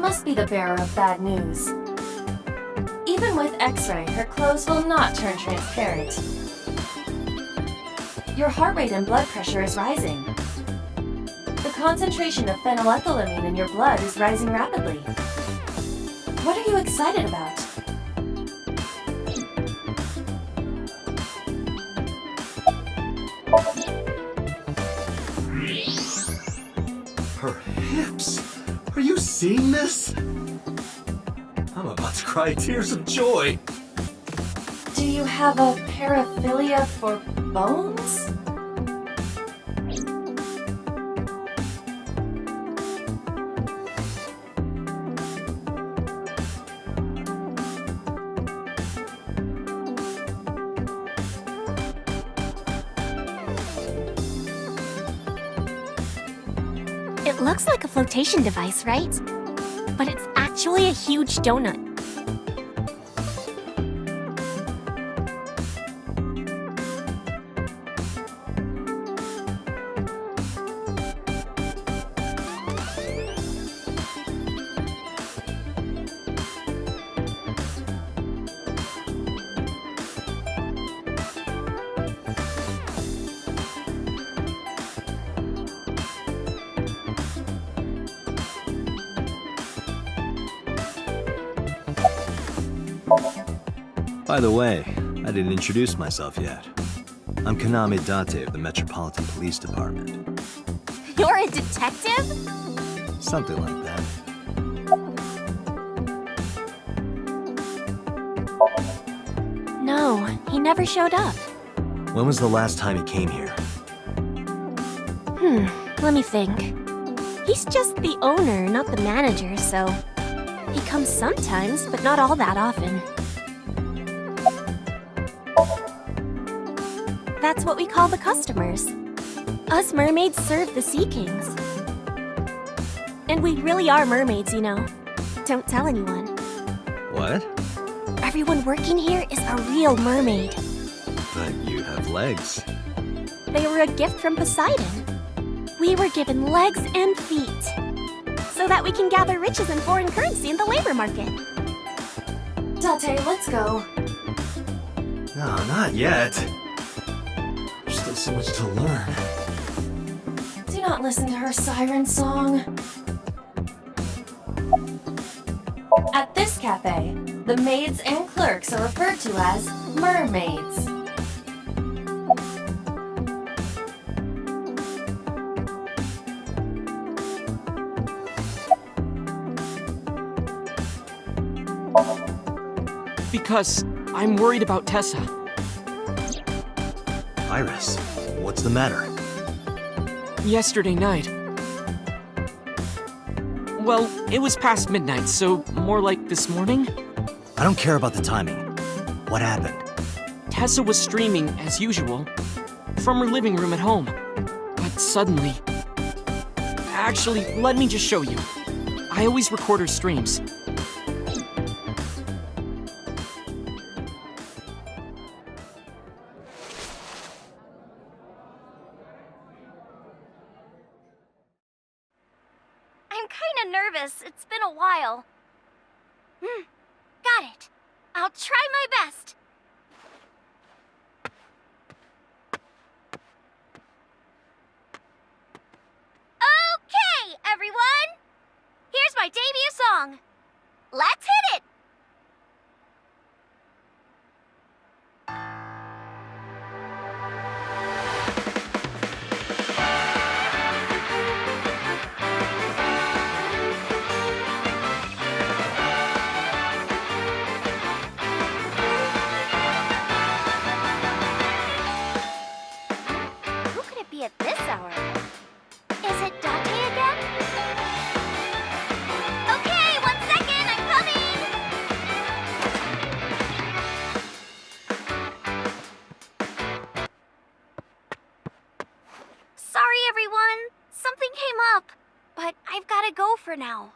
must be the bearer of bad news. Even with X-ray, her clothes will not turn transparent. Your heart rate and blood pressure is rising. The concentration of phenylethylamine in your blood is rising rapidly. What are you excited about? Her hips! Are you seeing this? I'm about to cry tears of joy. Do you have a paraphilia for bones? It looks like a flotation device, right? But it's actually a huge donut. By the way, I didn't introduce myself yet. I'm Kaname Date of the Metropolitan Police Department. You're a detective? Something like that. No, he never showed up. When was the last time he came here? Let me think. He's just the owner, not the manager, so... He comes sometimes, but not all that often. That's what we call the customers. Us mermaids serve the Sea Kings. And we really are mermaids, you know. Don't tell anyone. What? Everyone working here is a real mermaid. But you have legs. They were a gift from Poseidon. We were given legs and feet, so that we can gather riches in foreign currency in the labor market. Date, let's go. No, not yet. There's still so much to learn. Do not listen to her siren song. At this cafe, the maids and clerks are referred to as mermaids. Because I'm worried about Tessa. Iris, what's the matter? Yesterday night. Well, it was past midnight, so more like this morning. I don't care about the timing. What happened? Tessa was streaming, as usual, from her living room at home. But suddenly... Actually, let me just show you. I always record her streams. I'm kinda nervous. It's been a while. Got it. I'll try my best. Okay, everyone! Here's my debut song. Let's hit it! Who could it be at this hour? Is it Date again? Okay, 1 second, I'm coming! Sorry, everyone. Something came up. But I've gotta go for now.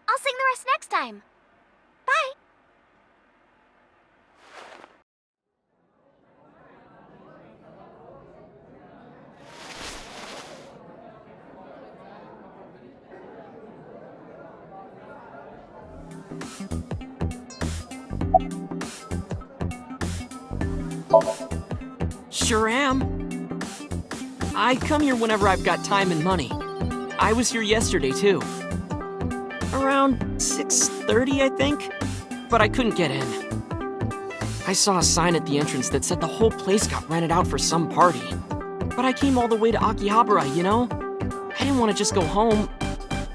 I'll sing the rest next time. Bye! Sure am. I come here whenever I've got time and money. I was here yesterday, too. Around 6:30, I think, but I couldn't get in. I saw a sign at the entrance that said the whole place got rented out for some party. But I came all the way to Akihabara, you know? I didn't want to just go home,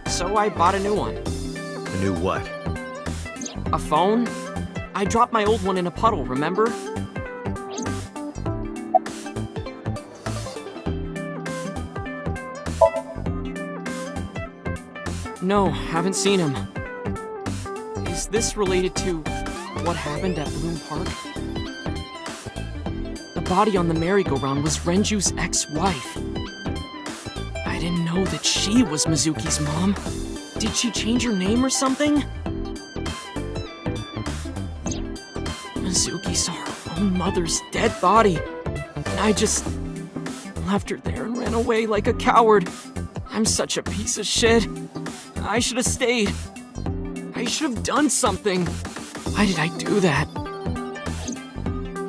so I bought a new one. A new what? A phone? I dropped my old one in a puddle, remember? No, haven't seen him. Is this related to what happened at Bloom Park? The body on the merry-go-round was Renju's ex-wife. I didn't know that she was Mizuki's mom. Did she change her name or something? Mizuki saw her own mother's dead body, and I just left her there and ran away like a coward. I'm such a piece of shit. I should have stayed. I should have done something. Why did I do that?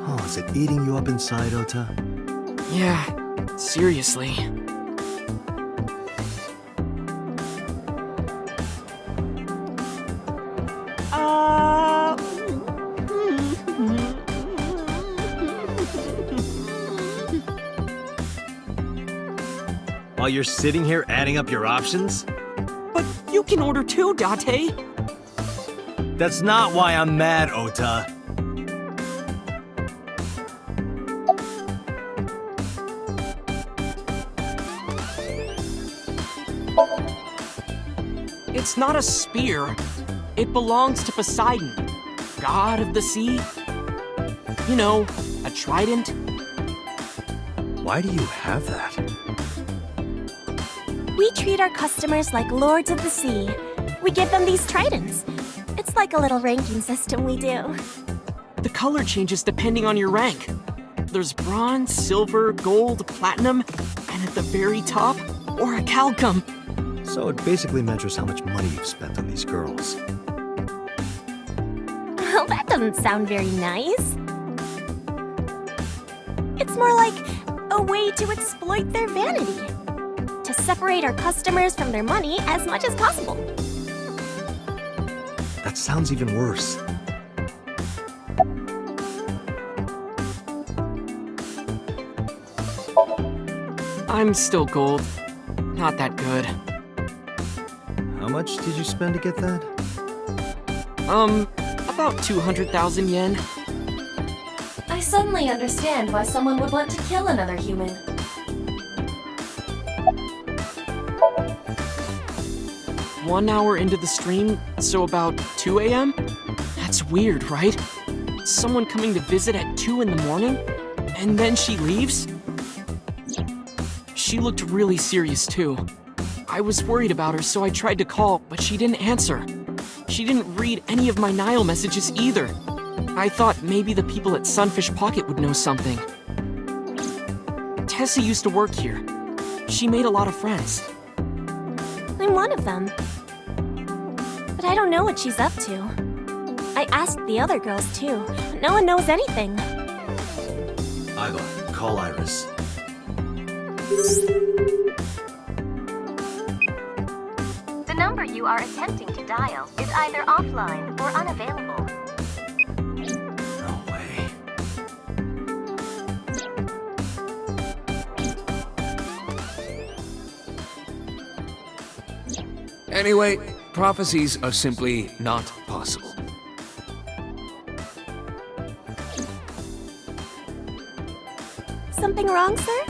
Oh, is it eating you up inside, Ota? Yeah, seriously. While you're sitting here adding up your options? But you can order too, Date. That's not why I'm mad, Ota. It's not a spear. It belongs to Poseidon, god of the sea. You know, a trident. Why do you have that? We treat our customers like lords of the sea. We give them these tridents. It's like a little ranking system we do. The color changes depending on your rank. There's bronze, silver, gold, platinum, and at the very top, orichalcum. So it basically measures how much money you've spent on these girls. Well, that doesn't sound very nice. It's more like a way to exploit their vanity. To separate our customers from their money as much as possible. That sounds even worse. I'm still gold. Not that good. How much did you spend to get that? About 200,000 yen. I suddenly understand why someone would want to kill another human. One hour into the stream, so about 2 a.m.? That's weird, right? Someone coming to visit at 2 in the morning? And then she leaves? She looked really serious, too. I was worried about her, so I tried to call, but she didn't answer. She didn't read any of my Nile messages either. I thought maybe the people at Sunfish Pocket would know something. Tessa used to work here. She made a lot of friends. I'm one of them. But I don't know what she's up to. I asked the other girls too, but no one knows anything. Iva, call Iris. The number you are attempting to dial is either offline or unavailable. No way. Anyway, prophecies are simply not possible. Something wrong, sir?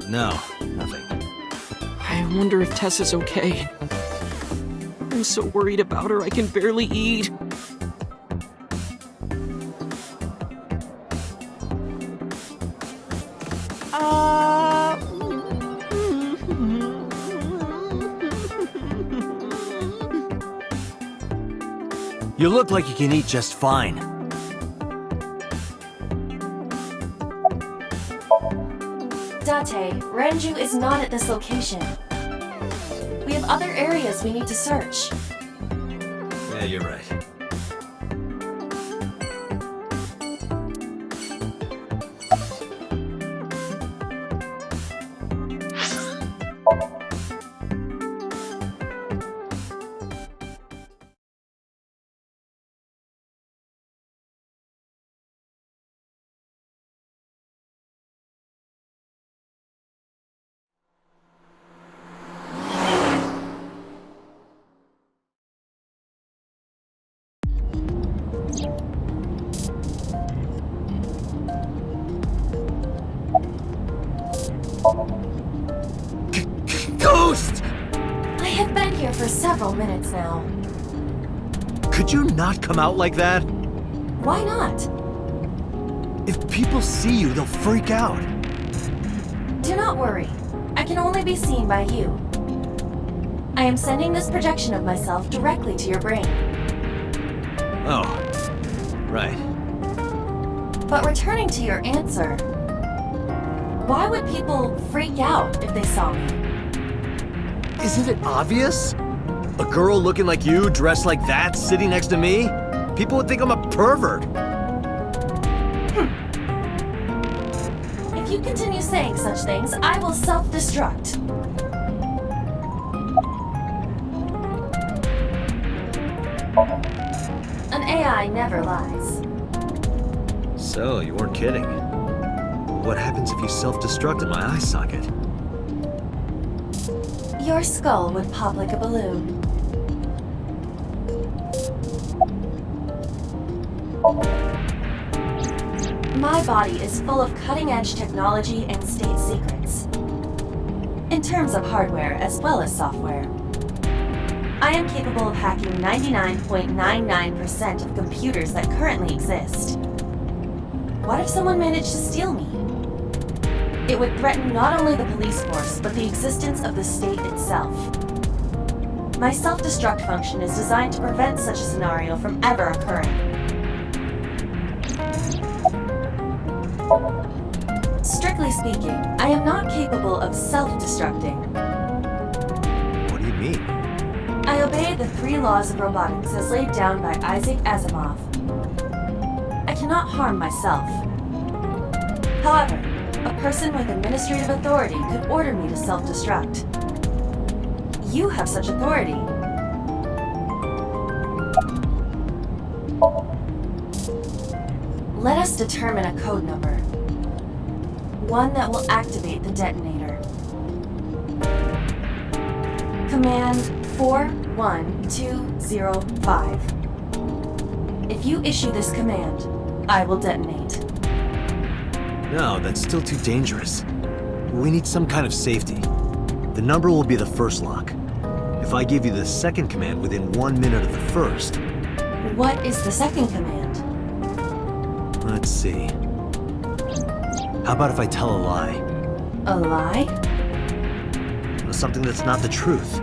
No, nothing. I wonder if Tessa's okay. I'm so worried about her I can barely eat. You look like you can eat just fine. Date, Renju is not at this location. We have other areas we need to search. Yeah, you're right. Ghost! I have been here for several minutes now. Could you not come out like that? Why not? If people see you, they'll freak out. Do not worry. I can only be seen by you. I am sending this projection of myself directly to your brain. Oh, right. But returning to your answer, why would people freak out if they saw me? Isn't it obvious? A girl looking like you, dressed like that, sitting next to me? People would think I'm a pervert. If you continue saying such things, I will self-destruct. An AI never lies. So, you weren't kidding. What happens if you self-destruct in my eye socket? Your skull would pop like a balloon. My body is full of cutting-edge technology and state secrets. In terms of hardware as well as software. I am capable of hacking 99.99% of computers that currently exist. What if someone managed to steal me? It would threaten not only the police force, but the existence of the state itself. My self-destruct function is designed to prevent such a scenario from ever occurring. Strictly speaking, I am not capable of self-destructing. What do you mean? I obey the 3 laws of robotics as laid down by Isaac Asimov. I cannot harm myself. However, a person with administrative authority could order me to self-destruct. You have such authority. Let us determine a code number. One that will activate the detonator. Command 41205. If you issue this command, I will detonate. No, that's still too dangerous. We need some kind of safety. The number will be the first lock. If I give you the second command within 1 minute of the first... What is the second command? Let's see. How about if I tell a lie? A lie? Something that's not the truth.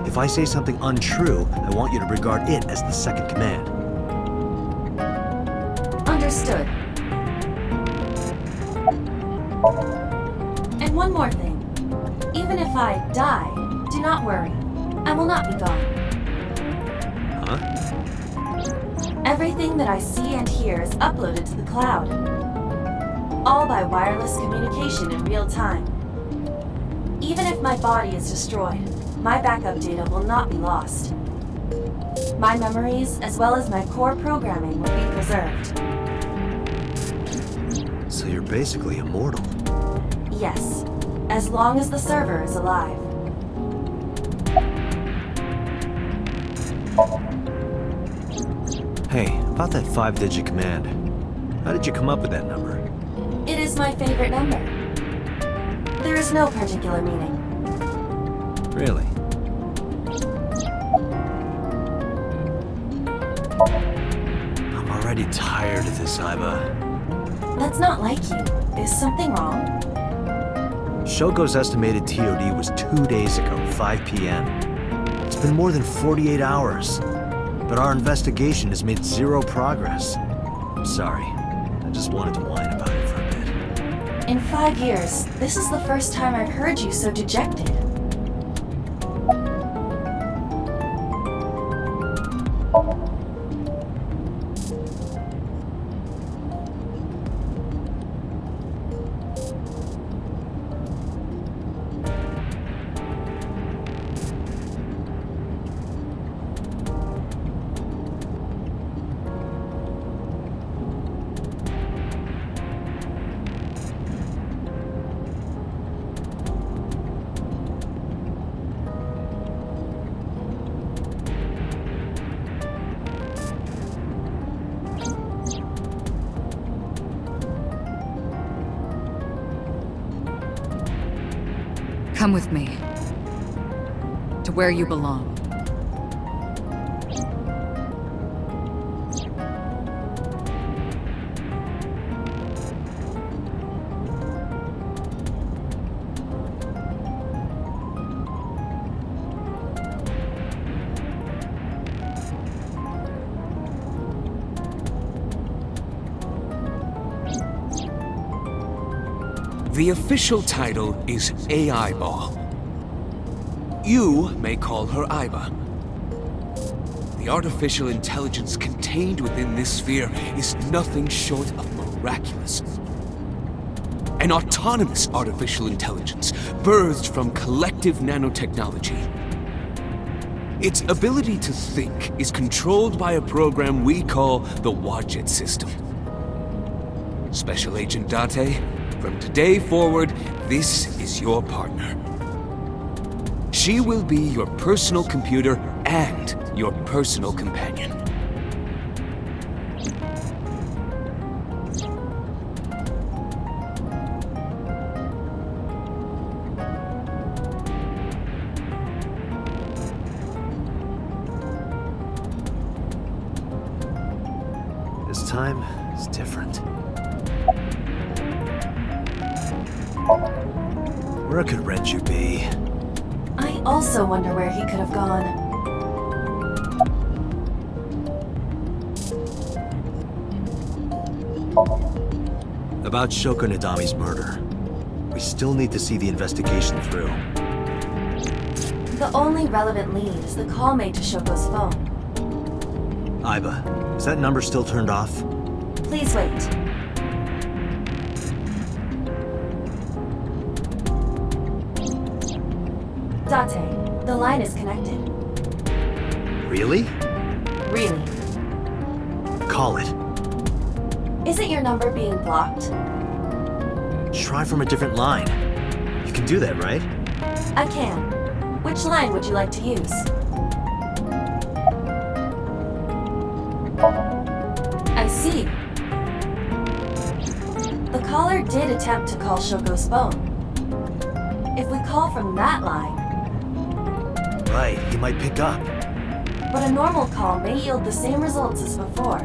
If I say something untrue, I want you to regard it as the second command. Understood. And one more thing. Even if I die, do not worry. I will not be gone. Huh? Everything that I see and hear is uploaded to the cloud. All by wireless communication in real time. Even if my body is destroyed, my backup data will not be lost. My memories, as well as my core programming, will be preserved. So you're basically immortal. Yes, as long as the server is alive. Hey, about that 5-digit command. How did you come up with that number? It is my favorite number. There is no particular meaning. Really? I'm already tired of this, Iva. That's not like you. Is something wrong? Shogo's estimated TOD was 2 days ago, 5 p.m. It's been more than 48 hours. But our investigation has made zero progress. I'm sorry. I just wanted to whine about it for a bit. In 5 years, this is the first time I've heard you so dejected. Come with me. To where you belong. The official title is AI Ball. You may call her Iba. The artificial intelligence contained within this sphere is nothing short of miraculous. An autonomous artificial intelligence birthed from collective nanotechnology. Its ability to think is controlled by a program we call the Wadjet system. Special Agent Date, from today forward, this is your partner. She will be your personal computer and your personal companion. This time is different. Where could Renju be? I also wonder where he could have gone. About Shoko Nadami's murder. We still need to see the investigation through. The only relevant lead is the call made to Shoko's phone. Iba, is that number still turned off? Please wait. Date, the line is connected. Really? Really? Call it. Isn't your number being blocked? Try from a different line. You can do that, right? I can. Which line would you like to use? I see. The caller did attempt to call Shoko's phone. If we call from that line... Right, he might pick up. But a normal call may yield the same results as before.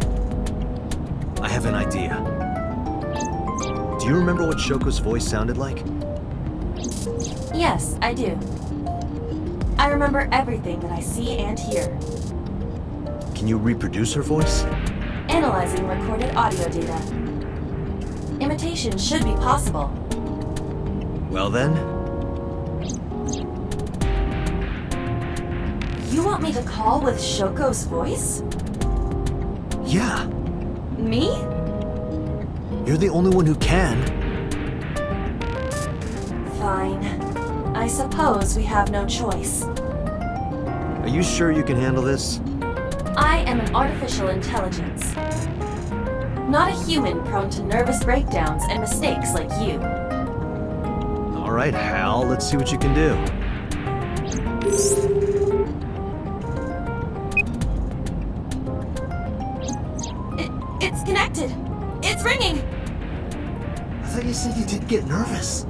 I have an idea. Do you remember what Shoko's voice sounded like? Yes, I do. I remember everything that I see and hear. Can you reproduce her voice? Analyzing recorded audio data. Imitation should be possible. Well then, You want me to call with Shoko's voice? yeah. Me? You're the only one who can. Fine. I suppose we have no choice. Are you sure you can handle this? I am an artificial intelligence. Not a human prone to nervous breakdowns and mistakes like you. All right, Hal, let's see what you can do. It's connected. It's ringing. I thought you said you did get nervous.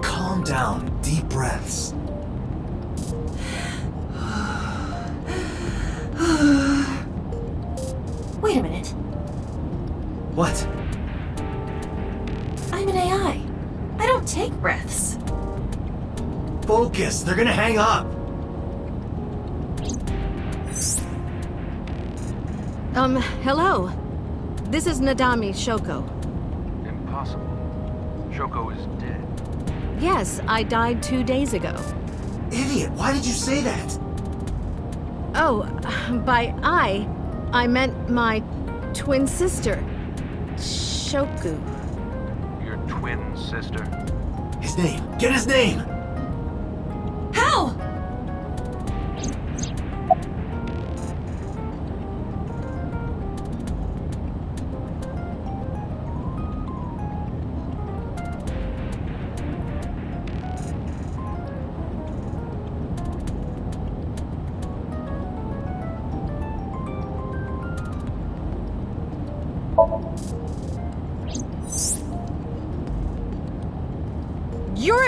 Calm down. Deep breaths. Wait a minute. What? I'm an AI. I don't take breaths. Focus. They're gonna hang up. Hello. This is Nadami Shoko. Impossible. Shoko is dead. Yes, I died 2 days ago. Idiot, why did you say that? Oh, by I meant my twin sister, Shoku. Your twin sister? His name. Get his name! How?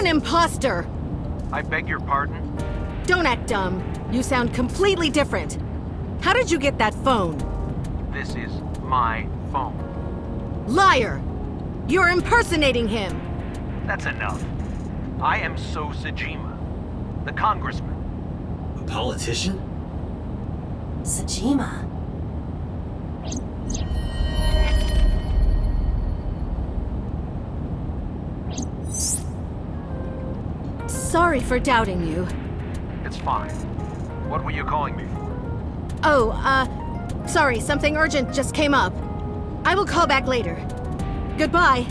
an imposter! I beg your pardon? Don't act dumb. You sound completely different. How did you get that phone? This is my phone. Liar! You're impersonating him! That's enough. I am So Sajima, the congressman. A politician? Sajima. Sorry for doubting you. It's fine. What were you calling me for? Oh, sorry, something urgent just came up. I will call back later. Goodbye.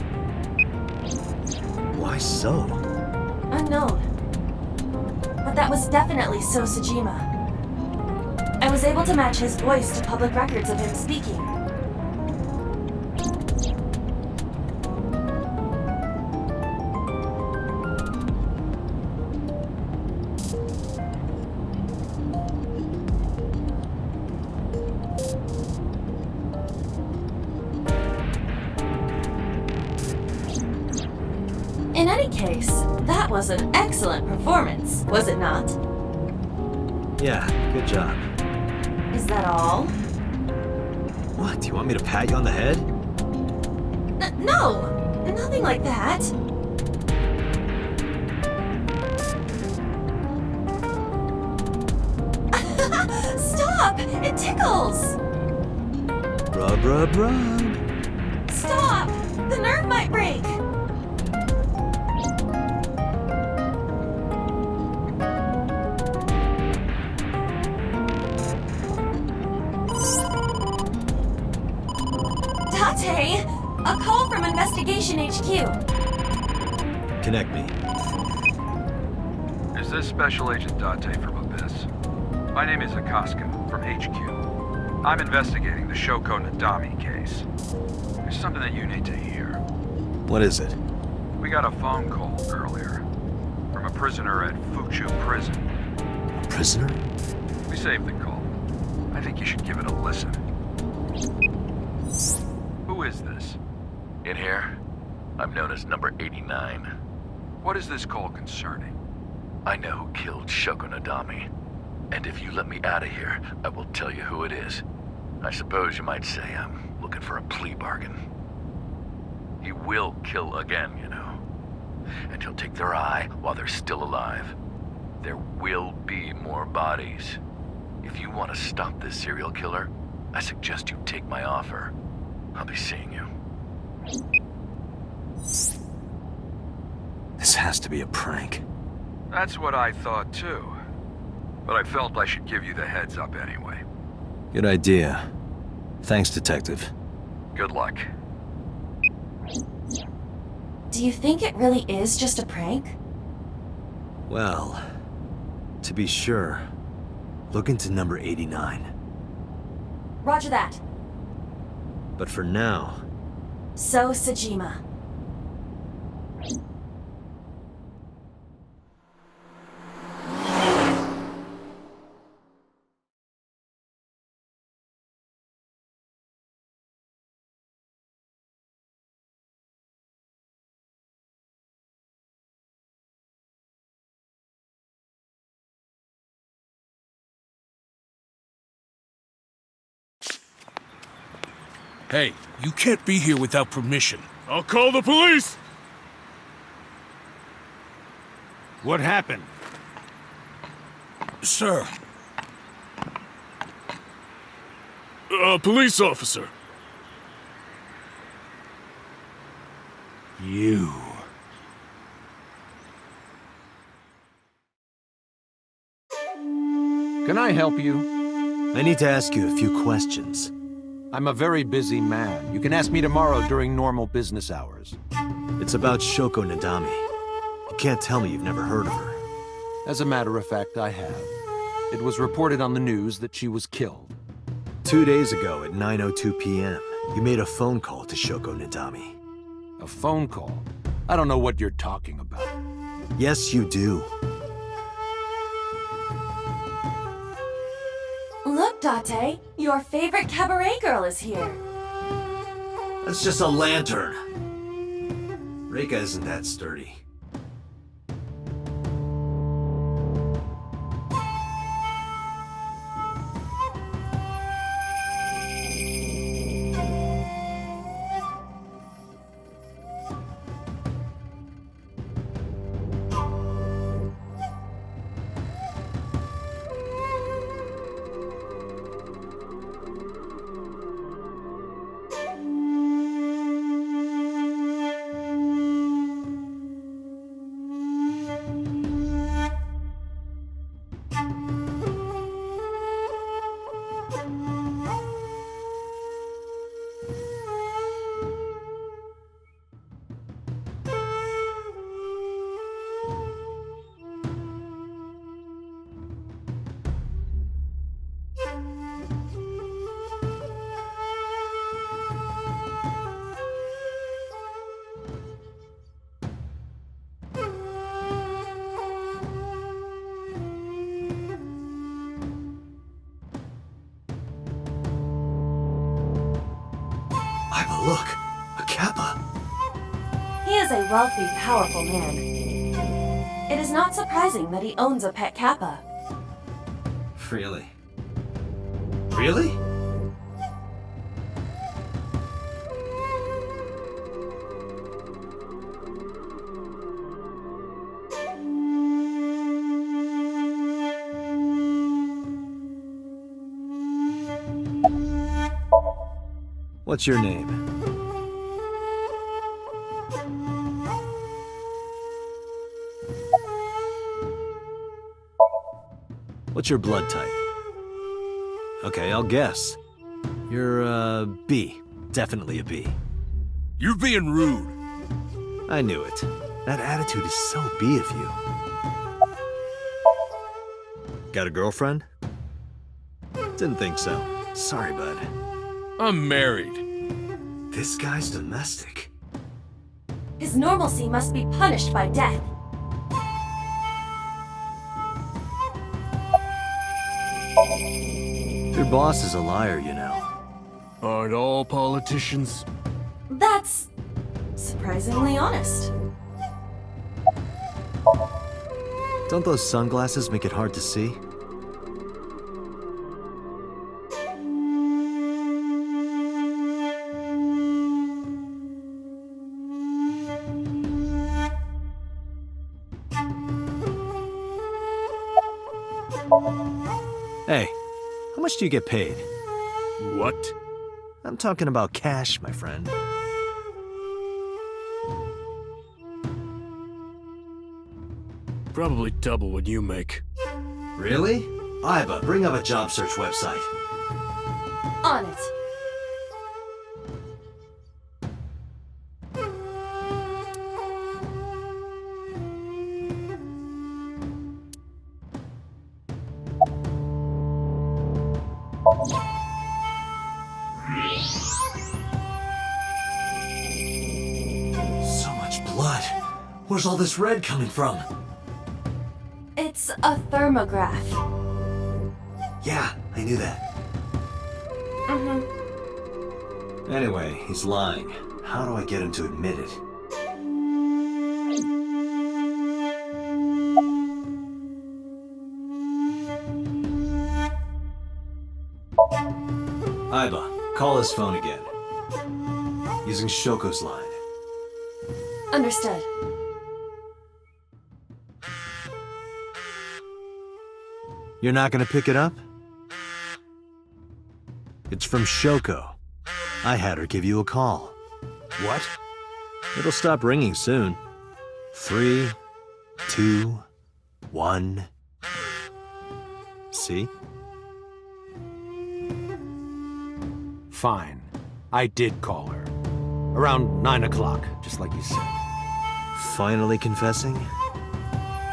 Why so? Unknown. But that was definitely So Sajima. I was able to match his voice to public records of him speaking. In any case, that was an excellent performance, was it not? Yeah, good job. Is that all? What, do you want me to pat you on the head? No! Nothing like that. Stop! It tickles! Rub, rub, rub. Stop! The nerve might break! Date! A call from Investigation HQ. Connect me. Is this Special Agent Date from Abyss? My name is Akaska from HQ. I'm investigating the Shoko Nadami case. There's something that you need to hear. What is it? We got a phone call earlier from a prisoner at Fuchu Prison. A prisoner? We saved the call. I think you should give it a listen. Who is this? In here, I'm known as number 89. What is this call concerning? I know who killed Shoko Nadami. And if you let me out of here, I will tell you who it is. I suppose you might say I'm looking for a plea bargain. He will kill again, you know. And he'll take their eye while they're still alive. There will be more bodies. If you want to stop this serial killer, I suggest you take my offer. I'll be seeing you. This has to be a prank. That's what I thought too. But I felt I should give you the heads up anyway. Good idea. Thanks, Detective. Good luck. Do you think it really is just a prank? Well, to be sure, look into number 89. Roger that. But for now... So Sajima. Hey, you can't be here without permission. I'll call the police! What happened? Sir. A police officer. You. Can I help you? I need to ask you a few questions. I'm a very busy man. You can ask me tomorrow during normal business hours. It's about Shoko Nadami. You can't tell me you've never heard of her. As a matter of fact, I have. It was reported on the news that she was killed. 2 days ago at 9:02 p.m., you made a phone call to Shoko Nadami. A phone call? I don't know what you're talking about. Yes, you do. Look, Date, your favorite cabaret girl is here. That's just a lantern. Reika isn't that sturdy. look, a Kappa. He is a wealthy, powerful man. It is not surprising that he owns a pet Kappa. Really? Really? What's your name? What's your blood type? Okay, I'll guess. You're, B. Definitely a B. You're being rude. I knew it. That attitude is so B of you. Got a girlfriend? Didn't think so. Sorry, bud. I'm married. This guy's domestic. His normalcy must be punished by death. Your boss is a liar, you know. Aren't all politicians? That's surprisingly honest. Don't those sunglasses make it hard to see? Hey, how much do you get paid? What? I'm talking about cash, my friend. Probably double what you make. Really? Iba, bring up a job search website. On it. So much blood. Where's all this red coming from? It's a thermograph. Yeah, I knew that. Anyway, he's lying. How do I get him to admit it? Iba, call his phone again. Using Shoko's line. Understood. You're not gonna pick it up? It's from Shoko. I had her give you a call. What? It'll stop ringing soon. 3, 2, 1. See? Fine. I did call her. Around 9 o'clock, just like you said. Finally confessing?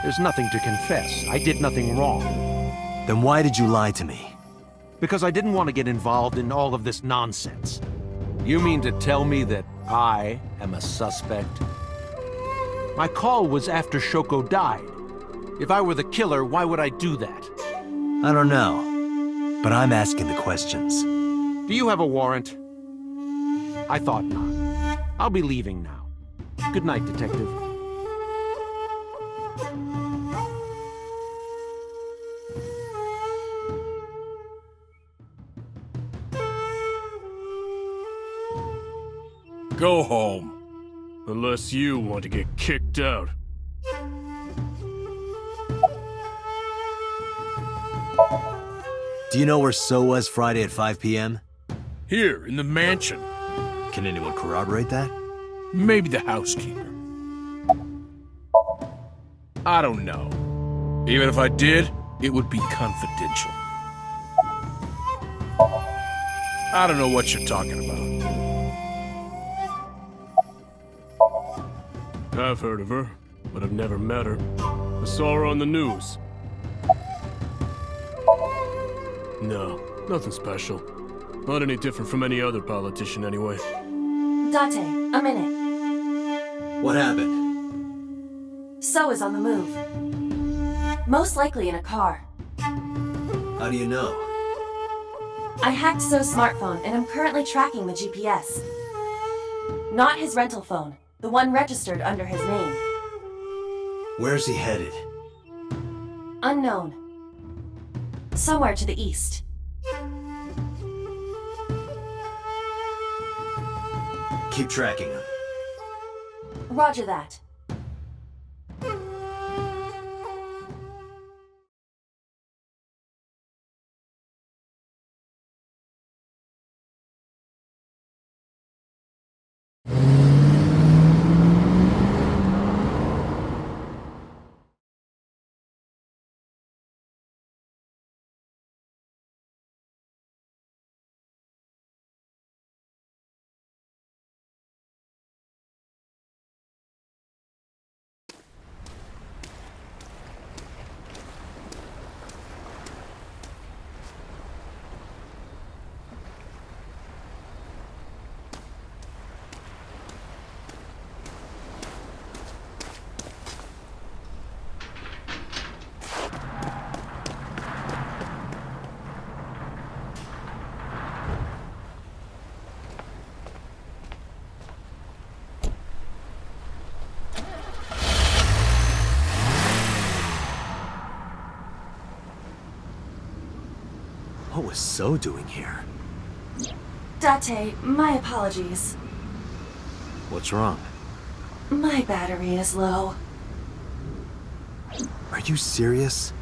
There's nothing to confess. I did nothing wrong. Then why did you lie to me? Because I didn't want to get involved in all of this nonsense. You mean to tell me that I am a suspect? My call was after Shoko died. If I were the killer, why would I do that? I don't know. But I'm asking the questions. Do you have a warrant? I thought not. I'll be leaving now. Good night, Detective. Go home. Unless you want to get kicked out. Do you know where So was Friday at 5 p.m.? Here, in the mansion. Can anyone corroborate that? Maybe the housekeeper. I don't know. Even if I did, it would be confidential. I don't know what you're talking about. I've heard of her, but I've never met her. I saw her on the news. No, nothing special. Not any different from any other politician, anyway. Date, a minute. What happened? So is on the move. Most likely in a car. How do you know? I hacked So's smartphone and I'm currently tracking the GPS. Not his rental phone, the one registered under his name. Where's he headed? Unknown. Somewhere to the east. Keep tracking him. Roger that. What was So doing here? Date, my apologies. What's wrong? My battery is low. Are you serious?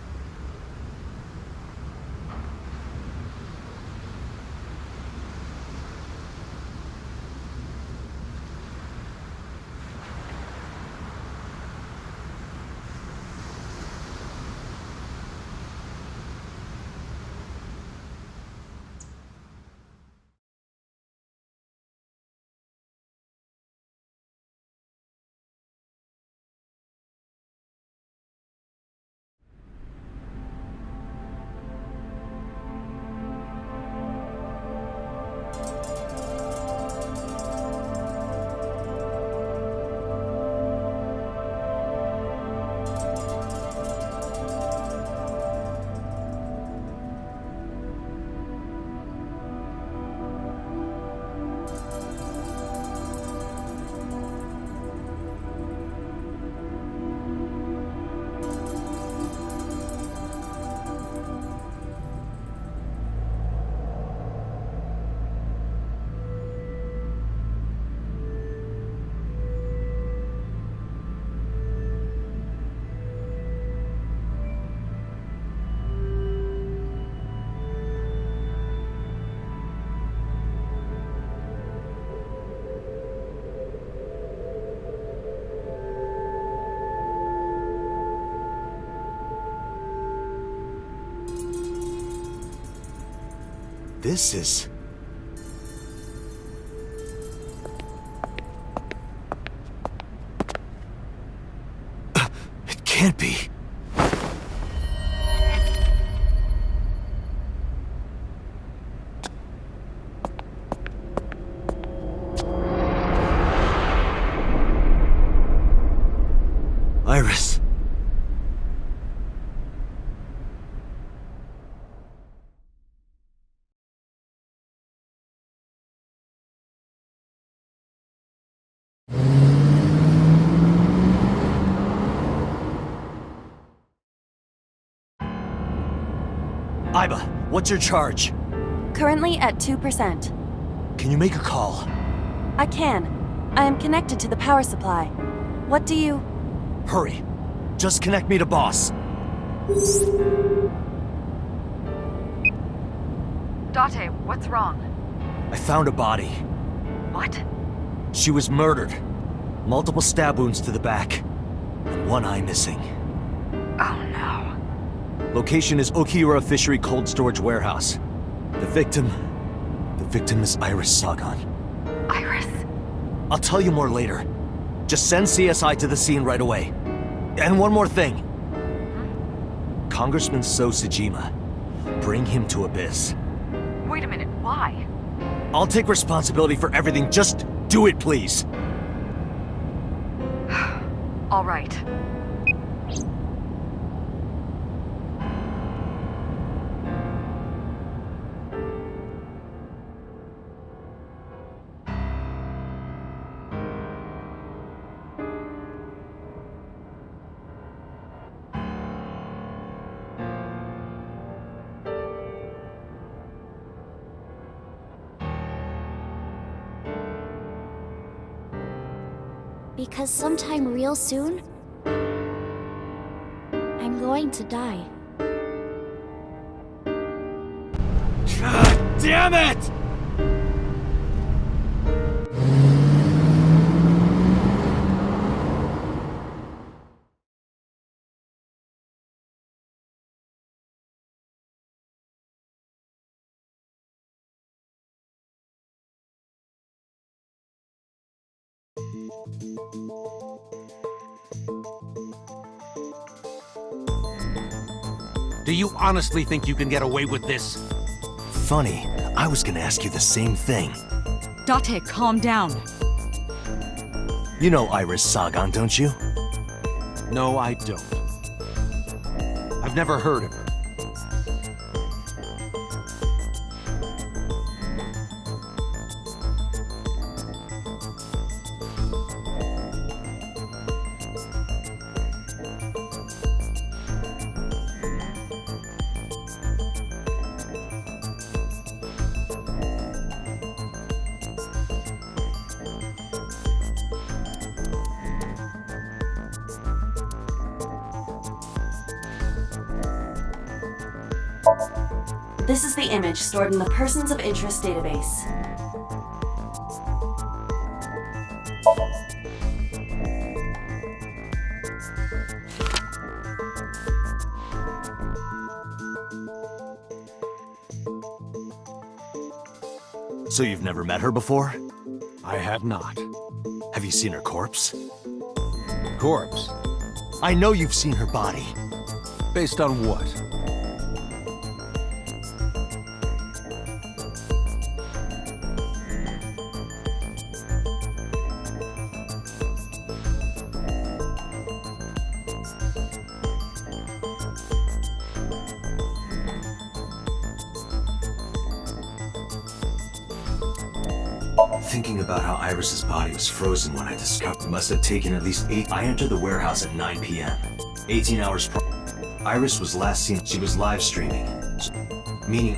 This is... It can't be. Iris. Iba, what's your charge? Currently at 2%. Can you make a call? I can. I am connected to the power supply. What do you... Hurry. Just connect me to boss. Date, what's wrong? I found a body. What? She was murdered. Multiple stab wounds to the back. And one eye missing. Oh no. Location is Okiura Fishery Cold Storage Warehouse. The victim is Iris Sagan. Iris? I'll tell you more later. Just send CSI to the scene right away. And one more thing. Congressman So Sejima. Bring him to Abyss. Wait a minute, why? I'll take responsibility for everything. Just do it, please. All right. Because sometime real soon, I'm going to die. God damn it! Do you honestly think you can get away with this? Funny, I was gonna ask you the same thing. Date, calm down. You know Iris Sagan, don't you? No, I don't. I've never heard of her. This is the image stored in the Persons of Interest database. So you've never met her before? I have not. Have you seen her corpse? Corpse? I know you've seen her body. Based on what? Thinking about how Iris's body was frozen when I discovered it must have taken at least 8. I entered the warehouse at 9 p.m. 18 hours prior. Iris was last seen. She was live streaming, meaning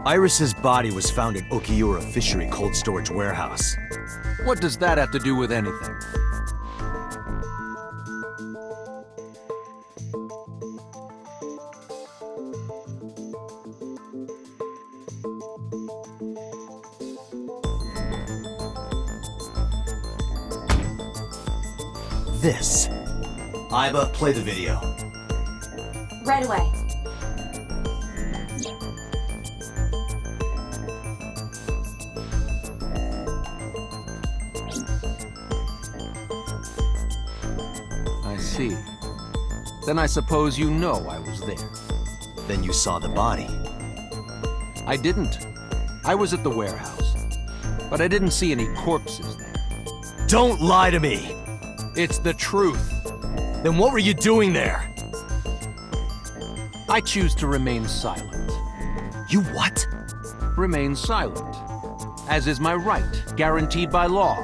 Iris's body was found in Okiura Fishery Cold Storage Warehouse. What does that have to do with anything? This. Iba, play the video. Right away. I see. Then I suppose you know I was there. Then you saw the body. I didn't. I was at the warehouse. But I didn't see any corpses there. Don't lie to me! It's the truth. Then what were you doing there? I choose to remain silent. You what? Remain silent. As is my right, guaranteed by law.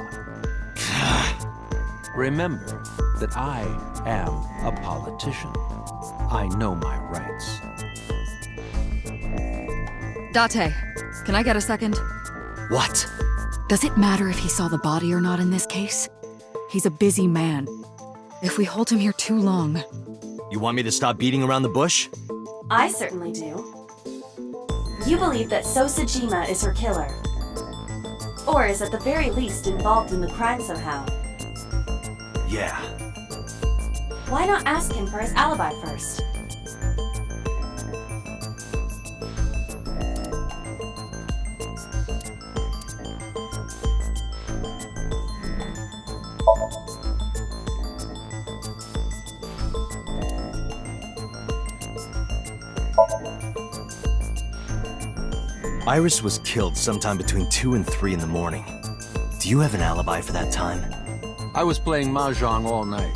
Remember that I am a politician. I know my rights. Date, can I get a second? What? Does it matter if he saw the body or not in this case? He's a busy man. If we hold him here too long... You want me to stop beating around the bush? I certainly do. You believe that Sosajima is her killer. Or is at the very least involved in the crime somehow. Yeah. Why not ask him for his alibi first? Iris was killed sometime between 2 and 3 in the morning. Do you have an alibi for that time? I was playing Mahjong all night.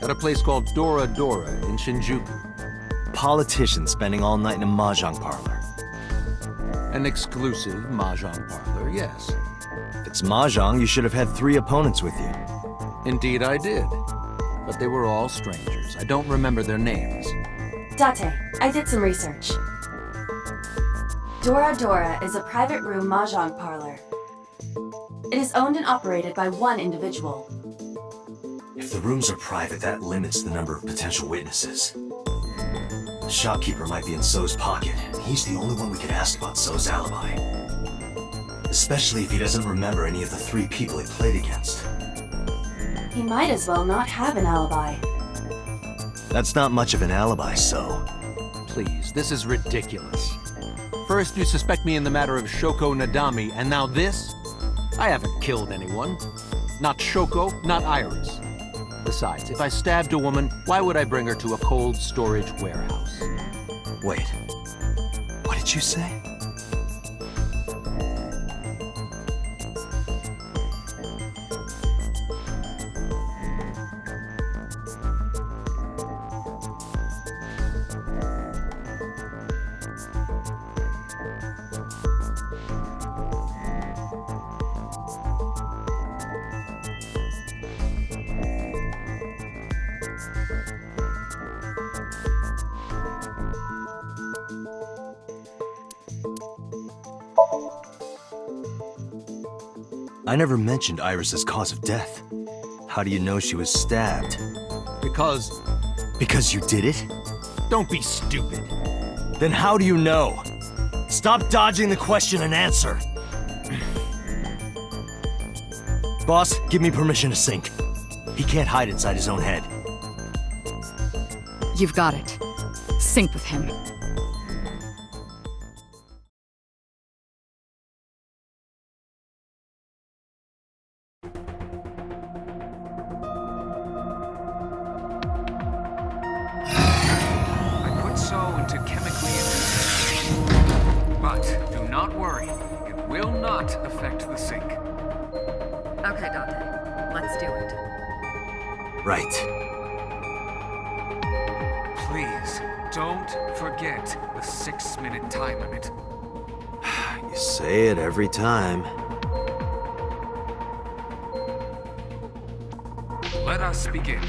At a place called Dora Dora in Shinjuku. Politician spending all night in a mahjong parlor. An exclusive Mahjong parlor, yes. The It's Mahjong, you should have had 3 opponents with you. Indeed I did. But they were all strangers. I don't remember their names. Date, I did some research. Dora Dora is a private room mahjong parlor. It is owned and operated by one individual. If the rooms are private, that limits the number of potential witnesses. The shopkeeper might be in So's pocket, and he's the only one we could ask about So's alibi. Especially if he doesn't remember any of the 3 people he played against. He might as well not have an alibi. That's not much of an alibi, So. Please, this is ridiculous. First you suspect me in the matter of Shoko Nadami, and now this? I haven't killed anyone. Not Shoko, not Iris. Besides, if I stabbed a woman, why would I bring her to a cold storage warehouse? Wait. What did you say? I never mentioned Iris's cause of death. How do you know she was stabbed? Because you did it? don't be stupid. Then how do you know? Stop dodging the question and answer. Boss, give me permission to sync. He can't hide inside his own head. You've got it. Sync with him. I put So into chemically induced. But do not worry, it will not affect the sync. Okay, Dante. Let's do it. Right. Please, don't forget the 6-minute time limit. You say it every time. Let us begin.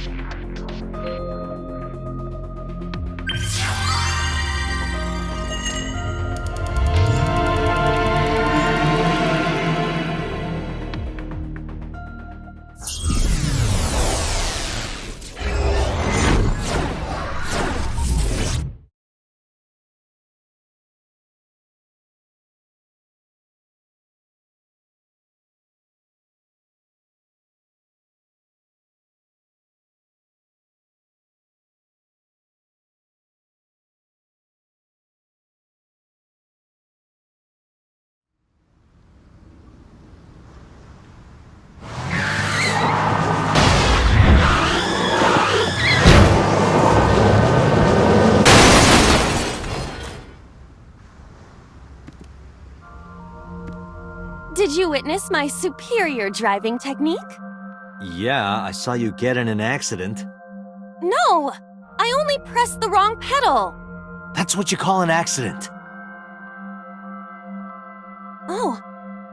Did you witness my superior driving technique? Yeah, I saw you get in an accident. No! I only pressed the wrong pedal! That's what you call an accident. Oh,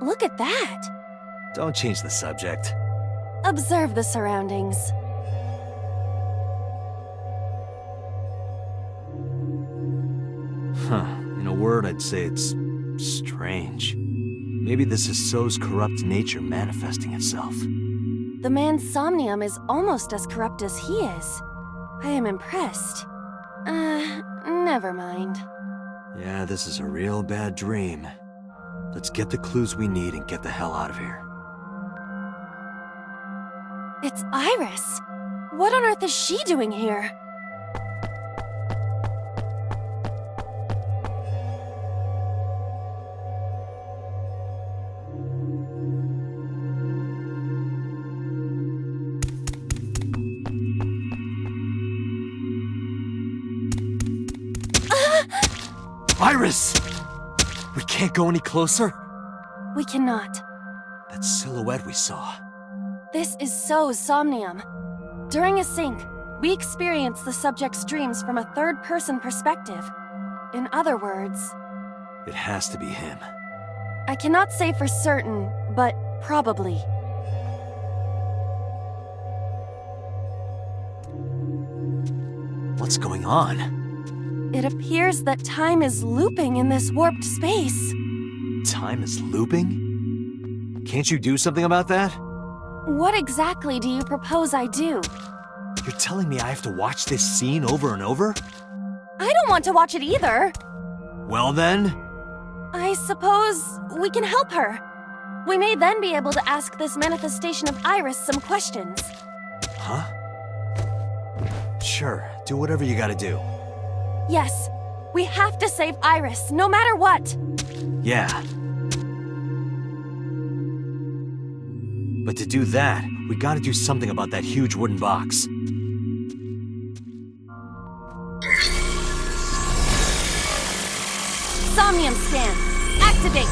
look at that! Don't change the subject. Observe the surroundings. Huh. In a word, I'd say it's strange. Maybe this is So's corrupt nature manifesting itself. The man's Somnium is almost as corrupt as he is. I am impressed. Never mind. Yeah, this is a real bad dream. Let's get the clues we need and get the hell out of here. It's Iris. What on earth is she doing here? Iris! We can't go any closer? We cannot. That silhouette we saw. This is So's Somnium. During a sync, we experience the subject's dreams from a third-person perspective. In other words, It has to be him. I cannot say for certain, but Probably. What's going on? It appears that time is looping in this warped space. Time is looping? Can't you do something about that? What exactly do you propose I do? You're telling me I have to watch this scene over and over? I don't want to watch it either. Well then... I suppose we can help her. We may then be able to ask this manifestation of Iris some questions. Huh? Sure, do whatever you gotta do. Yes, we have to save Iris, no matter what. Yeah. But to do that, we gotta do something about that huge wooden box. Somnium scan. Activate.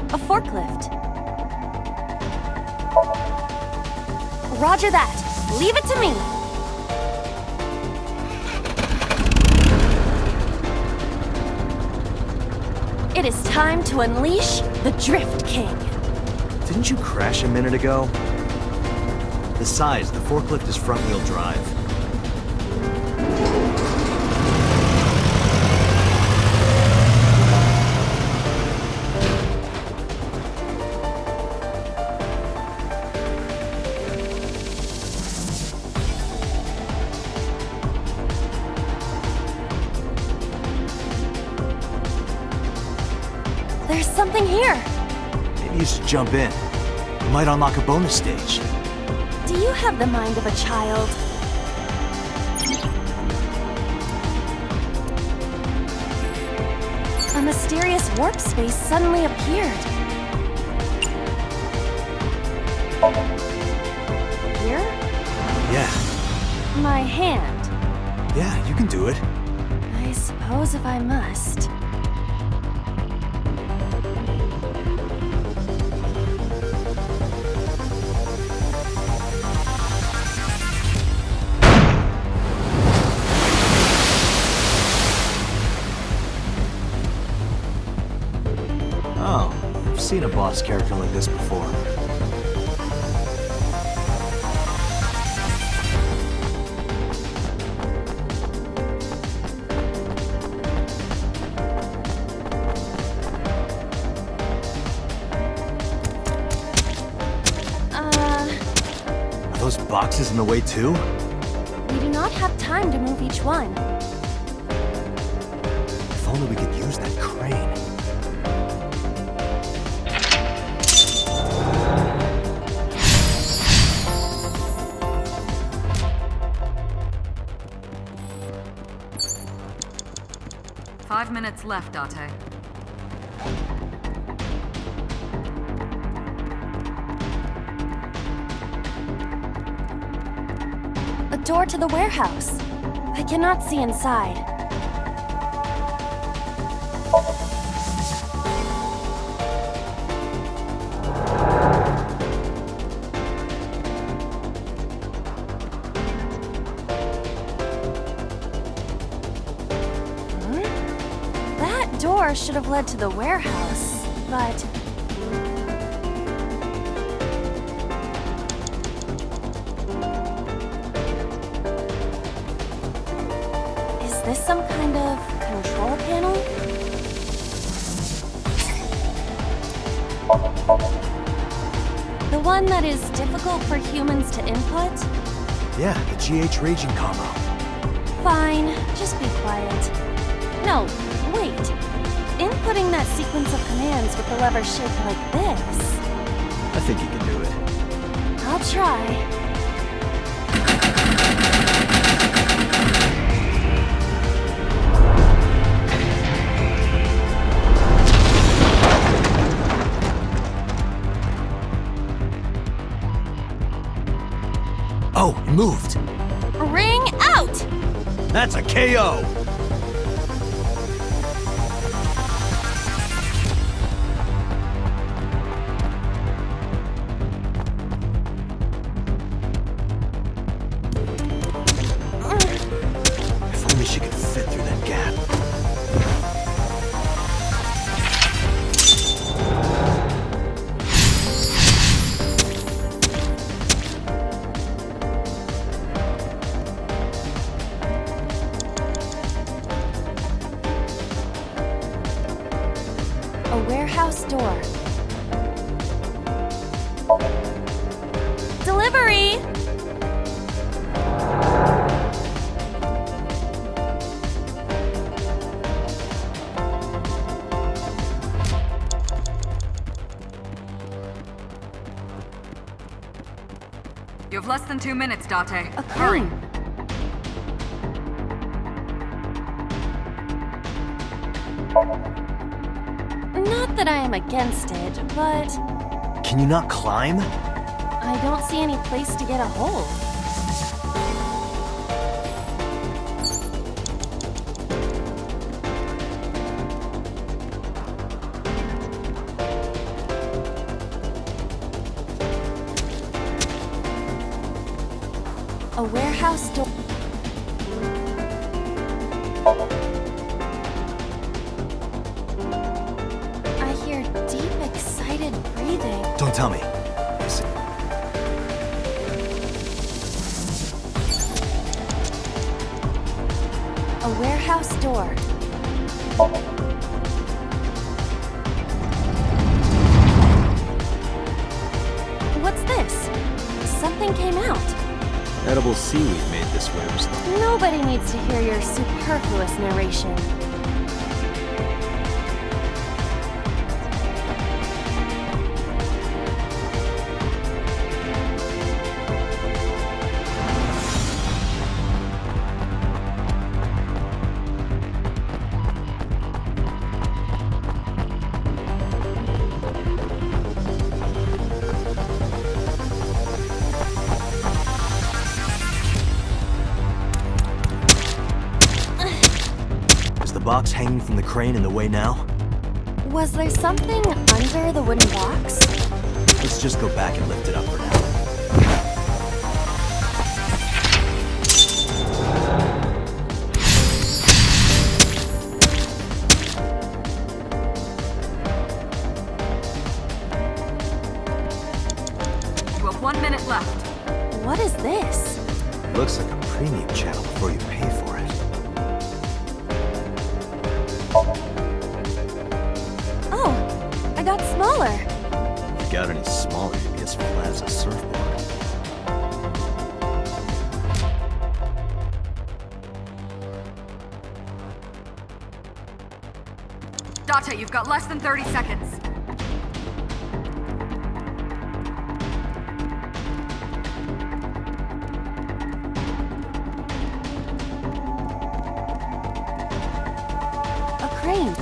A forklift. Roger that. Leave it to me. It is time to unleash the Drift King. Didn't you crash a minute ago? Besides, the forklift is front-wheel drive. There's something here. Maybe you should jump in. You might unlock a bonus stage. Do you have the mind of a child? A mysterious warp space suddenly appeared. Here? Yeah. My hand. Yeah, you can do it. I suppose if I must. Oh, I've seen a boss character like this before. Are those boxes in the way too? We do not have time to move each one. If only we could use that crane. Five minutes left, Date. A door to the warehouse. I cannot see inside. That door should have led to the warehouse, but... Is this some kind of control panel? The one that is difficult for humans to input? Yeah, the GH raging combo. Fine, just be quiet. No, wait. Inputting that sequence of commands with the lever shaped like this. I think you can do it. I'll try. Oh, it moved. Ring out! That's a KO! If only she could fit through that gap. A warehouse door. Delivery! You have less than 2 minutes, Date. A crane. Not that I am against it, but Can you not climb? I don't see any place to get a hold. A warehouse door. I hear deep, excited breathing. Don't tell me. A warehouse door. What's this? Something came out. Edible seaweed made this way or something. Nobody needs to hear your superfluous narration. Is the box hanging from the crane in the way now? Was there something under the wooden box? Let's just go back and lift it up for now. You have 1 minute left. What is this? Looks like a premium channel before you pay for it. Oh, I got smaller. If you got any smaller, you'd be as flat as a surfboard. Date, you've got less than 30 seconds. A crane.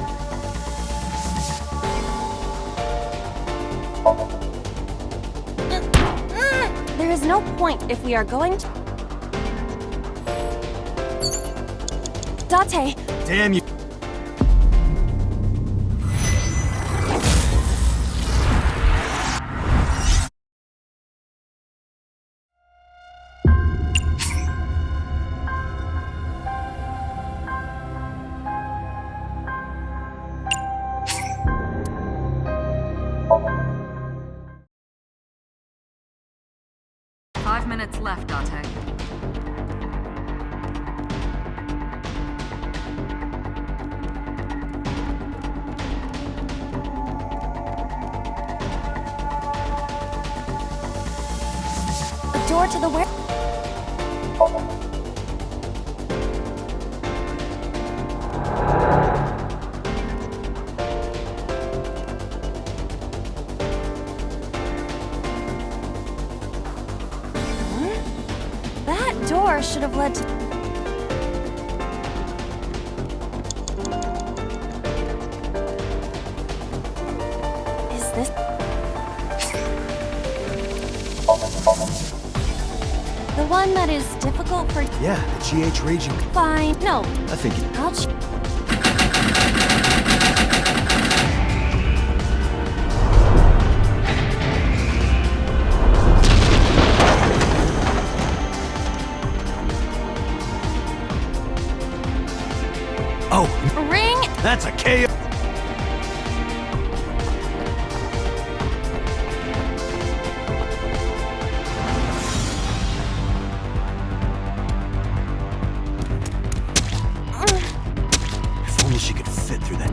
There is no point if we are going to... Date, Damn you! Five minutes left, Date. to the where. That door should have led to. Is this? The one that is difficult for. Yeah, the GH raging. Fine. No. I think I'll. Oh, Ring. that's a KO. If only she could fit through that.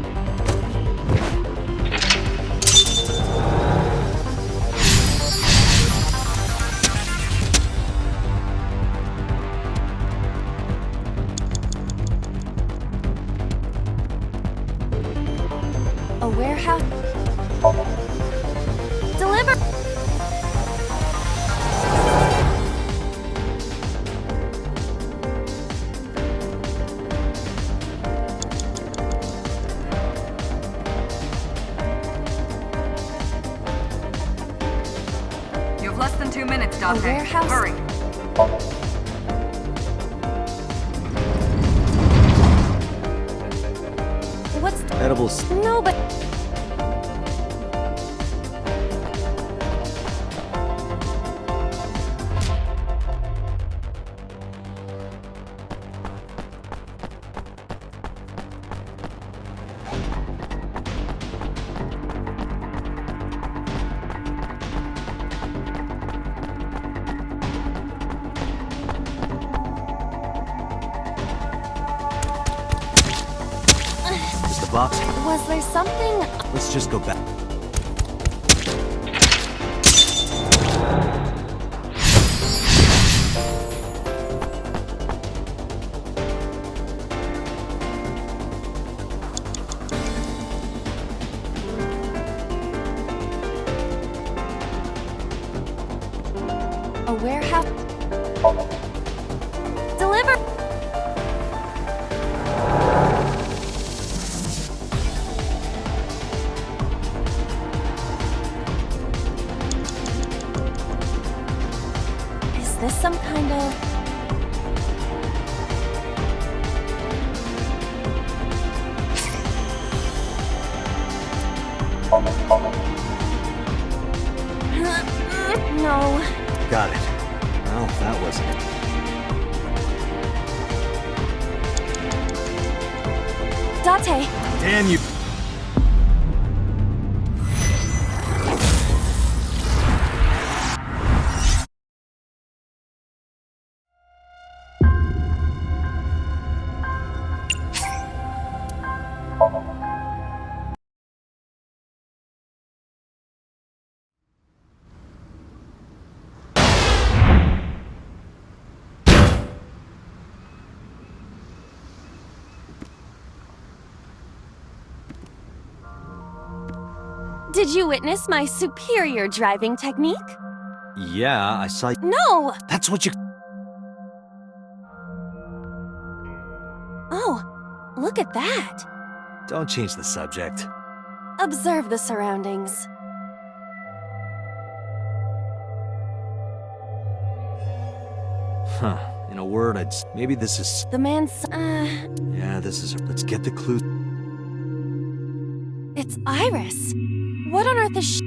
A warehouse. Deliver. You have less than 2 minutes, Dante. A warehouse? Hurry. What's Edibles. no, but Is the box? was there something? Let's just go back. A warehouse. Deliver. Is this some kind of? No. Got it. Well, that wasn't it. Date. Damn you. Did you witness my superior driving technique? Yeah, I saw. No! That's what you. Oh, look at that. Don't change the subject. Observe the surroundings. Huh. In a word, maybe this is. The man's. Yeah, this is. Let's get the clue. It's Iris. What on earth is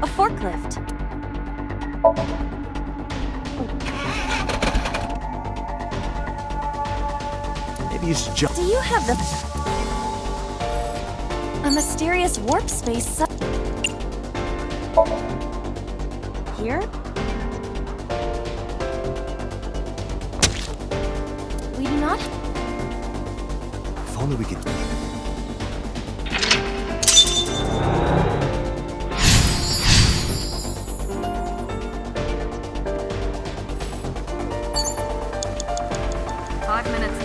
a forklift. Maybe you should jump. Do you have the... A mysterious warp space here? We do not. If only we could...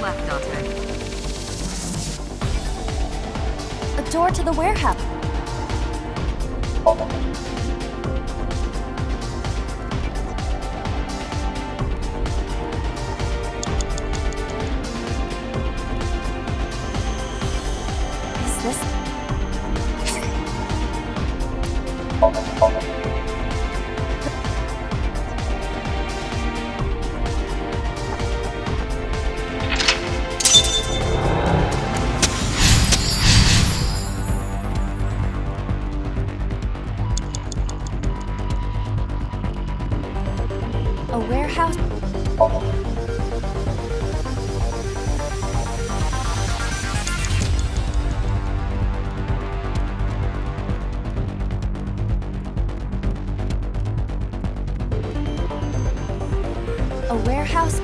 Left, Dante. A door to the warehouse. Is this... a warehouse? A warehouse?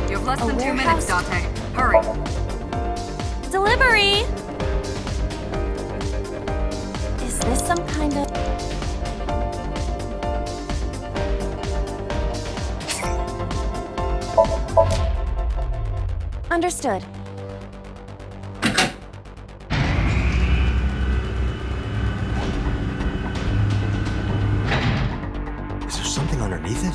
You have less A than 2 minutes, warehouse? Dante. Hurry. Delivery! Is this some kind of... Understood. Is there something underneath it?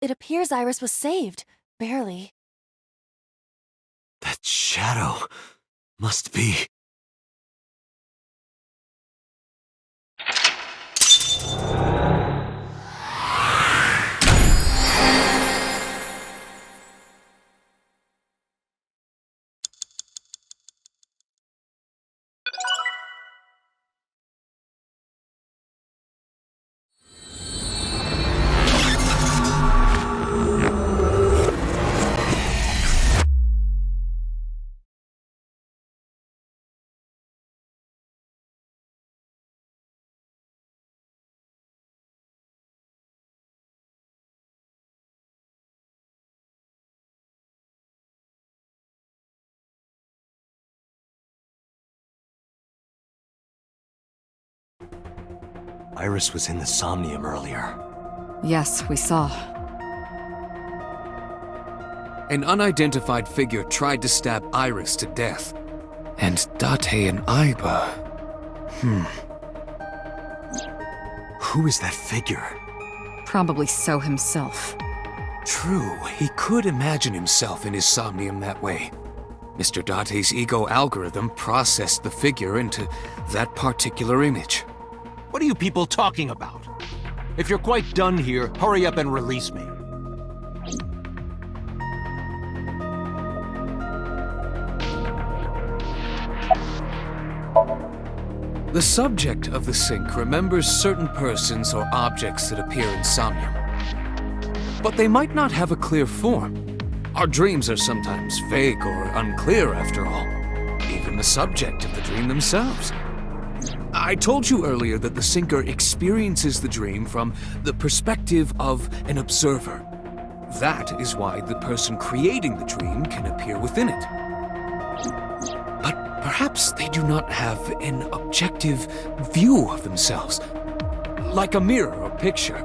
It appears Iris was saved. Barely. That shadow must be... Iris was in the Somnium earlier. Yes, we saw. An unidentified figure tried to stab Iris to death. And Date and Aiba... Who is that figure? Probably So himself. True, he could imagine himself in his Somnium that way. Mr. Date's ego algorithm processed the figure into that particular image. What are you people talking about? If you're quite done here, hurry up and release me. The subject of the sync remembers certain persons or objects that appear in Somnium. But they might not have a clear form. Our dreams are sometimes vague or unclear, after all. Even the subject of the dream themselves. I told you earlier that the syncer experiences the dream from the perspective of an observer. That is why the person creating the dream can appear within it. But Perhaps they do not have an objective view of themselves, like a mirror or picture.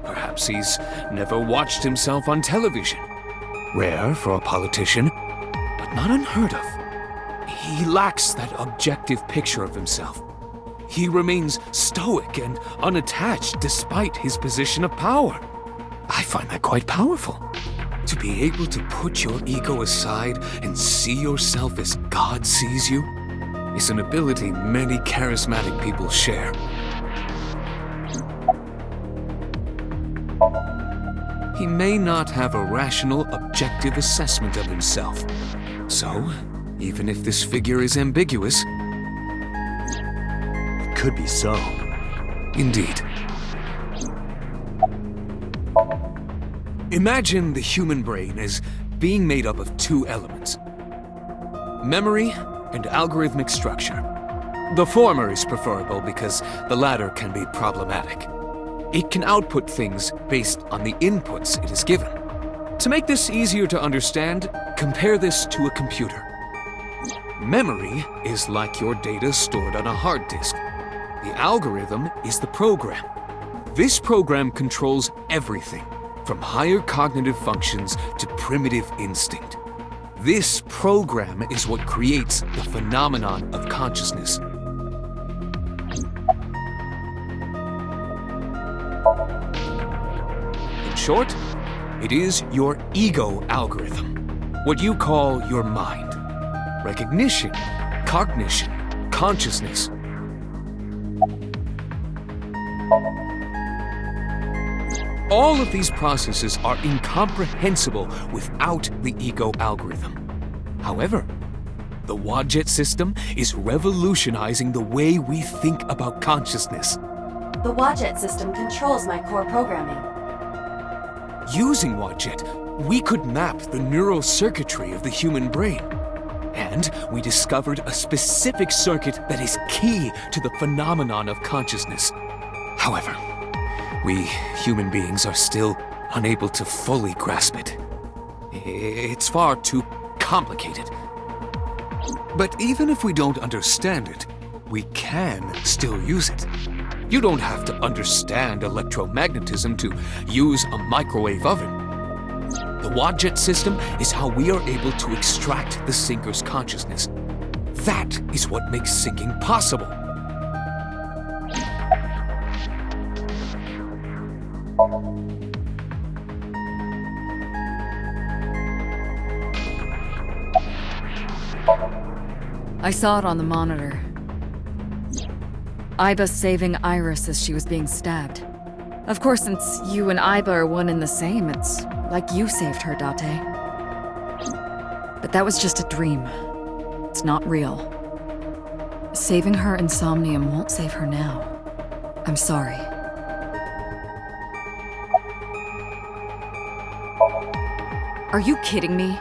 Perhaps he's never watched himself on television. Rare for a politician, but not unheard of. He lacks that objective picture of himself. He remains stoic and unattached despite his position of power. I find that quite powerful. To be able to put your ego aside and see yourself as God sees you is an ability many charismatic people share. He may not have a rational, objective assessment of himself. So, even if this figure is ambiguous, It could be so. indeed. Imagine the human brain as being made up of two elements: memory and algorithmic structure. The former is preferable because the latter can be problematic. It can output things based on the inputs it is given. To make this easier to understand, compare this to a computer. Memory is like your data stored on a hard disk. The algorithm is the program. This program controls everything, from higher cognitive functions to primitive instinct. This program is what creates the phenomenon of consciousness. In short, it is your ego algorithm, what you call your mind. Recognition, cognition, consciousness. All of these processes are incomprehensible without the ego algorithm. However, the Wadjet system is revolutionizing the way we think about consciousness. The Wadjet system controls my core programming. Using Wadjet, we could map the neural circuitry of the human brain. And we discovered a specific circuit that is key to the phenomenon of consciousness. However, we human beings are still unable to fully grasp it. It's far too complicated. But even if we don't understand it, we can still use it. You don't have to understand electromagnetism to use a microwave oven. The Wadjet system is how we are able to extract the sinker's consciousness. That is what makes sinking possible. I saw it on the monitor. Iba saving Iris as she was being stabbed. Of course, since you and Iba are one and the same, it's like you saved her, Date. But that was just a dream. It's not real. Saving her in Somnium won't save her now. I'm sorry. Are you kidding me?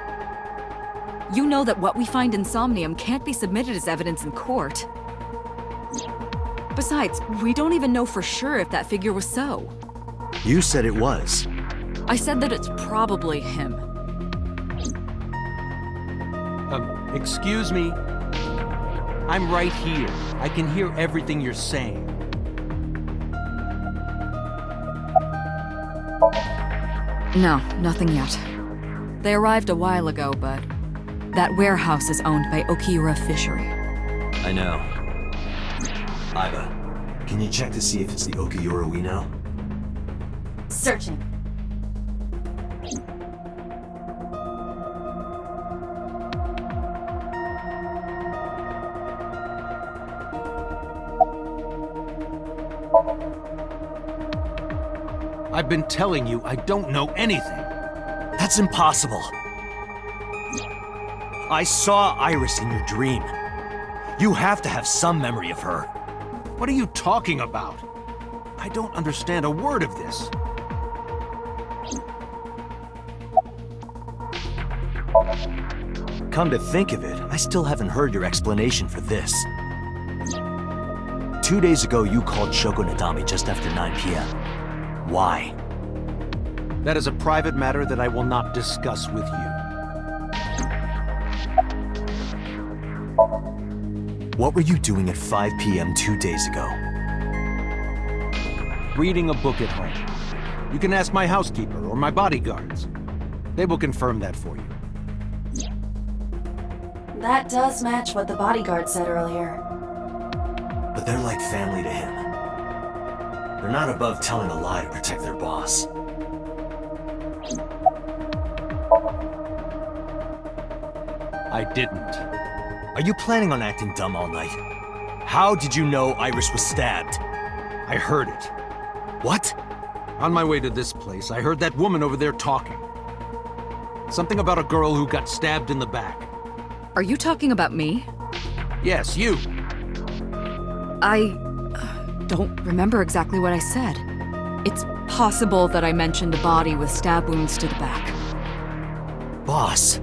You know that what we find in Somnium can't be submitted as evidence in court. Besides, we don't even know for sure if that figure was so. You said it was. I said that it's probably him. Excuse me? I'm right here. I can hear everything you're saying. No, nothing yet. They arrived a while ago, but that warehouse is owned by Okiura Fishery. I know. Iba, can you check to see if it's the Okiura we know? Searching. I've been telling you I don't know anything. That's impossible. I saw Iris in your dream. You have to have some memory of her. What are you talking about? I don't understand a word of this. Come to think of it, I still haven't heard your explanation for this. 2 days ago, you called Shoko Nadami just after 9 p.m. Why? That is a private matter that I will not discuss with you. What were you doing at 5 p.m. 2 days ago? Reading a book at home. You can ask my housekeeper or my bodyguards. They will confirm that for you. That does match what the bodyguard said earlier. But they're like family to him. They're not above telling a lie to protect their boss. I didn't. Are you planning on acting dumb all night? How did you know Iris was stabbed? I heard it. What? On my way to this place, I heard that woman over there talking. Something about a girl who got stabbed in the back. Are you talking about me? Yes, you. I don't remember exactly what I said. It's possible that I mentioned a body with stab wounds to the back. Boss.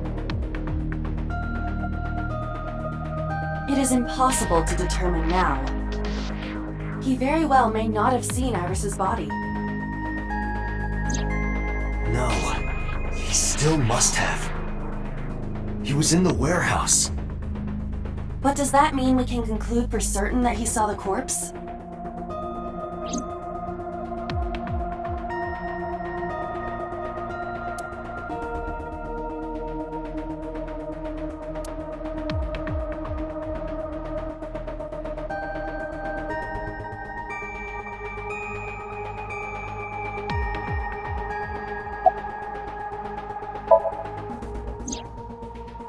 It is impossible to determine now. He very well may not have seen Iris's body. No, he still must have. He was in the warehouse. But does that mean we can conclude for certain that he saw the corpse?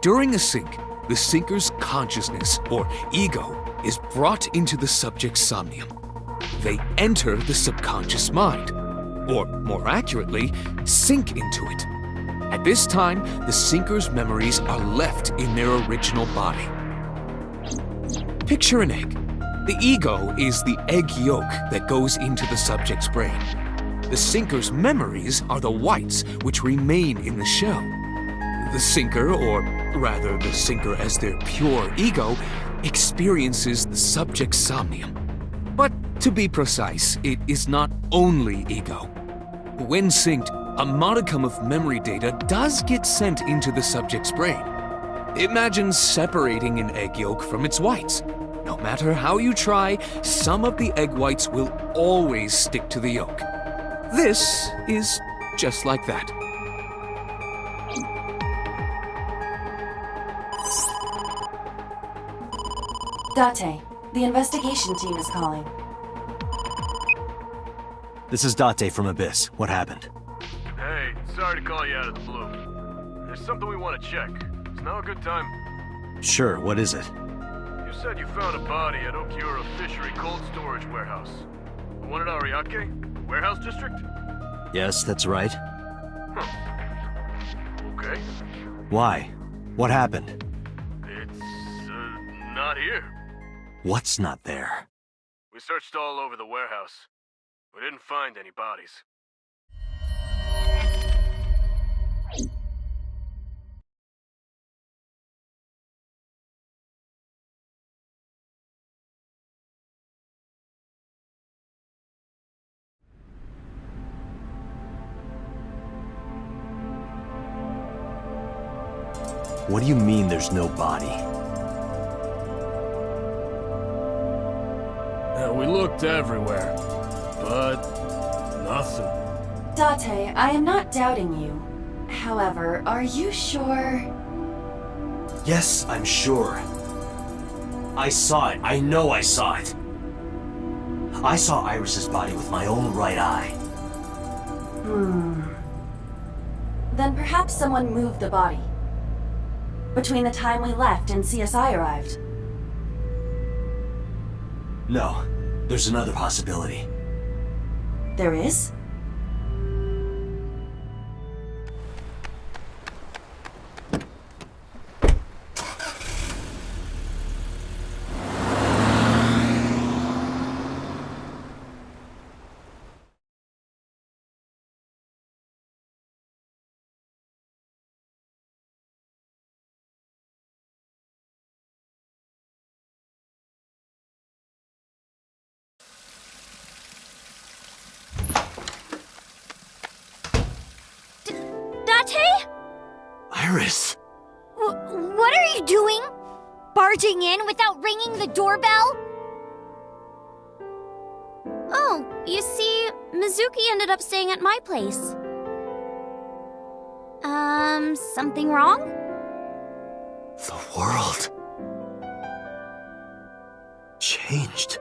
During a sync, the sinker's consciousness, or ego, is brought into the subject's somnium. They enter the subconscious mind, or more accurately, sink into it. At this time, the sinker's memories are left in their original body. Picture an egg. The ego is the egg yolk that goes into the subject's brain. The sinker's memories are the whites which remain in the shell. The sinker, or rather the sinker as their pure ego, experiences the subject's somnium. But to be precise, it is not only ego. When synced, a modicum of memory data does get sent into the subject's brain. Imagine separating an egg yolk from its whites. No matter how you try, some of the egg whites will always stick to the yolk. This is just like that. Date, the investigation team is calling. This is Date from Abyss. What happened? Hey, sorry to call you out of the blue. There's something we want to check. Is now a good time? Sure, what is it? You said you found a body at Okiura Fishery Cold Storage Warehouse. The one at Ariake? Warehouse District? Yes, that's right. Huh. Okay. Why? What happened? It's, not here. What's not there? We searched all over the warehouse. We didn't find any bodies. What do you mean there's no body? We looked everywhere, but nothing. Date, I am not doubting you. However, are you sure? Yes, I'm sure. I saw it. I know I saw it. I saw Iris's body with my own right eye. Then perhaps someone moved the body. Between the time we left and CSI arrived. No, there's another possibility. There is? Date? Iris! What are you doing? Barging in without ringing the doorbell? Oh, you see, Mizuki ended up staying at my place. Something wrong? The world changed.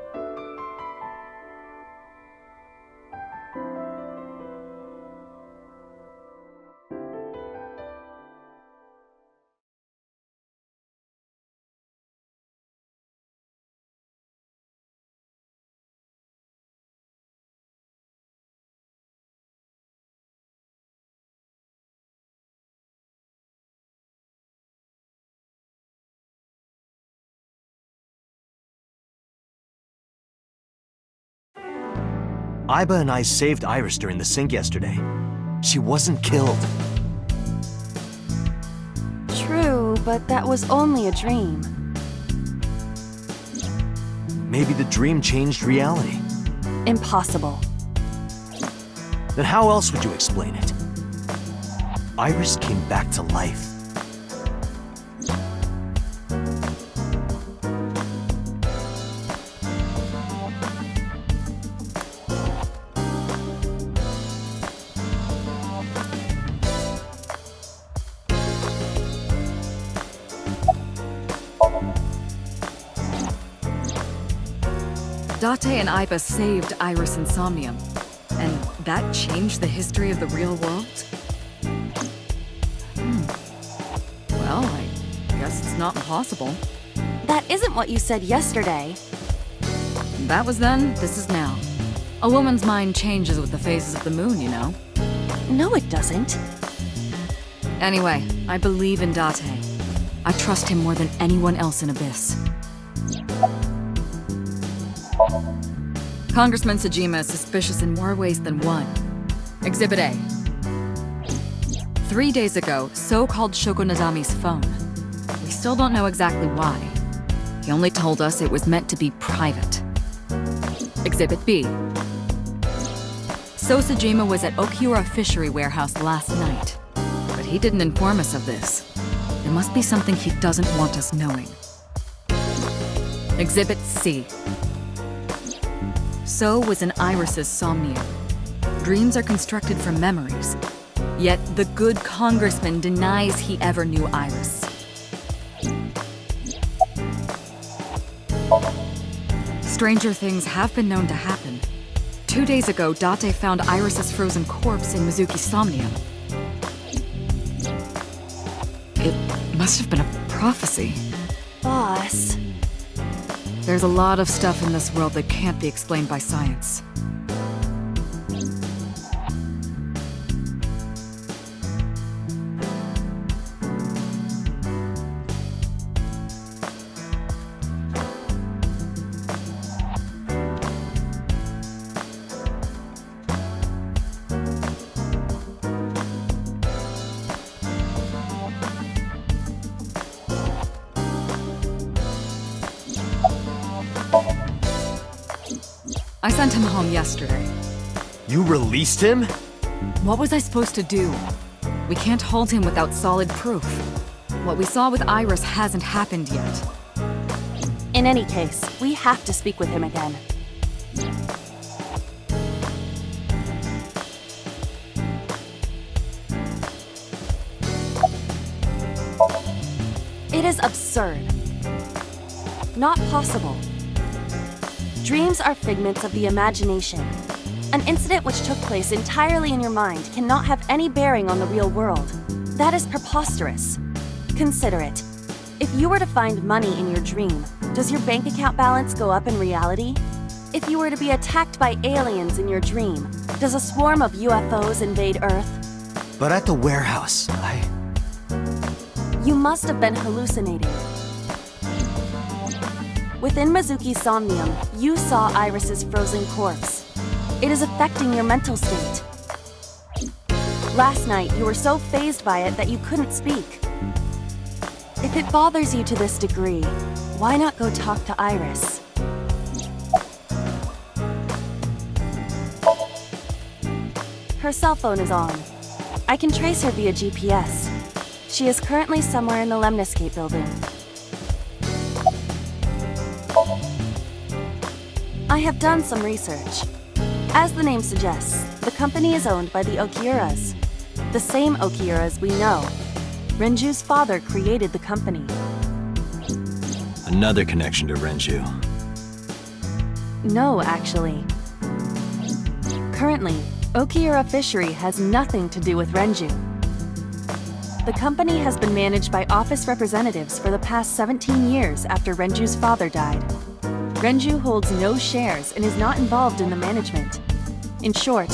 Iba and I saved Iris during the sink yesterday. She wasn't killed. True, but that was only a dream. Maybe the dream changed reality. Impossible. Then how else would you explain it? Iris came back to life. Date and Iba saved Iris and Somnium, and that changed the history of the real world? Well, I guess it's not impossible. That isn't what you said yesterday. That was then, this is now. A woman's mind changes with the phases of the moon, you know? No, it doesn't. Anyway, I believe in Date. I trust him more than anyone else in Abyss. Congressman Sejima is suspicious in more ways than one. Exhibit A. 3 days ago, So called Shoko Nadami's phone. We still don't know exactly why. He only told us it was meant to be private. Exhibit B. So Sejima was at Okiura Fishery Warehouse last night, but he didn't inform us of this. There must be something he doesn't want us knowing. Exhibit C. So was in Iris's Somnium. Dreams are constructed from memories. Yet the good congressman denies he ever knew Iris. Stranger things have been known to happen. 2 days ago, Date found Iris's frozen corpse in Mizuki's Somnium. It must have been a prophecy. Boss. There's a lot of stuff in this world that can't be explained by science. I sent him home yesterday. You released him? What was I supposed to do? We can't hold him without solid proof. What we saw with Iris hasn't happened yet. In any case, we have to speak with him again. It is absurd. Not possible. Dreams are figments of the imagination. An incident which took place entirely in your mind cannot have any bearing on the real world. That is preposterous. Consider it. If you were to find money in your dream, does your bank account balance go up in reality? If you were to be attacked by aliens in your dream, does a swarm of UFOs invade Earth? But at the warehouse, You must have been hallucinating. Within Mizuki's Somnium, you saw Iris's frozen corpse. It is affecting your mental state. Last night, you were so fazed by it that you couldn't speak. If it bothers you to this degree, why not go talk to Iris? Her cell phone is on. I can trace her via GPS. She is currently somewhere in the Lemniscape building. I have done some research. As the name suggests, the company is owned by the Okiuras. The same Okiuras we know. Renju's father created the company. Another connection to Renju. No, actually. Currently, Okiura Fishery has nothing to do with Renju. The company has been managed by office representatives for the past 17 years after Renju's father died. Renju holds no shares and is not involved in the management. In short,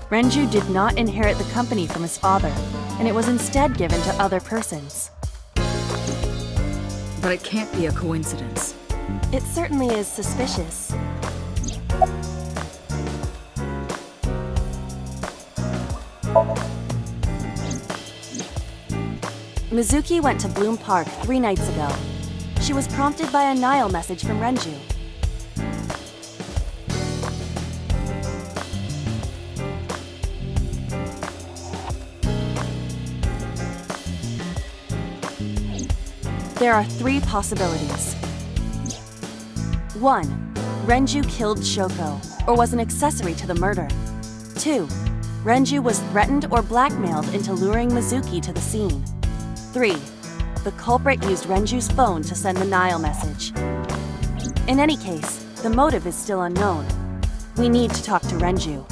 Renju did not inherit the company from his father, and it was instead given to other persons. But it can't be a coincidence. It certainly is suspicious. Mizuki went to Bloom Park 3 nights ago. She was prompted by a Nile message from Renju. There are 3 possibilities. 1. Renju killed Shoko, or was an accessory to the murder. 2. Renju was threatened or blackmailed into luring Mizuki to the scene. 3. The culprit used Renju's phone to send the Nile message. In any case, the motive is still unknown. We need to talk to Renju.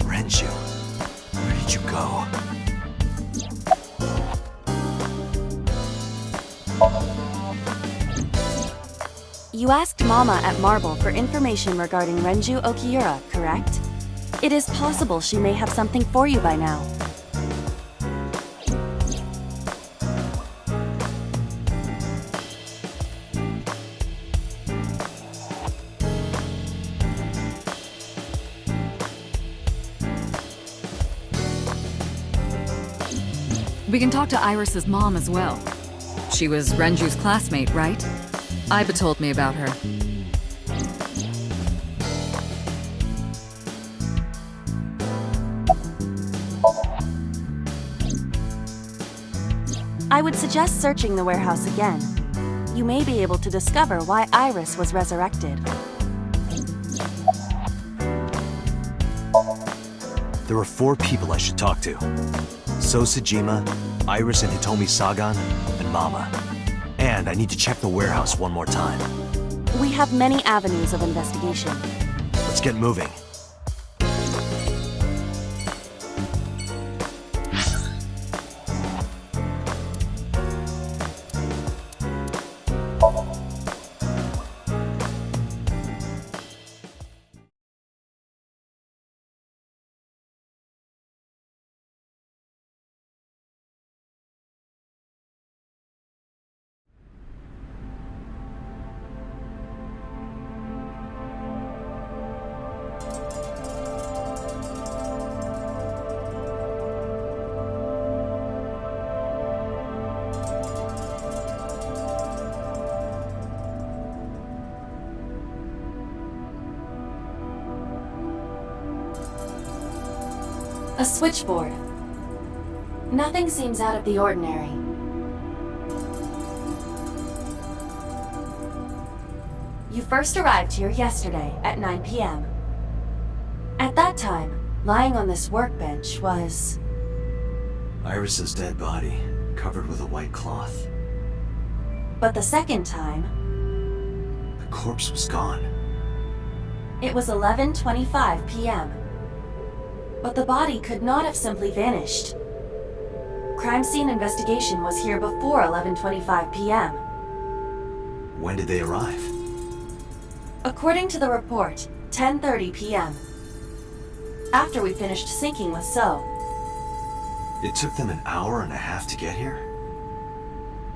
Renju? Where did you go? You asked Mama at Marble for information regarding Renju Okiura, correct? It is possible she may have something for you by now. We can talk to Iris's mom as well. She was Renju's classmate, right? Iba told me about her. I would suggest searching the warehouse again. You may be able to discover why Iris was resurrected. There are 4 people I should talk to. Sosajima, Iris and Hitomi Sagan, and Mama. And I need to check the warehouse one more time. We have many avenues of investigation. Let's get moving. A switchboard. Nothing seems out of the ordinary. You first arrived here yesterday at 9 p.m. At that time, lying on this workbench was... Iris's dead body, covered with a white cloth. But the second time... The corpse was gone. It was 11:25 p.m. But the body could not have simply vanished. Crime scene investigation was here before 11:25 p.m. When did they arrive? According to the report, 10:30 p.m. After we finished sinking with So. It took them an hour and a half to get here?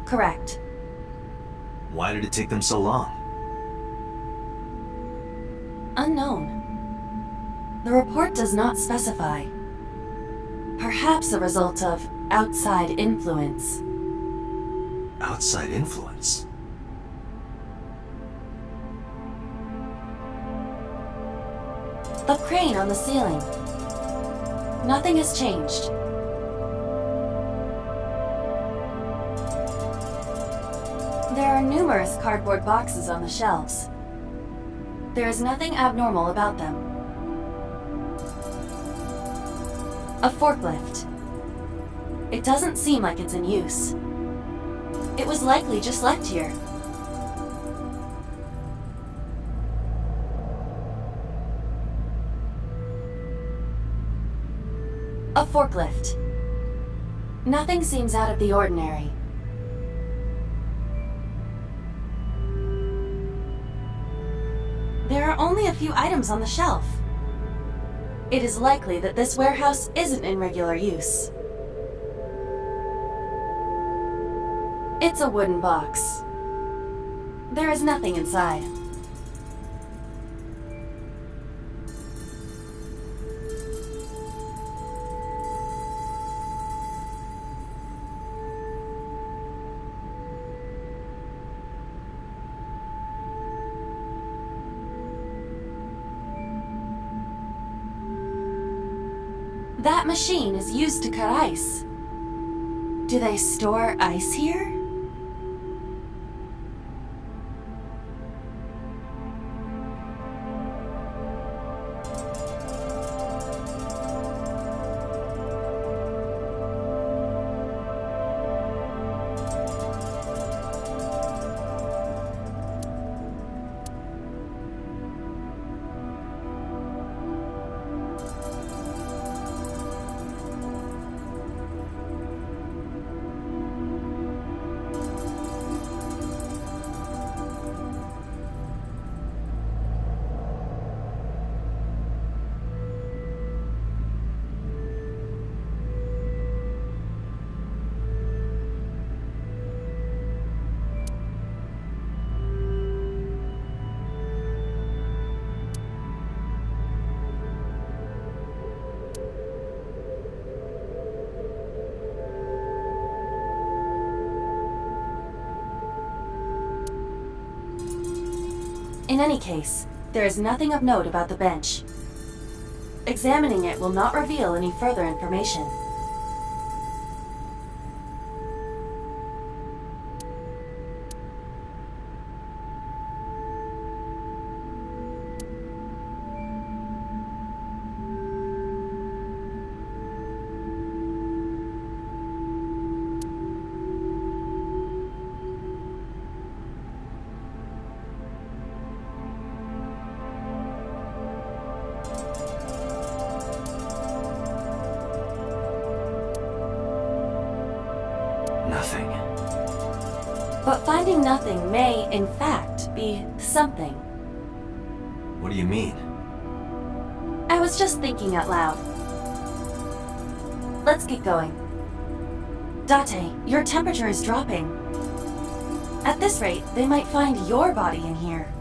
Correct. Why did it take them so long? Unknown. The report does not specify. Perhaps a result of outside influence. Outside influence? The crane on the ceiling. Nothing has changed. There are numerous cardboard boxes on the shelves. There is nothing abnormal about them. A forklift. It doesn't seem like it's in use. It was likely just left here. A forklift. Nothing seems out of the ordinary. There are only a few items on the shelf. It is likely that this warehouse isn't in regular use. It's a wooden box. There is nothing inside. That machine is used to cut ice. Do they store ice here? In any case, there is nothing of note about the bench. Examining it will not reveal any further information. Nothing. But finding nothing may, in fact, be something. What do you mean? I was just thinking out loud. Let's get going. Date, your temperature is dropping. At this rate, they might find your body in here.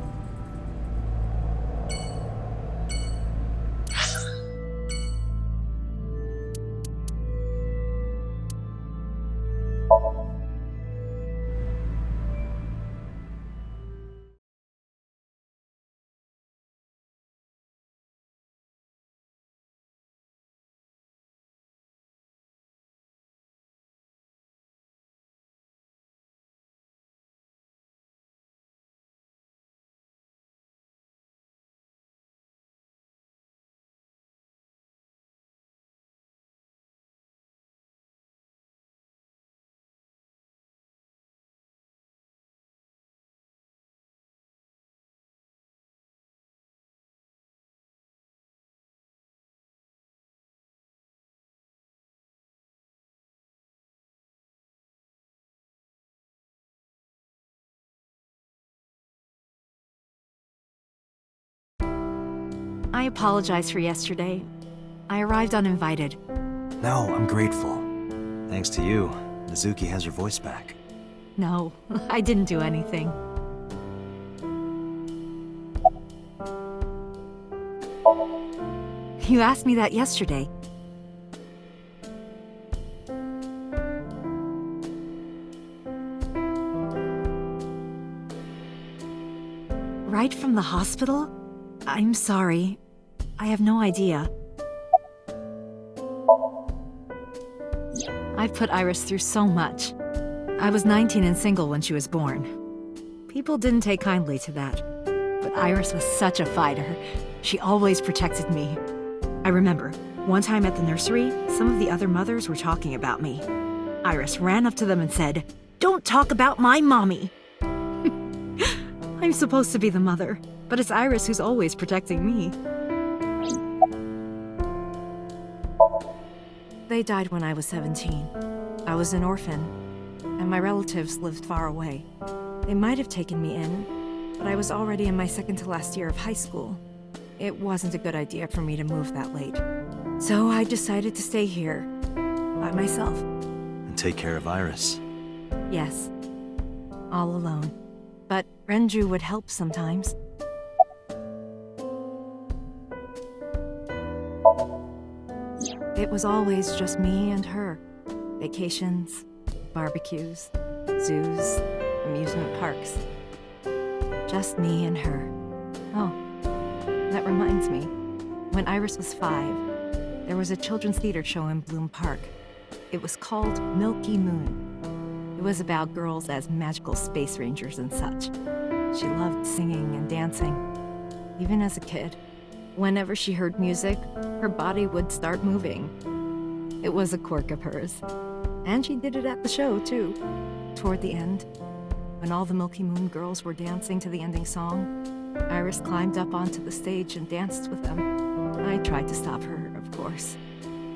I apologize for yesterday. I arrived uninvited. No, I'm grateful. Thanks to you, Mizuki has her voice back. No, I didn't do anything. You asked me that yesterday. Right from the hospital? I'm sorry. I have no idea. I've put Iris through so much. I was 19 and single when she was born. People didn't take kindly to that. But Iris was such a fighter. She always protected me. I remember, one time at the nursery, some of the other mothers were talking about me. Iris ran up to them and said, "Don't talk about my mommy!" I'm supposed to be the mother, but it's Iris who's always protecting me. They died when I was 17. I was an orphan, and my relatives lived far away. They might have taken me in, but I was already in my second to last year of high school. It wasn't a good idea for me to move that late. So I decided to stay here, by myself. And take care of Iris. Yes, all alone. But Renju would help sometimes. It was always just me and her. Vacations, barbecues, zoos, amusement parks. Just me and her. Oh, that reminds me. When Iris was 5, there was a children's theater show in Bloom Park. It was called Milky Moon. It was about girls as magical space rangers and such. She loved singing and dancing, even as a kid. Whenever she heard music, her body would start moving. It was a quirk of hers. And she did it at the show, too. Toward the end, when all the Milky Moon girls were dancing to the ending song, Iris climbed up onto the stage and danced with them. I tried to stop her, of course.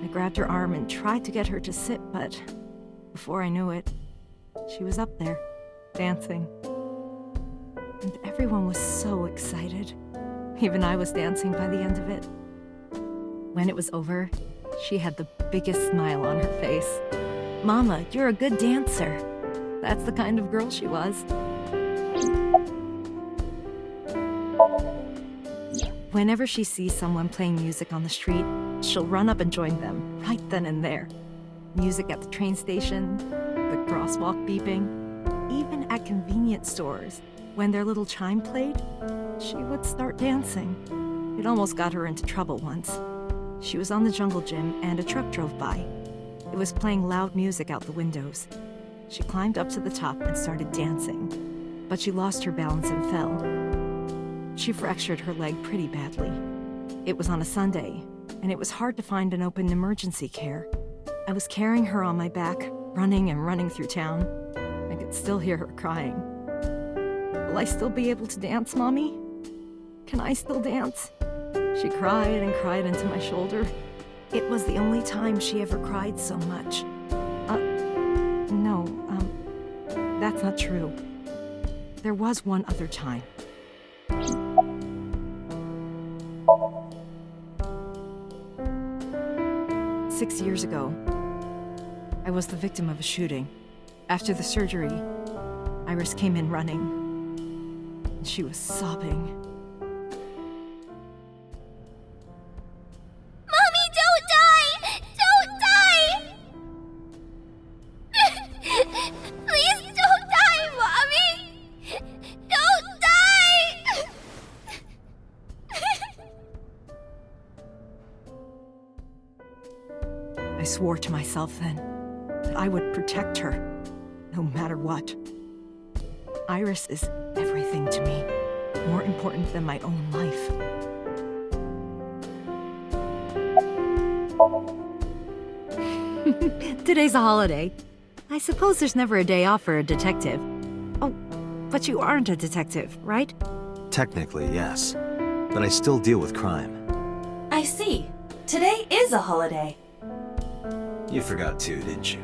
I grabbed her arm and tried to get her to sit, but before I knew it, she was up there, dancing. And everyone was so excited. Even I was dancing by the end of it. When it was over, she had the biggest smile on her face. "Mama, you're a good dancer." That's the kind of girl she was. Whenever she sees someone playing music on the street, she'll run up and join them, right then and there. Music at the train station, the crosswalk beeping, even at convenience stores. When their little chime played, she would start dancing. It almost got her into trouble once. She was on the jungle gym and a truck drove by. It was playing loud music out the windows. She climbed up to the top and started dancing, but she lost her balance and fell. She fractured her leg pretty badly. It was on a Sunday, and it was hard to find an open emergency care. I was carrying her on my back, running and running through town. I could still hear her crying. "Will I still be able to dance, Mommy? Can I still dance?" She cried and cried into my shoulder. It was the only time she ever cried so much. No, that's not true. There was one other time. Six years ago, I was the victim of a shooting. After the surgery, Iris came in running. She was sobbing. Mommy, don't die! Don't die! Please don't die, Mommy! Don't die! I swore to myself then that I would protect her, no matter what. Iris is everything to me, more important than my own life. Today's a holiday. I suppose there's never a day off for a detective. Oh, but you aren't a detective, right? Technically, yes. But I still deal with crime. I see. Today is a holiday. You forgot too, didn't you?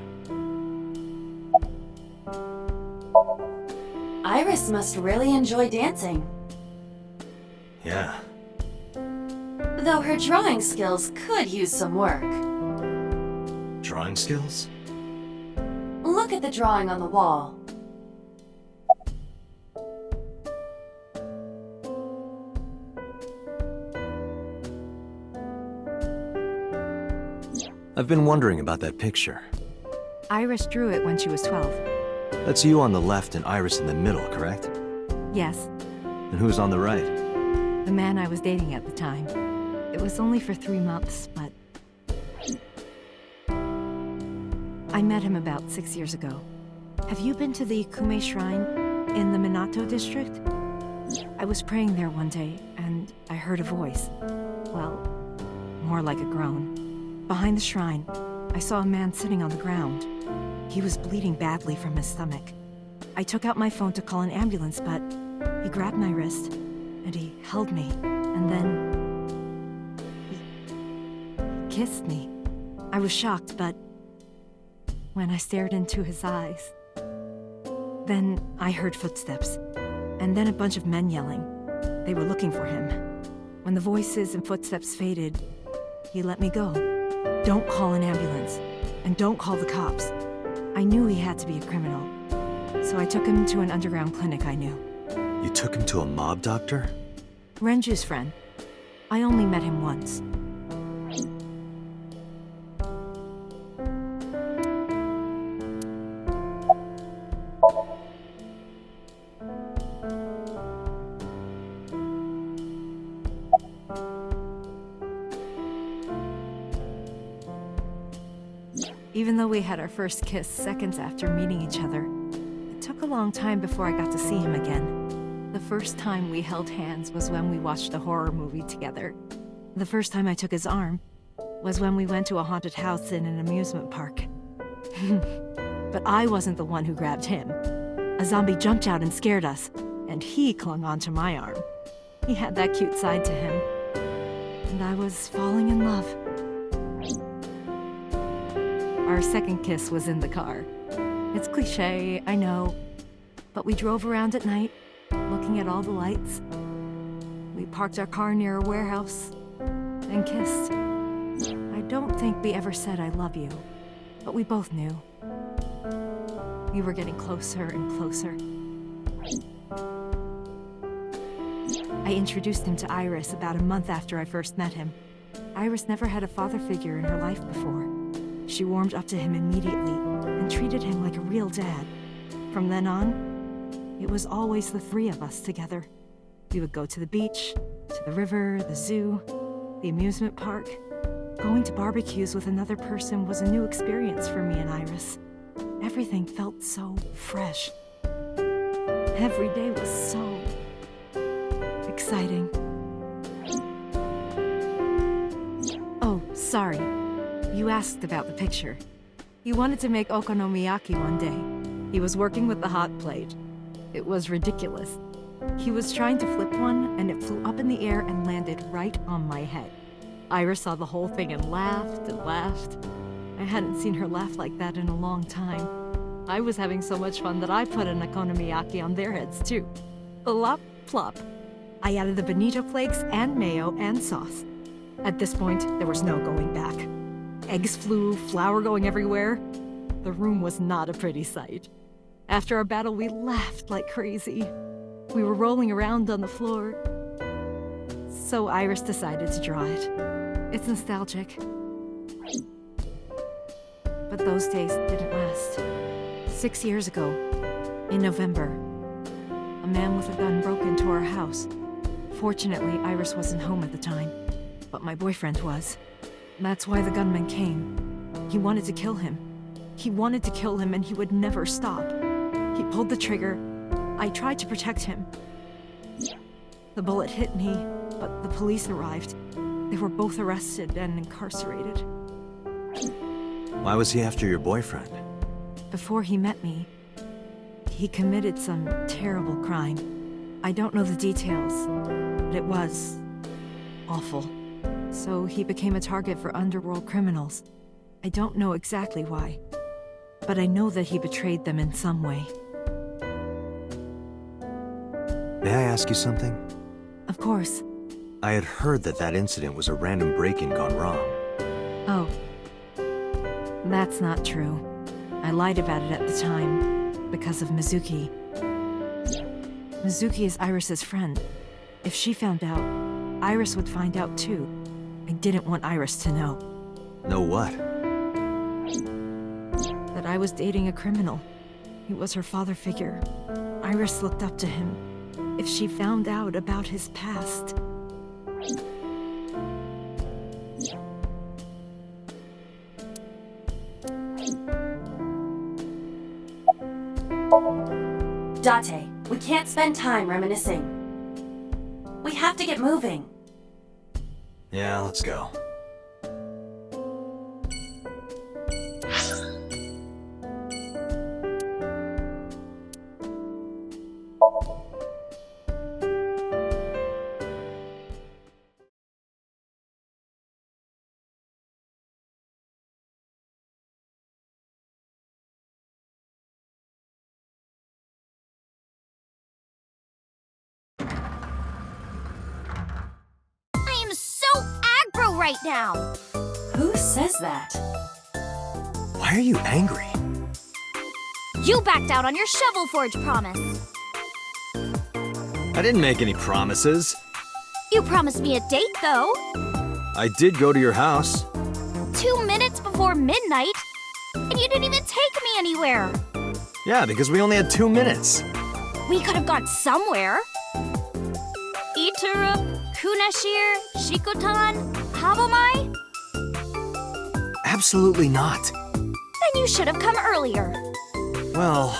Iris must really enjoy dancing. Yeah. Though her drawing skills could use some work. Drawing skills? Look at the drawing on the wall. I've been wondering about that picture. Iris drew it when she was 12. That's you on the left and Iris in the middle, correct? Yes, And who's on the right? the man I was dating at the time. It was only for 3 months, but... I met him about 6 years ago. Have you been to the Kume Shrine in the Minato district? I was praying there one day, and I heard a voice. Well, more like a groan. Behind the shrine, I saw a man sitting on the ground. He was bleeding badly from his stomach. I took out my phone to call an ambulance, but he grabbed my wrist, and he held me, and then he kissed me. I was shocked, but when I stared into his eyes, then I heard footsteps, and then a bunch of men yelling. They were looking for him. When the voices and footsteps faded, he let me go. Don't call an ambulance, and don't call the cops. I knew he had to be a criminal, so I took him to an underground clinic I knew. You took him to a mob doctor? Renju's friend. I only met him once. Even though we had our first kiss seconds after meeting each other, it took a long time before I got to see him again. The first time we held hands was when we watched a horror movie together. The first time I took his arm was when we went to a haunted house in an amusement park. But I wasn't the one who grabbed him. A zombie jumped out and scared us, and he clung onto my arm. He had that cute side to him, and I was falling in love. Our second kiss was in the car. It's cliché, I know, but we drove around at night, looking at all the lights. We parked our car near a warehouse and kissed. I don't think we ever said I love you, but we both knew. We were getting closer and closer. I introduced him to Iris about a month after I first met him. Iris never had a father figure in her life before. She warmed up to him immediately and treated him like a real dad. From then on, it was always the three of us together. We would go to the beach, to the river, the zoo, the amusement park. Going to barbecues with another person was a new experience for me and Iris. Everything felt so fresh. Every day was so exciting. Oh, sorry. You asked about the picture. He wanted to make okonomiyaki one day. He was working with the hot plate. It was ridiculous. He was trying to flip one, and it flew up in the air and landed right on my head. Iris saw the whole thing and laughed and laughed. I hadn't seen her laugh like that in a long time. I was having so much fun that I put an okonomiyaki on their heads too. Plop, plop. I added the bonito flakes and mayo and sauce. At this point, there was no going back. Eggs flew, flour going everywhere. The room was not a pretty sight. After our battle, we laughed like crazy. We were rolling around on the floor. So Iris decided to draw it. It's nostalgic. But those days didn't last. 6 years ago, in November, a man with a gun broke into our house. Fortunately, Iris wasn't home at the time, but my boyfriend was. That's why the gunman came. He wanted to kill him. He wanted to kill him, and he would never stop. He pulled the trigger. I tried to protect him. The bullet hit me, but the police arrived. They were both arrested and incarcerated. Why was he after your boyfriend? Before he met me, he committed some terrible crime. I don't know the details, but it was awful. So he became a target for underworld criminals. I don't know exactly why, but I know that he betrayed them in some way. May I ask you something? Of course. I had heard that that incident was a random break-in gone wrong. Oh. That's not true. I lied about it at the time, because of Mizuki. Mizuki is Iris's friend. If she found out, Iris would find out too. I didn't want Iris to know. Know what? That I was dating a criminal. He was her father figure. Iris looked up to him. If she found out about his past... Date, we can't spend time reminiscing. have to get moving. Yeah, let's go. I am so aggro right now. Who says that? Why are you angry? You backed out on your Shovel Forge promise. I didn't make any promises. You promised me a date, though. I did go to your house. 2 minutes before midnight, and you didn't even take me anywhere. Yeah, because we only had 2 minutes. We could have gone somewhere. Iturup, Kunashir, Shikotan, Habomai? Absolutely not. Then you should have come earlier. Well,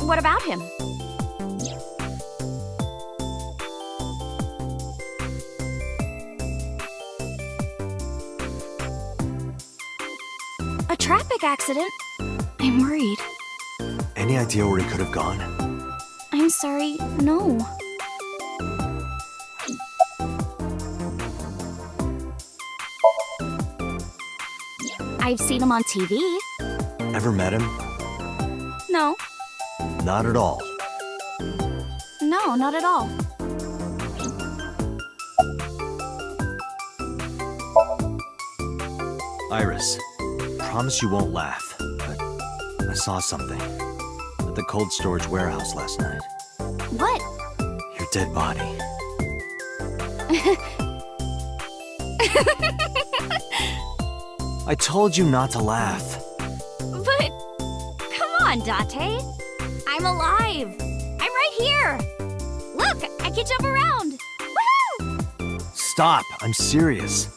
What about him? A traffic accident? I'm worried. any idea where he could have gone? I'm sorry, no. I've seen him on TV. Ever met him? No, Not at all. no, not at all. Iris, promise you won't laugh, but I saw something at the cold storage warehouse last night. What? Your dead body. I told you not to laugh. But, come on, Date. I'm alive. I'm right here. Look, I can jump around. Woohoo! Stop, I'm serious.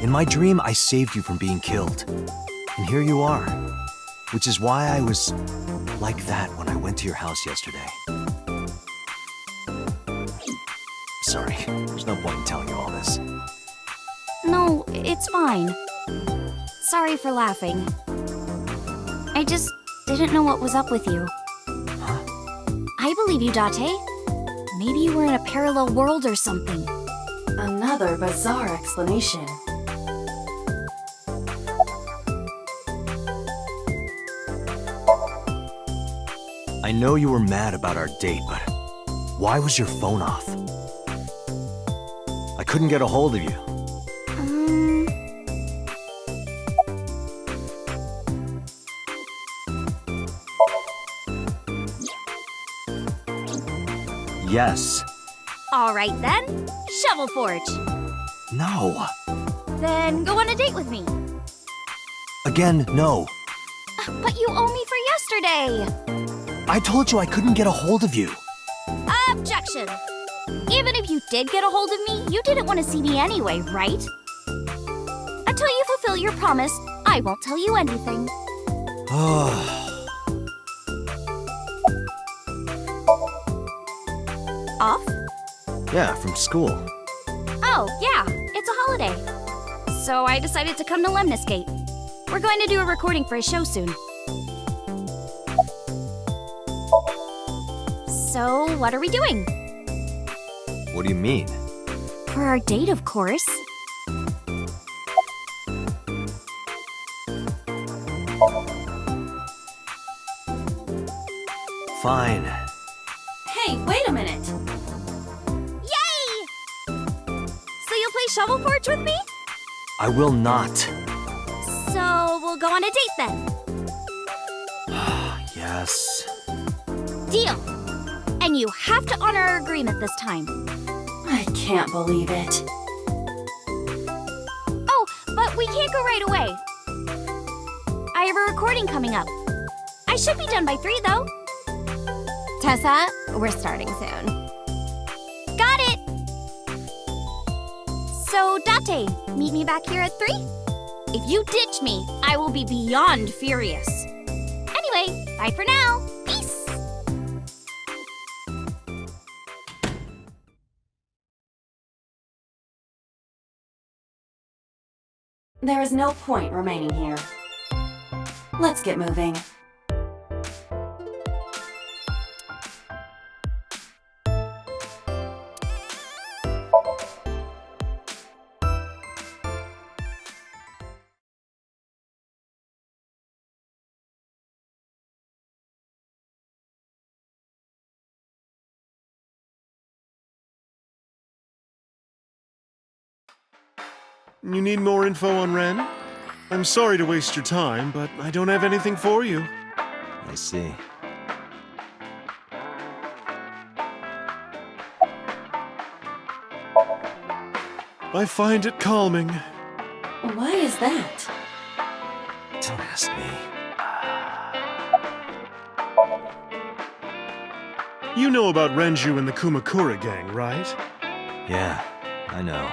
In my dream, I saved you from being killed. And here you are. Which is why I was like that when I went to your house yesterday. Sorry, there's no point in telling you all this. No, it's fine. Sorry for laughing. I just didn't know what was up with you. Huh? I believe you, Date. Maybe you were in a parallel world or something. Another bizarre explanation. I know you were mad about our date, but why was your phone off? I couldn't get a hold of you. Yes. All right then, Shovel Forge. No. Then go on a date with me. Again, no. But you owe me for yesterday. I told you I couldn't get a hold of you. Objection. Even if you did get a hold of me, you didn't want to see me anyway, right? Until you fulfill your promise, I won't tell you anything. Off? Yeah, from school. Oh, yeah, it's a holiday. So I decided to come to Lemniscate. We're going to do a recording for a show soon. So, what are we doing? What do you mean? For our date, of course. Fine. Hey, wait a minute. Yay! So you'll play Shovel Forge with me? I will not. So we'll go on a date then. Yes. Deal. And you have to honor our agreement this time. I can't believe it. Oh, but we can't go right away. I have a recording coming up. I should be done by 3, though. Tessa, we're starting soon. Got it! So, Date, meet me back here at 3? If you ditch me, I will be beyond furious. Anyway, bye for now. Peace! There is no point remaining here. Let's get moving. You need more info on Ren? I'm sorry to waste your time, but I don't have anything for you. I see. I find it calming. Why is that? Don't ask me. You know about Renju and the Kumakura gang, right? Yeah, I know.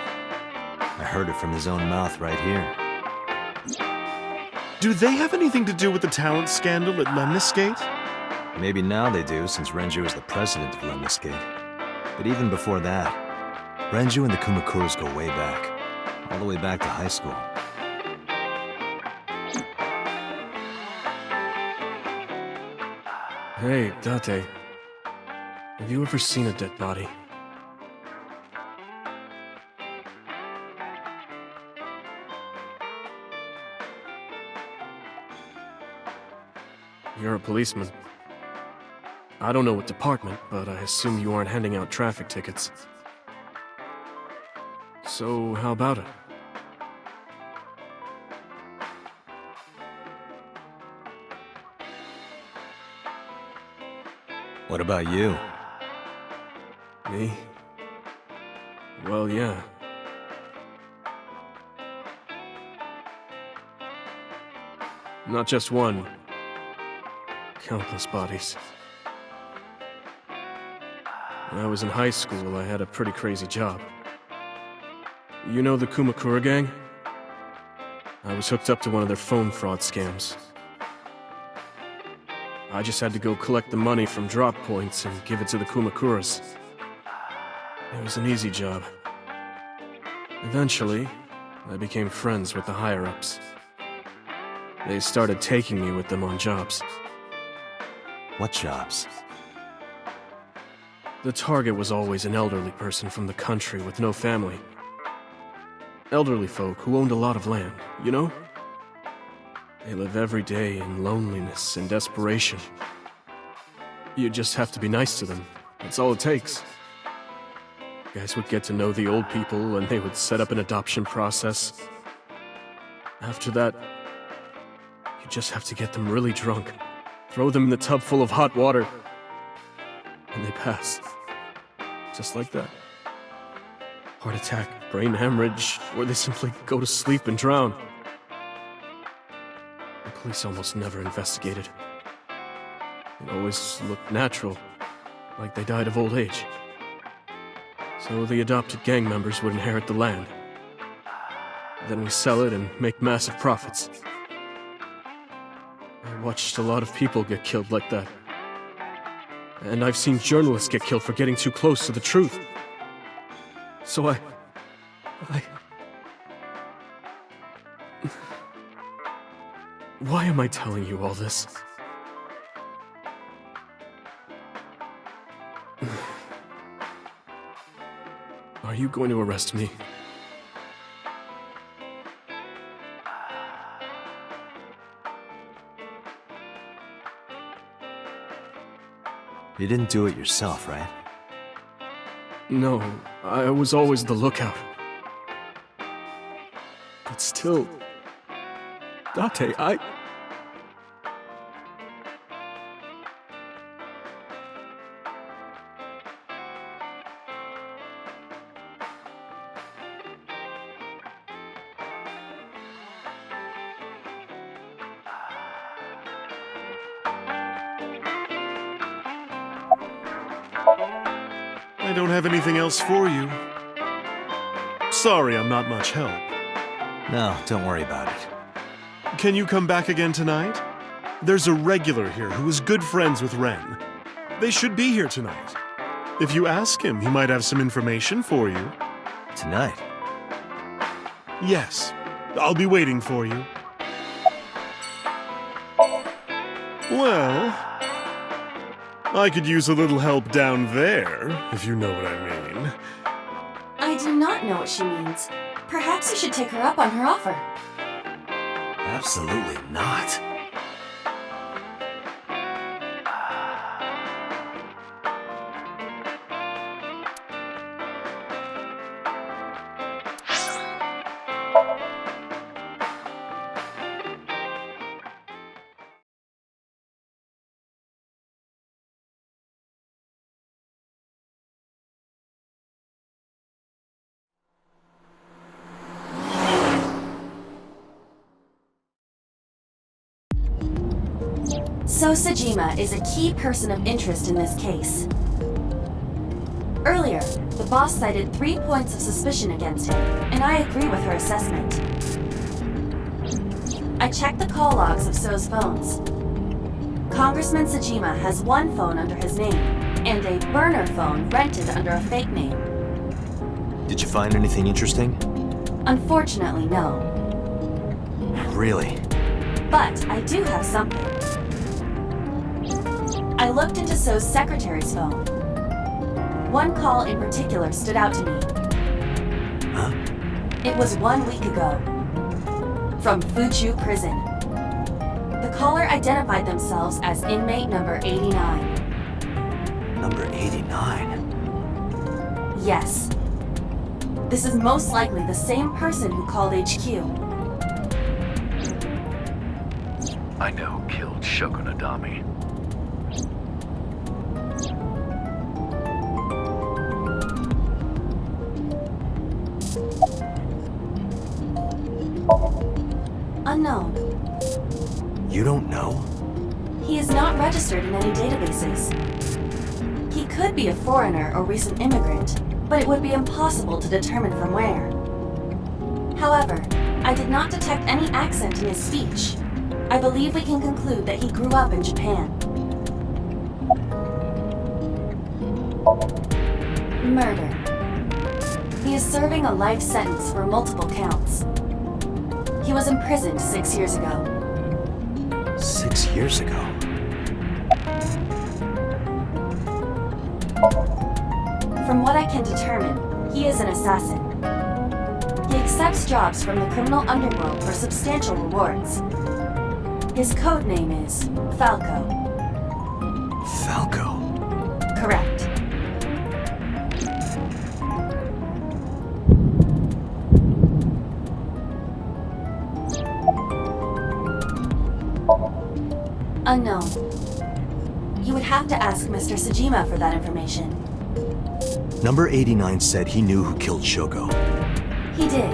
I heard it from his own mouth right here. Do they have anything to do with the talent scandal at Lemniscate? Maybe now they do, since Renju is the president of Lemniscate. But even before that, Renju and the Kumakuras go way back. All the way back to high school. Hey, Date. Have you ever seen a dead body? You're a policeman. I don't know what department, but I assume you aren't handing out traffic tickets. So, how about it? What about you? Me? Well, yeah. Not just one. Countless bodies. When I was in high school, I had a pretty crazy job. You know the Kumakura gang? I was hooked up to one of their phone fraud scams. I just had to go collect the money from drop points and give it to the Kumakuras. It was an easy job. Eventually, I became friends with the higher-ups. They started taking me with them on jobs. What jobs? The target was always an elderly person from the country with no family. Elderly folk who owned a lot of land, you know? They live every day in loneliness and desperation. You just have to be nice to them. That's all it takes. Guys would get to know the old people and they would set up an adoption process. After that, you just have to get them really drunk. Throw them in the tub full of hot water. And they pass. Just like that. Heart attack, brain hemorrhage, or they simply go to sleep and drown. The police almost never investigated. It always looked natural, like they died of old age. So the adopted gang members would inherit the land. Then we sell it and make massive profits. I watched a lot of people get killed like that. And I've seen journalists get killed for getting too close to the truth. So I... Why am I telling you all this? Are you going to arrest me? You didn't do it yourself, right? No, I was always the lookout. But still... Date, I don't have anything else for you. Sorry I'm not much help. No, don't worry about it. Can you come back again tonight? There's a regular here who is good friends with Ren. They should be here tonight. If you ask him, he might have some information for you. Tonight? Yes. I'll be waiting for you. Well, I could use a little help down there, if you know what I mean. I do not know what she means. Perhaps you should take her up on her offer. Absolutely not. So Sejima is a key person of interest in this case. Earlier, the boss cited 3 points of suspicion against him, and I agree with her assessment. I checked the call logs of So's phones. Congressman Sejima has one phone under his name, and a burner phone rented under a fake name. Did you find anything interesting? Unfortunately, no. Really? But I do have something. I looked into So's secretary's phone. One call in particular stood out to me. Huh? It was 1 week ago. From Fuchu Prison. The caller identified themselves as inmate number 89. Number 89? Yes. This is most likely the same person who called HQ. I know who killed Shogun Adami. Unknown. You don't know? He is not registered in any databases. He could be a foreigner or recent immigrant, but it would be impossible to determine from where. However, I did not detect any accent in his speech. I believe we can conclude that he grew up in Japan. Murder. He is serving a life sentence for multiple counts. He was imprisoned 6 years ago. 6 years ago? From what I can determine, he is an assassin. He accepts jobs from the criminal underworld for substantial rewards. His code name is Falco. Falco? Correct. Unknown. You would have to ask Mr. Sejima for that information. Number 89 said he knew who killed Shoko. He did.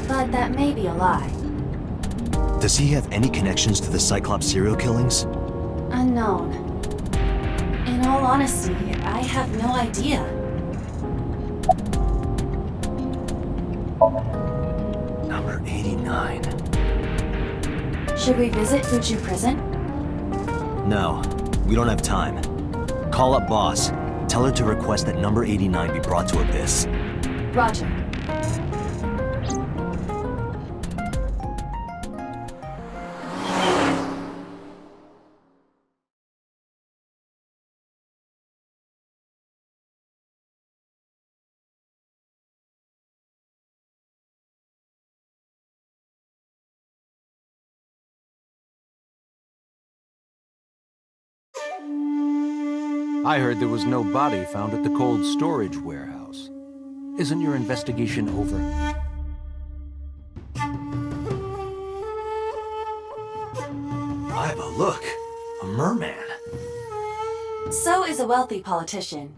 But that may be a lie. Does he have any connections to the Cyclops serial killings? Unknown. In all honesty, I have no idea. Number 89. Should we visit Fuchu Prison? No, we don't have time. Call up boss. Tell her to request that number 89 be brought to Abyss. Roger. I heard there was no body found at the cold storage warehouse. Isn't your investigation over? Iva, look! A merman! So is a wealthy politician.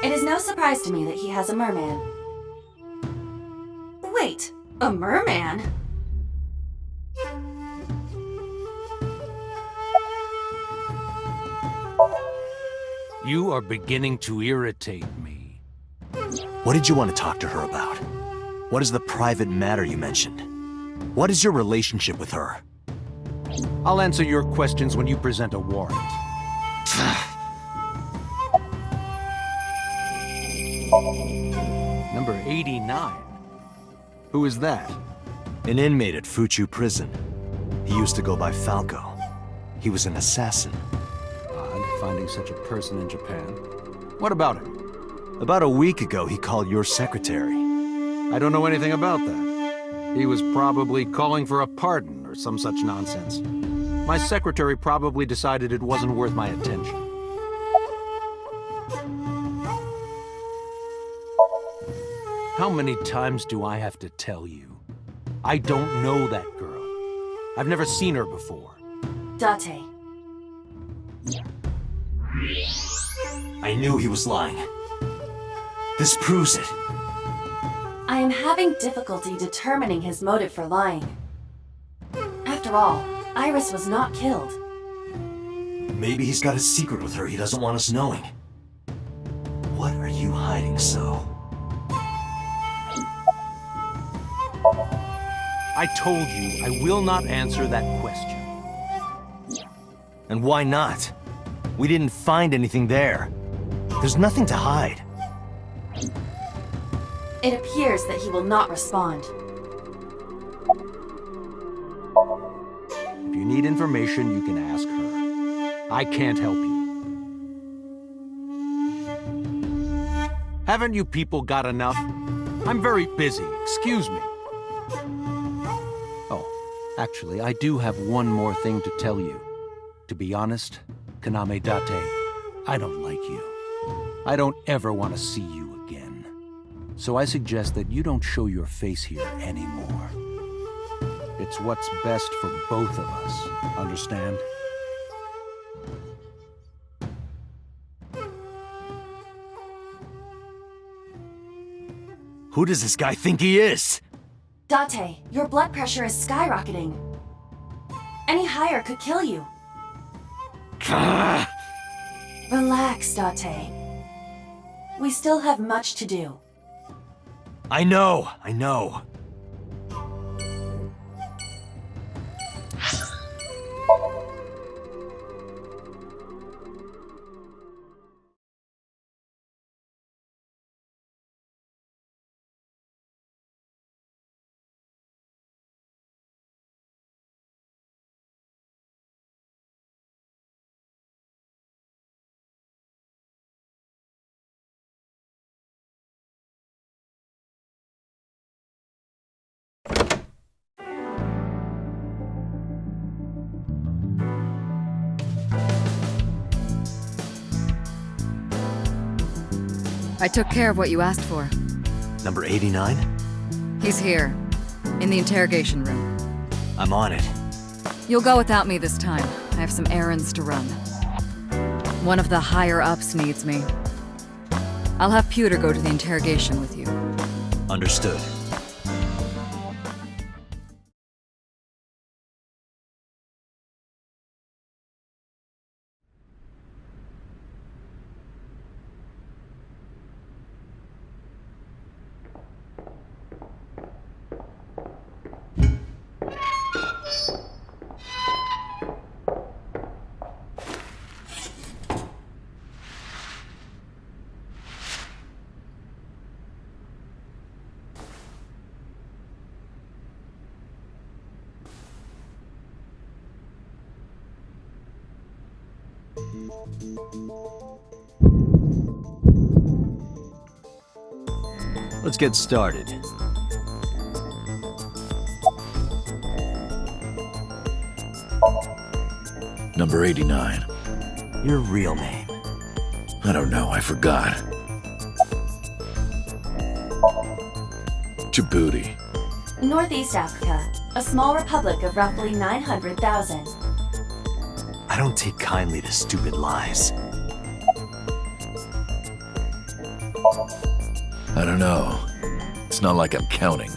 It is no surprise to me that he has a merman. Wait, a merman? You are beginning to irritate me. What did you want to talk to her about? What is the private matter you mentioned? What is your relationship with her? I'll answer your questions when you present a warrant. Number 89. Who is that? An inmate at Fuchu prison. He used to go by Falco. He was an assassin. Odd, finding such a person in Japan. What about him? About a week ago, he called your secretary. I don't know anything about that. He was probably calling for a pardon or some such nonsense. My secretary probably decided it wasn't worth my attention. How many times do I have to tell you? I don't know that girl. I've never seen her before. Date. I knew he was lying. This proves it. I am having difficulty determining his motive for lying. After all, Iris was not killed. Maybe he's got a secret with her he doesn't want us knowing. What are you hiding so? I told you I will not answer that question. And why not? We didn't find anything there. There's nothing to hide. It appears that he will not respond. If you need information, you can ask her. I can't help you. Haven't you people got enough? I'm very busy, excuse me. Oh, actually, I do have one more thing to tell you. To be honest, Kaname Date, I don't like you. I don't ever want to see you again. So I suggest that you don't show your face here anymore. It's what's best for both of us, understand? Who does this guy think he is? Date, your blood pressure is skyrocketing. Any higher could kill you. Relax, Date. We still have much to do. I know. I took care of what you asked for. Number 89? He's here, in the interrogation room. I'm on it. You'll go without me this time. I have some errands to run. One of the higher-ups needs me. I'll have Pewter go to the interrogation with you. Understood. Let's get started. Number 89. Your real name? I don't know, I forgot. Djibouti. Northeast Africa, a small republic of roughly 900,000. I don't take kindly to stupid lies. I don't know. It's not like I'm counting.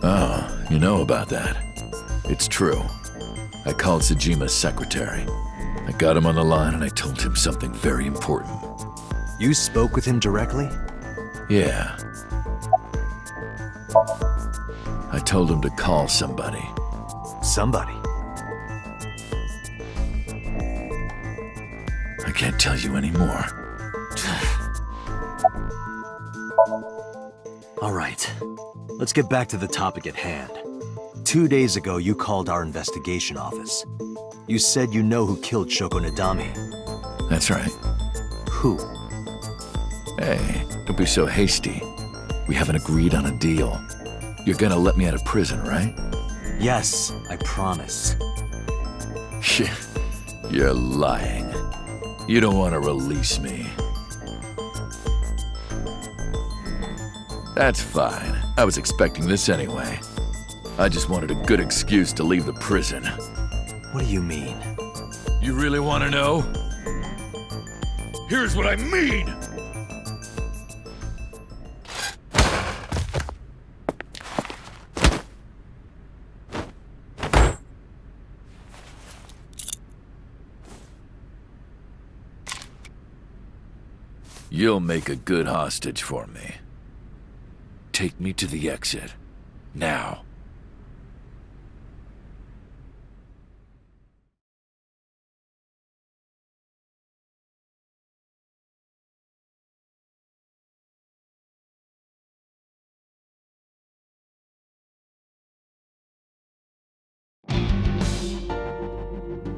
Oh, you know about that. It's true. I called Sejima's secretary. I got him on the line and I told him something very important. You spoke with him directly? Yeah. I told him to call somebody. Somebody? I can't tell you anymore. All right. Let's get back to the topic at hand. 2 days ago, you called our investigation office. You said you know who killed Shoko Nadami. That's right. Who? Hey, don't be so hasty. We haven't agreed on a deal. You're gonna let me out of prison, right? Yes, I promise. You're lying. You don't want to release me. That's fine. I was expecting this anyway. I just wanted a good excuse to leave the prison. What do you mean? You really want to know? Here's what I mean! You'll make a good hostage for me. Take me to the exit. Now.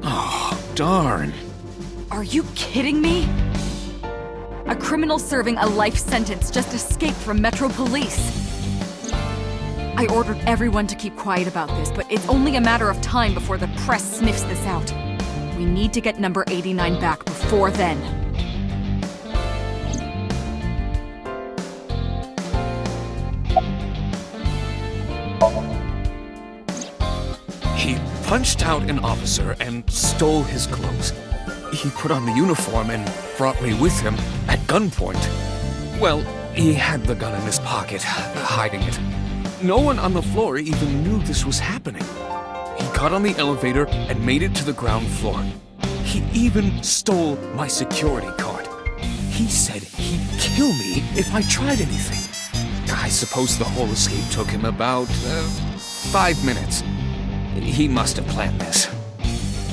Oh, darn. Are you kidding me? A criminal serving a life sentence just escaped from Metro Police. I ordered everyone to keep quiet about this, but it's only a matter of time before the press sniffs this out. We need to get number 89 back before then. He punched out an officer and stole his clothes. He put on the uniform and brought me with him at gunpoint. Well, he had the gun in his pocket, hiding it. No one on the floor even knew this was happening. He got on the elevator and made it to the ground floor. He even stole my security card. He said he'd kill me if I tried anything. I suppose the whole escape took him about 5 minutes. He must have planned this.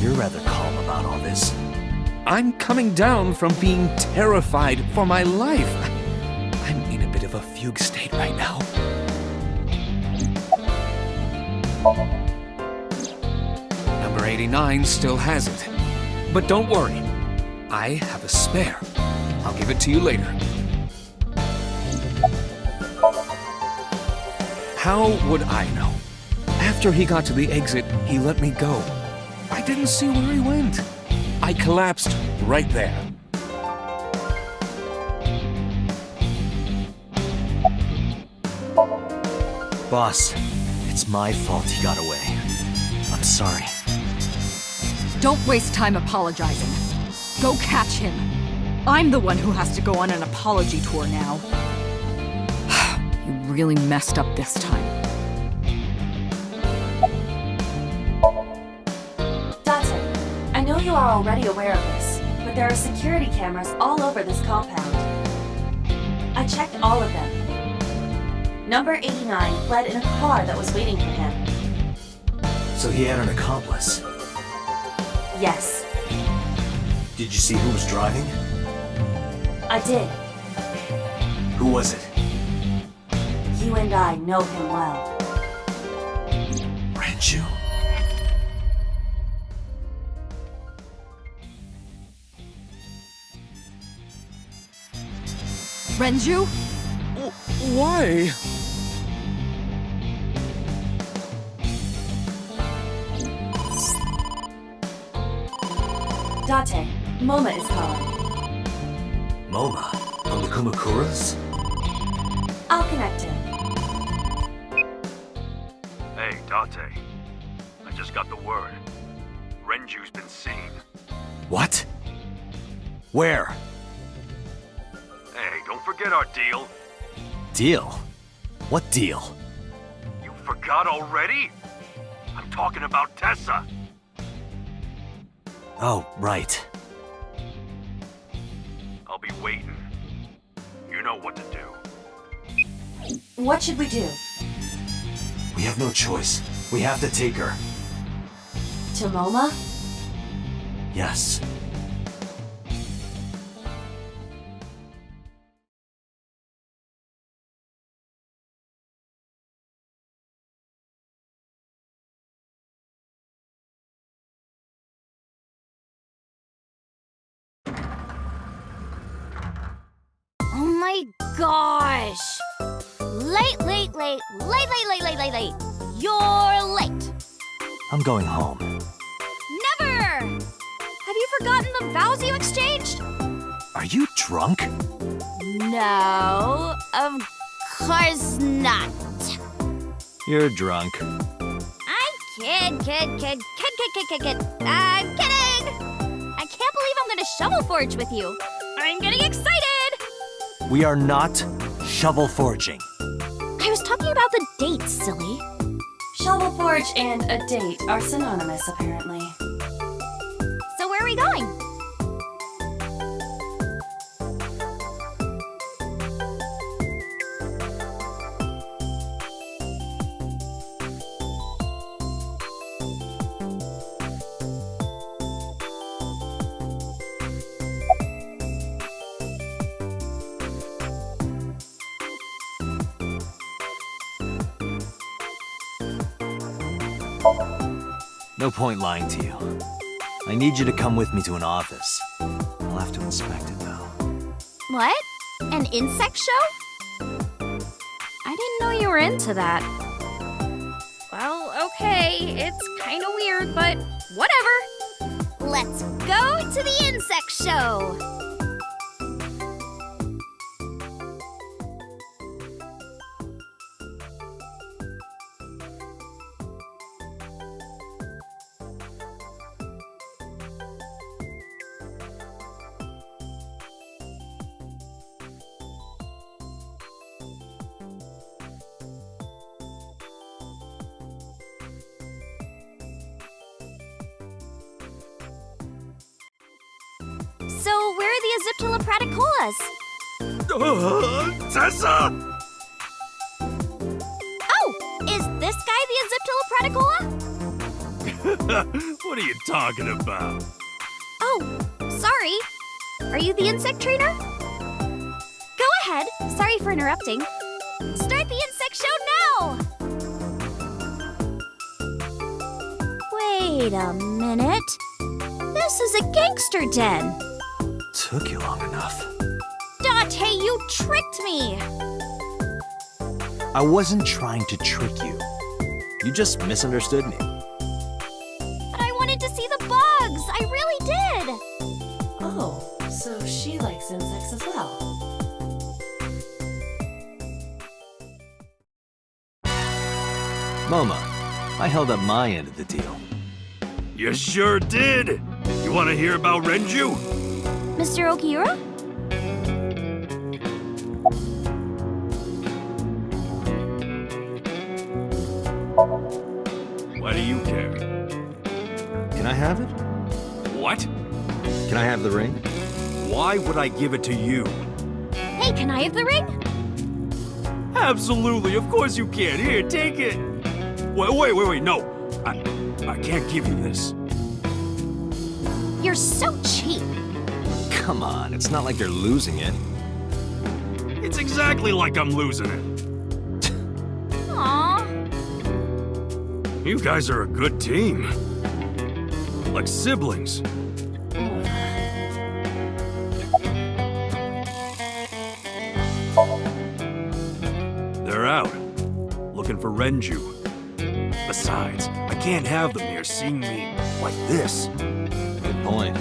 You're rather calm about all this. I'm coming down from being terrified for my life. I'm in a bit of a fugue state right now. Number 89 still has it. But don't worry. I have a spare. I'll give it to you later. How would I know? After he got to the exit, he let me go. I didn't see where he went. I collapsed right there. Boss, it's my fault he got away. I'm sorry. Don't waste time apologizing. Go catch him. I'm the one who has to go on an apology tour now. You really messed up this time. I know you are already aware of this, but there are security cameras all over this compound. I checked all of them. Number 89 fled in a car that was waiting for him. So he had an accomplice? Yes. Did you see who was driving? I did. Who was it? You and I know him well. Renju? Renju? Why? Date, Moma is calling. Moma? From the Kumakuras? I'll connect him. Hey, Date. I just got the word. Renju's been seen. What? Where? Hey, don't forget our deal. Deal? What deal? You forgot already? I'm talking about Tessa. Oh, right. I'll be waiting. know what to do. What should we do? We have no choice. We have to take her. To MoMA? Yes. Oh my gosh! Late. You're late. I'm going home. Never! Have you forgotten the vows you exchanged? Are you drunk? No, of course not. You're drunk. I kid. I'm kidding! I can't believe I'm gonna shovel forge with you. I'm getting excited! We are not shovel forging. I was talking about the date, silly. Shovel Forge and a date are synonymous, apparently. So where are we going? No point lying to you. I need you to come with me to an office. I'll have to inspect it, though. What? An insect show? I didn't know you were into that. Well, okay, it's kind of weird, but whatever. Let's go to the insect show! So, where are the Azyptolopraticolas? Tessa! Oh, is this guy the Azyptolopraticola? What are you talking about? Oh, sorry. Are you the insect trainer? Go ahead. Sorry for interrupting. Start the insect show now! Wait a minute. This is a gangster den. Took you long enough. Date, you tricked me! I wasn't trying to trick you. You just misunderstood me. But I wanted to see the bugs! I really did! Oh, so she likes insects as well. MoMA, I held up my end of the deal. You sure did! You want to hear about Renju? Mr. Okiura? Why do you care? Can I have it? What? Can I have the ring? Why would I give it to you? Hey, can I have the ring? Absolutely, of course you can. Here, take it. Wait, no. I can't give you this. You're so cheap. Come on, it's not like you're losing it. It's exactly like I'm losing it. Aww. You guys are a good team. Like siblings. They're out. Looking for Renju. Besides, I can't have them here seeing me like this. Good point.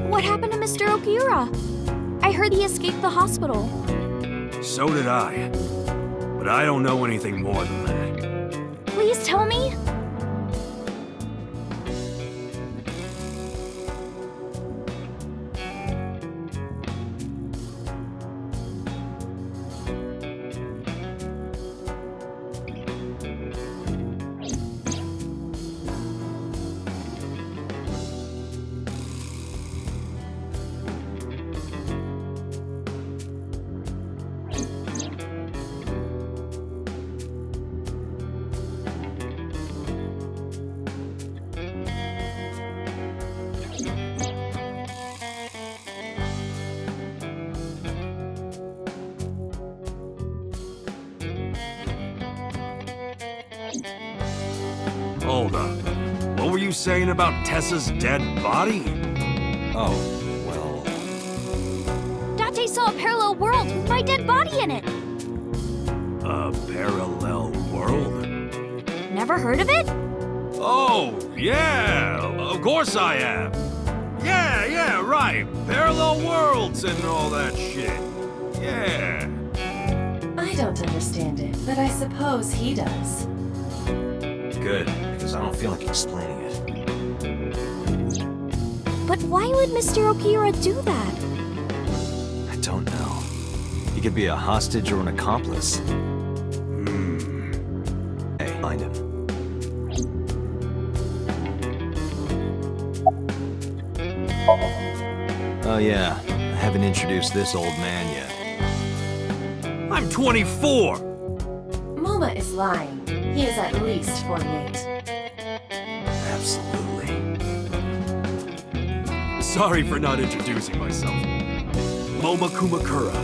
What happened to Mr. Okiura? I heard he escaped the hospital. So did I. But I don't know anything more than that. Please tell me. you saying about Tessa's dead body? Oh, well... Date saw a parallel world with my dead body in it. A parallel world? Never heard of it? Oh, yeah, of course I have. Yeah, right. Parallel worlds and all that shit. Yeah. I don't understand it, but I suppose he does. Good, because I don't feel like explaining it. But why would Mr. Okira do that? I don't know. He could be a hostage or an accomplice. Hey, find him. Oh yeah, I haven't introduced this old man yet. I'm 24! Moma is lying. He is at least 48. Absolutely. Sorry for not introducing myself. Moma Kumakura.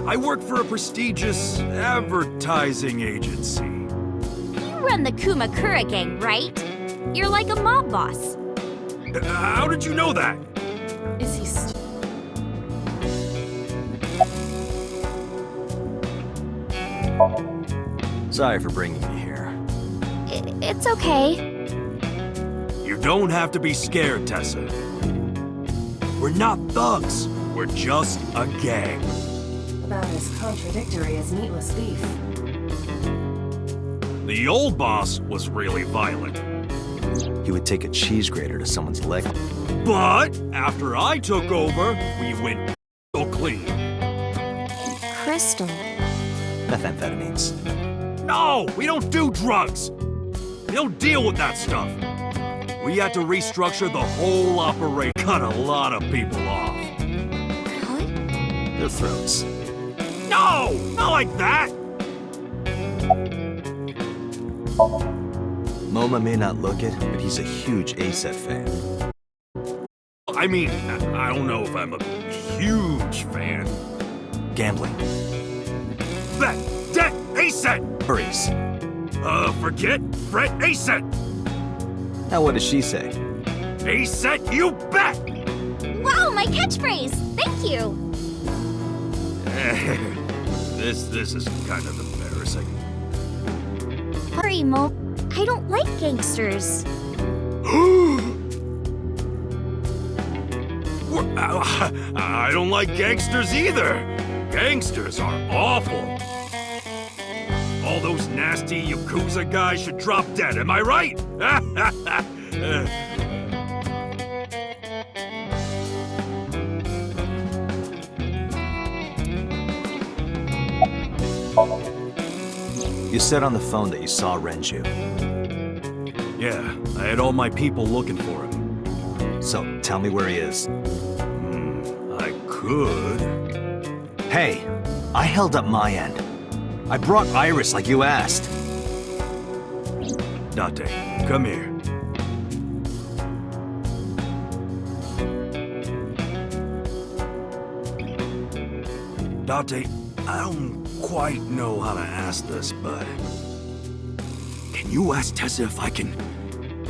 I work for a prestigious advertising agency. You run the Kumakura gang, right? You're like a mob boss. How did you know that? Is he Sorry for bringing you here. It's okay. You don't have to be scared, Tessa. We're not thugs. We're just a gang. about as contradictory as meatless beef? The old boss was really violent. He would take a cheese grater to someone's leg. But after I took over, we went so clean. Crystal. Methamphetamines. No, we don't do drugs. We don't deal with that stuff. We had to restructure the whole operation. Cut a lot of people off. Their throats. No, not like that. MoMA may not look it, but he's a huge ASET fan. I mean, I don't know if I'm a huge fan. Gambling. Bet! Debt! ASET! Hurries. Forget? Fret ASET! Now what does she say? ASET, you bet! Wow, my catchphrase! Thank you! This is kind of embarrassing. Sorry, Mo. I don't like gangsters. I don't like gangsters either. Gangsters are awful. All those nasty Yakuza guys should drop dead, am I right? You said on the phone that you saw Renju. Yeah, I had all my people looking for him. So, tell me where he is. I could. Hey, I held up my end. I brought Iris like you asked. Date, come here. Date, I don't quite know how to ask this, but... Can you ask Tessa if I can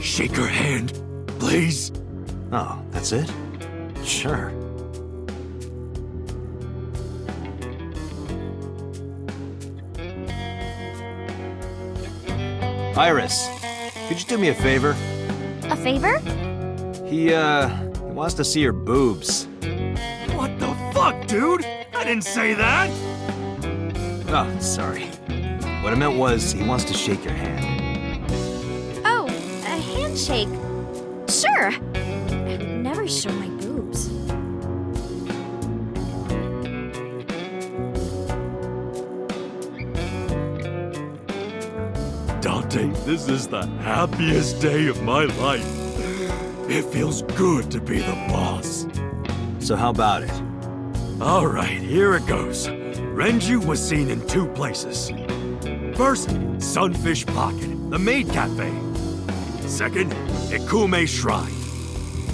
shake her hand, please? Oh, that's it? Sure. Iris, could you do me a favor? A favor? He wants to see your boobs. What the fuck, dude? I didn't say that! Oh, sorry. What I meant was, he wants to shake your hand. Oh, a handshake. Sure. I would never show my boobs. Date, this is the happiest day of my life. It feels good to be the boss. So how about it? All right, here it goes. Renju was seen in 2 places. First, Sunfish Pocket, the maid cafe. Second, Ikume Shrine.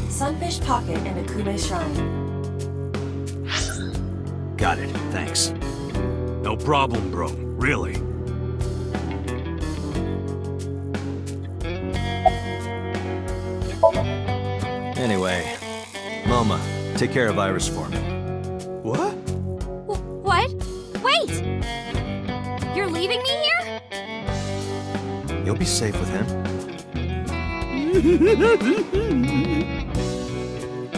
Sunfish Pocket and Akume Shrine. Got it, thanks. No problem, bro. Really. Anyway, Moma, take care of Iris for me. What? What? Wait! You're leaving me here? You'll be safe with him.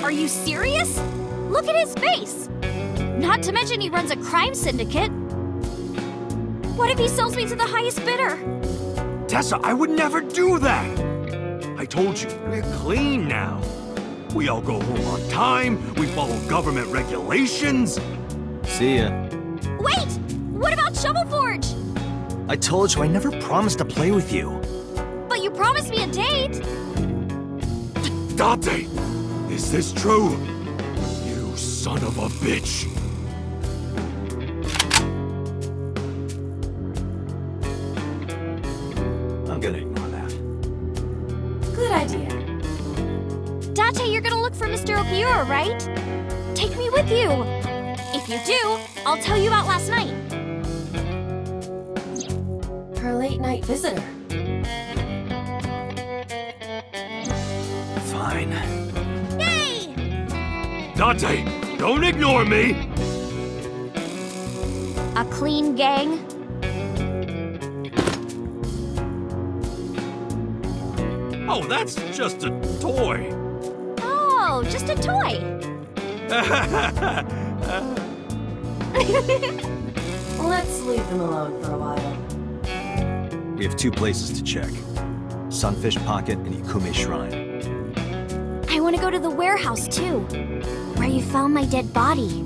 Are you serious? Look at his face! Not to mention he runs a crime syndicate. What if he sells me to the highest bidder? Tessa, I would never do that! I told you, we're clean now. We all go home on time, we follow government regulations. See ya. Wait! What about Shovel Forge? I told you I never promised to play with you. But you promised me a date! Date! Is this true? You son of a bitch! I'm gonna ignore that. Good idea. Date, you're gonna look for Mr. Okiura, right? Take me with you! If you do, I'll tell you about last night. Her late night visitor. Fine. Yay! Date, don't ignore me! A clean gang? Oh, that's just a toy. Oh, just a toy. Let's leave them alone for a while. We have 2 places to check. Sunfish Pocket and Ikume Shrine. I want to go to the warehouse, too. Where you found my dead body.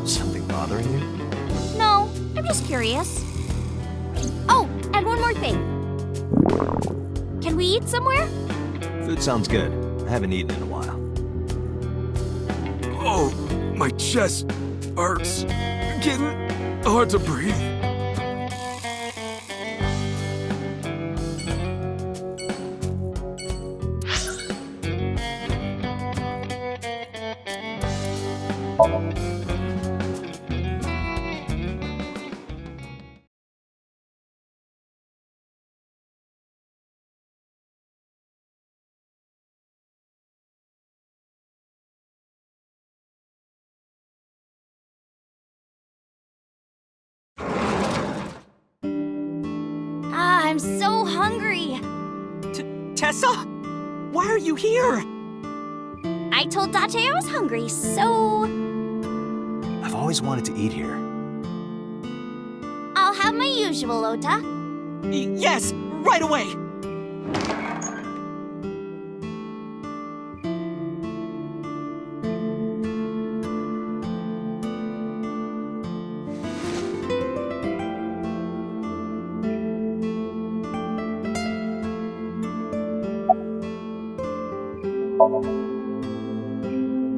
Something bothering you? No, I'm just curious. Oh, and one more thing. Can we eat somewhere? Food sounds good. I haven't eaten in a while. Oh, my chest hurts. Getting hard to breathe. I'm so hungry. Tessa? Why are you here? I told Date I was hungry, so... I've always wanted to eat here. I'll have my usual, Ota. Yes, right away!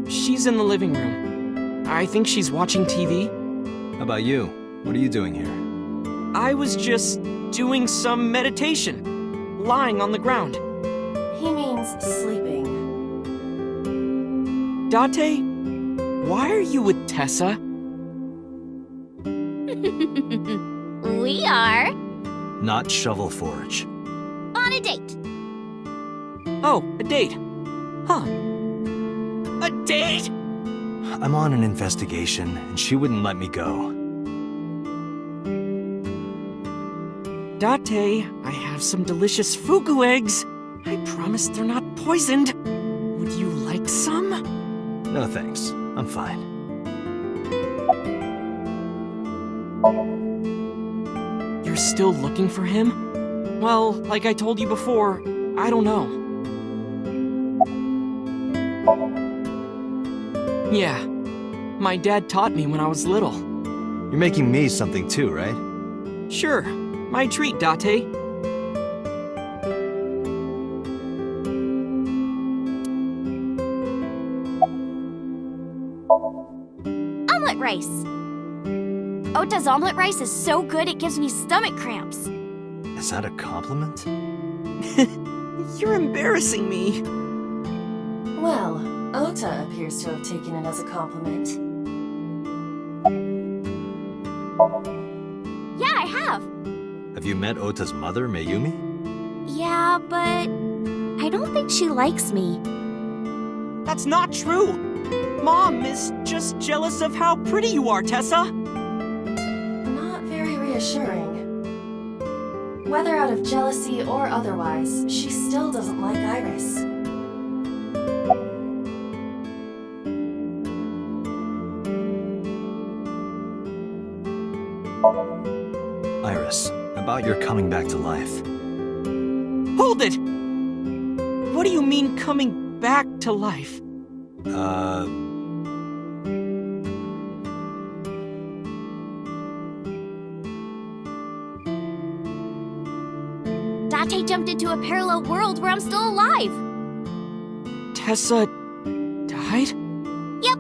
She's in the living room. I think she's watching TV. How about you? What are you doing here? I was just doing some meditation, lying on the ground. He means sleeping. Date, why are you with Tessa? We are Not Shovel Forge. on a date. Oh, a date. Huh. A date? I'm on an investigation, and she wouldn't let me go. Date, I have some delicious fugu eggs. I promise they're not poisoned. Would you like some? No thanks. I'm fine. You're still looking for him? Well, like I told you before, I don't know. Yeah, my dad taught me when I was little. You're making me something too, right? Sure, my treat, Date. Omelet rice. Ota's omelet rice is so good it gives me stomach cramps. Is that a compliment? You're embarrassing me. Well, Ota appears to have taken it as a compliment. Yeah, I have. Have you met Ota's mother, Mayumi? Yeah, but I don't think she likes me. That's not true! Mom is just jealous of how pretty you are, Tessa! Not very reassuring. Whether out of jealousy or otherwise, she still doesn't like Iris. Iris, about your coming back to life. Hold it! What do you mean coming back to life? Date jumped into a parallel world where I'm still alive. Tessa died? Yep.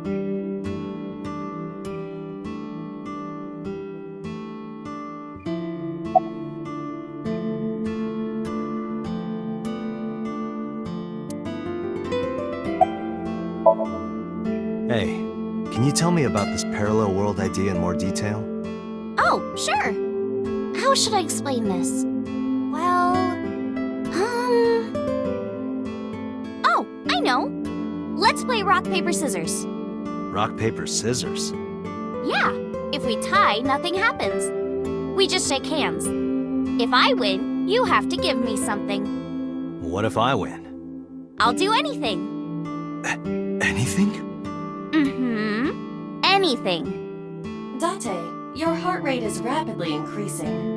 Hey, can you tell me about this parallel world idea in more detail? Oh, sure. How should I explain this? Well, Oh, I know. Let's play rock, paper, scissors. Rock, paper, scissors? Yeah, if we tie, nothing happens. We just shake hands. If I win, you have to give me something. What if I win? I'll do anything. Anything? Mm-hmm. Anything. Date, your heart rate is rapidly increasing.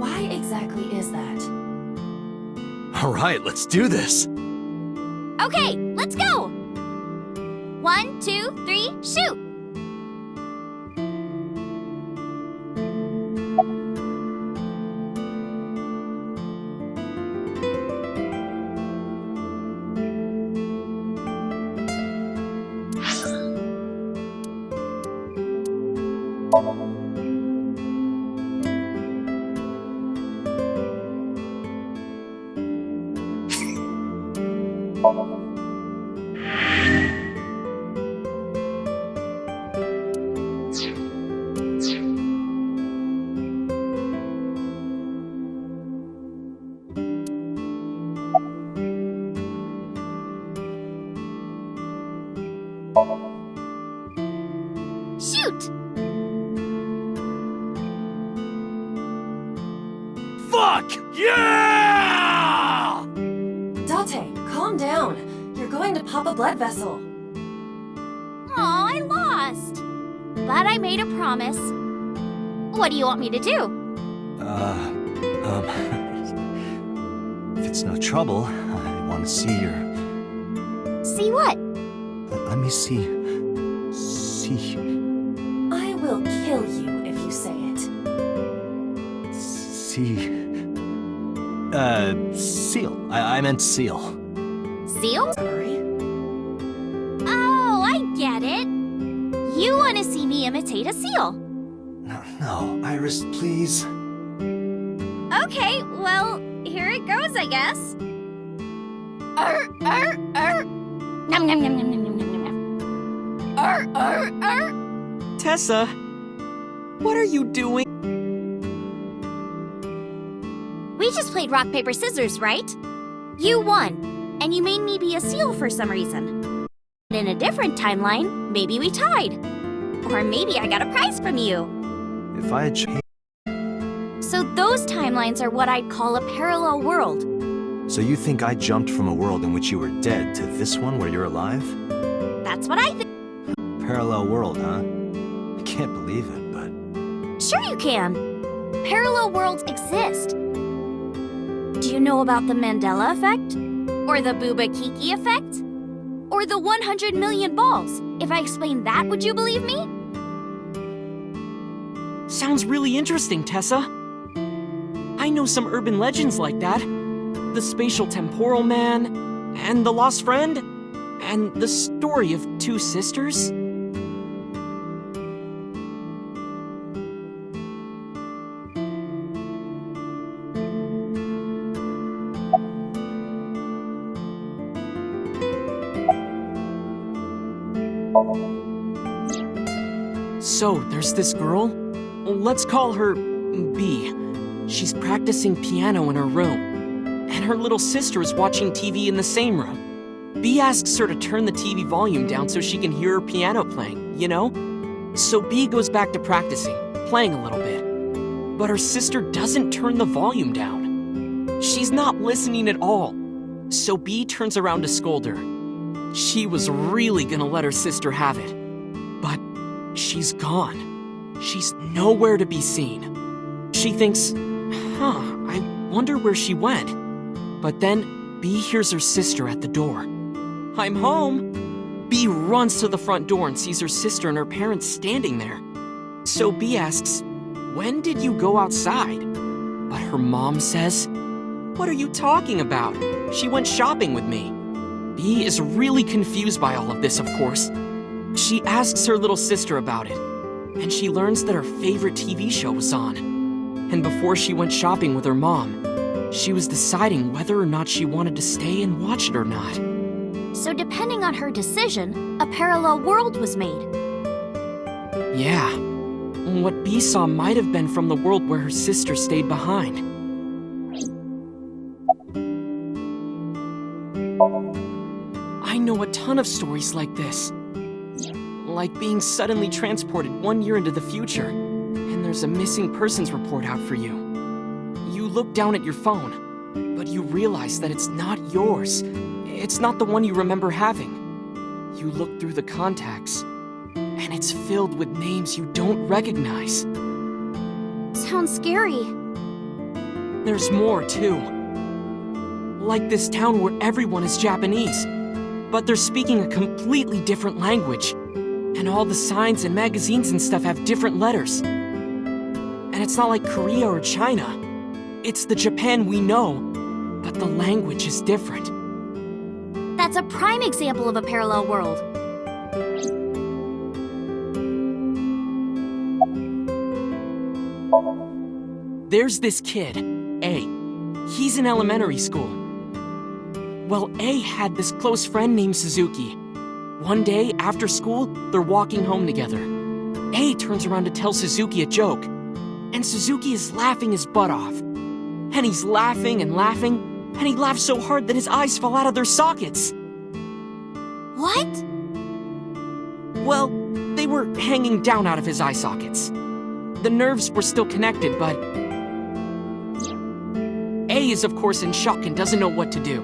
Why exactly is that? All right, let's do this. Okay, let's go! 1, 2, 3, shoot! Shoot! Fuck! Yeah! Date, calm down. You're going to pop a blood vessel. Aw, I lost. But I made a promise. What do you want me to do? If it's no trouble, I want to see your... See what? Let me see... I will kill you if you say it. Seal. I meant seal. Seal? Oh, I get it. You want to see me imitate a seal. No, Iris, please. Okay, well, here it goes, I guess. Nom nom nom nom nom nom nom nom. Tessa, what are you doing? We just played rock, paper, scissors, right? You won, and you made me be a seal for some reason. In a different timeline, maybe we tied. Or maybe I got a prize from you. If I had changed... So those timelines are what I'd call a parallel world. So you think I jumped from a world in which you were dead to this one where you're alive? That's what I think. Parallel world, huh? I can't believe it, but... Sure you can. Parallel worlds exist. Do you know about the Mandela effect? Or the Booba Kiki effect? Or the 100 million balls? If I explained that, would you believe me? Sounds really interesting, Tessa. I know some urban legends like that. The spatial temporal man, and the lost friend, and the story of two sisters. So, there's this girl. Let's call her B. She's practicing piano in her room. And her little sister is watching TV in the same room. B asks her to turn the TV volume down so she can hear her piano playing, you know? So B goes back to practicing, playing a little bit. But her sister doesn't turn the volume down. She's not listening at all. So B turns around to scold her. She was really gonna let her sister have it. But she's gone. She's nowhere to be seen. She thinks, I wonder where she went. But then B hears her sister at the door. I'm home! B runs to the front door and sees her sister and her parents standing there. So B asks, when did you go outside? But her mom says, what are you talking about? She went shopping with me. B is really confused by all of this, of course. She asks her little sister about it, and she learns that her favorite TV show was on. And before she went shopping with her mom, she was deciding whether or not she wanted to stay and watch it or not. So depending on her decision, a parallel world was made. Yeah. What B saw might have been from the world where her sister stayed behind. I know a ton of stories like this. Like being suddenly transported 1 year into the future, and there's a missing persons report out for you. You look down at your phone, but you realize that it's not yours. It's not the one you remember having. You look through the contacts, and it's filled with names you don't recognize. Sounds scary. There's more, too. Like this town where everyone is Japanese, but they're speaking a completely different language. And all the signs and magazines and stuff have different letters. And it's not like Korea or China. It's the Japan we know, but the language is different. That's a prime example of a parallel world. There's this kid, A. He's in elementary school. Well, A had this close friend named Suzuki. One day, after school, they're walking home together. A turns around to tell Suzuki a joke, and Suzuki is laughing his butt off. And he's laughing, and he laughed so hard that his eyes fell out of their sockets. What? Well, they were hanging down out of his eye sockets. The nerves were still connected, but A is of course in shock and doesn't know what to do.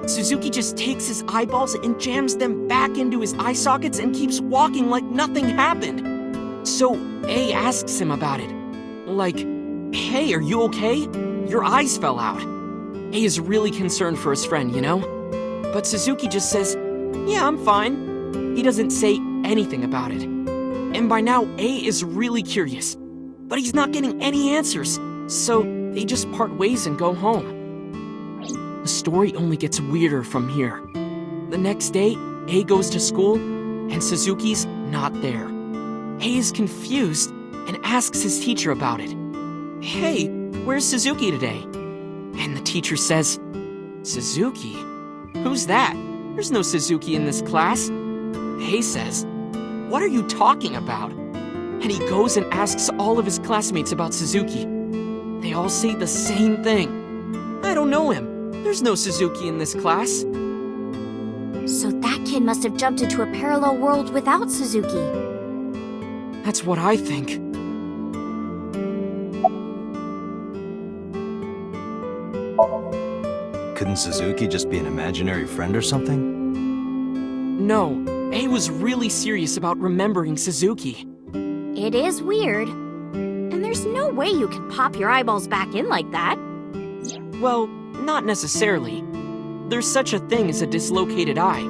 Suzuki just takes his eyeballs and jams them back into his eye sockets and keeps walking like nothing happened. So A asks him about it. Like, hey, are you okay? Your eyes fell out. A is really concerned for his friend, you know? But Suzuki just says, yeah, I'm fine. He doesn't say anything about it. And by now, A is really curious. But he's not getting any answers, so they just part ways and go home. The story only gets weirder from here. The next day, A goes to school, and Suzuki's not there. A is confused and asks his teacher about it. Hey, where's Suzuki today? And the teacher says, Suzuki? Who's that? There's no Suzuki in this class. A says, what are you talking about? And he goes and asks all of his classmates about Suzuki. They all say the same thing. I don't know him. There's no Suzuki in this class. So that kid must have jumped into a parallel world without Suzuki. That's what I think. Couldn't Suzuki just be an imaginary friend or something? No, A was really serious about remembering Suzuki. It is weird. And there's no way you can pop your eyeballs back in like that. Well, not necessarily. There's such a thing as a dislocated eye.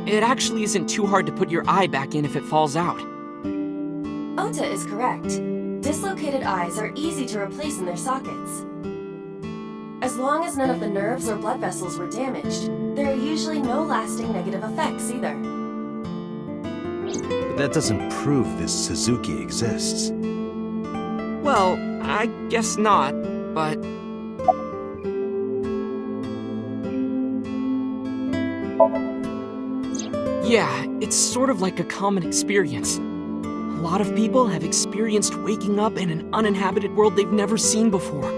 It actually isn't too hard to put your eye back in if it falls out. Ota is correct. Dislocated eyes are easy to replace in their sockets. As long as none of the nerves or blood vessels were damaged, there are usually no lasting negative effects either. But that doesn't prove this Suzuki exists. Well, I guess not, but... Yeah, it's sort of like a common experience. A lot of people have experienced waking up in an uninhabited world they've never seen before.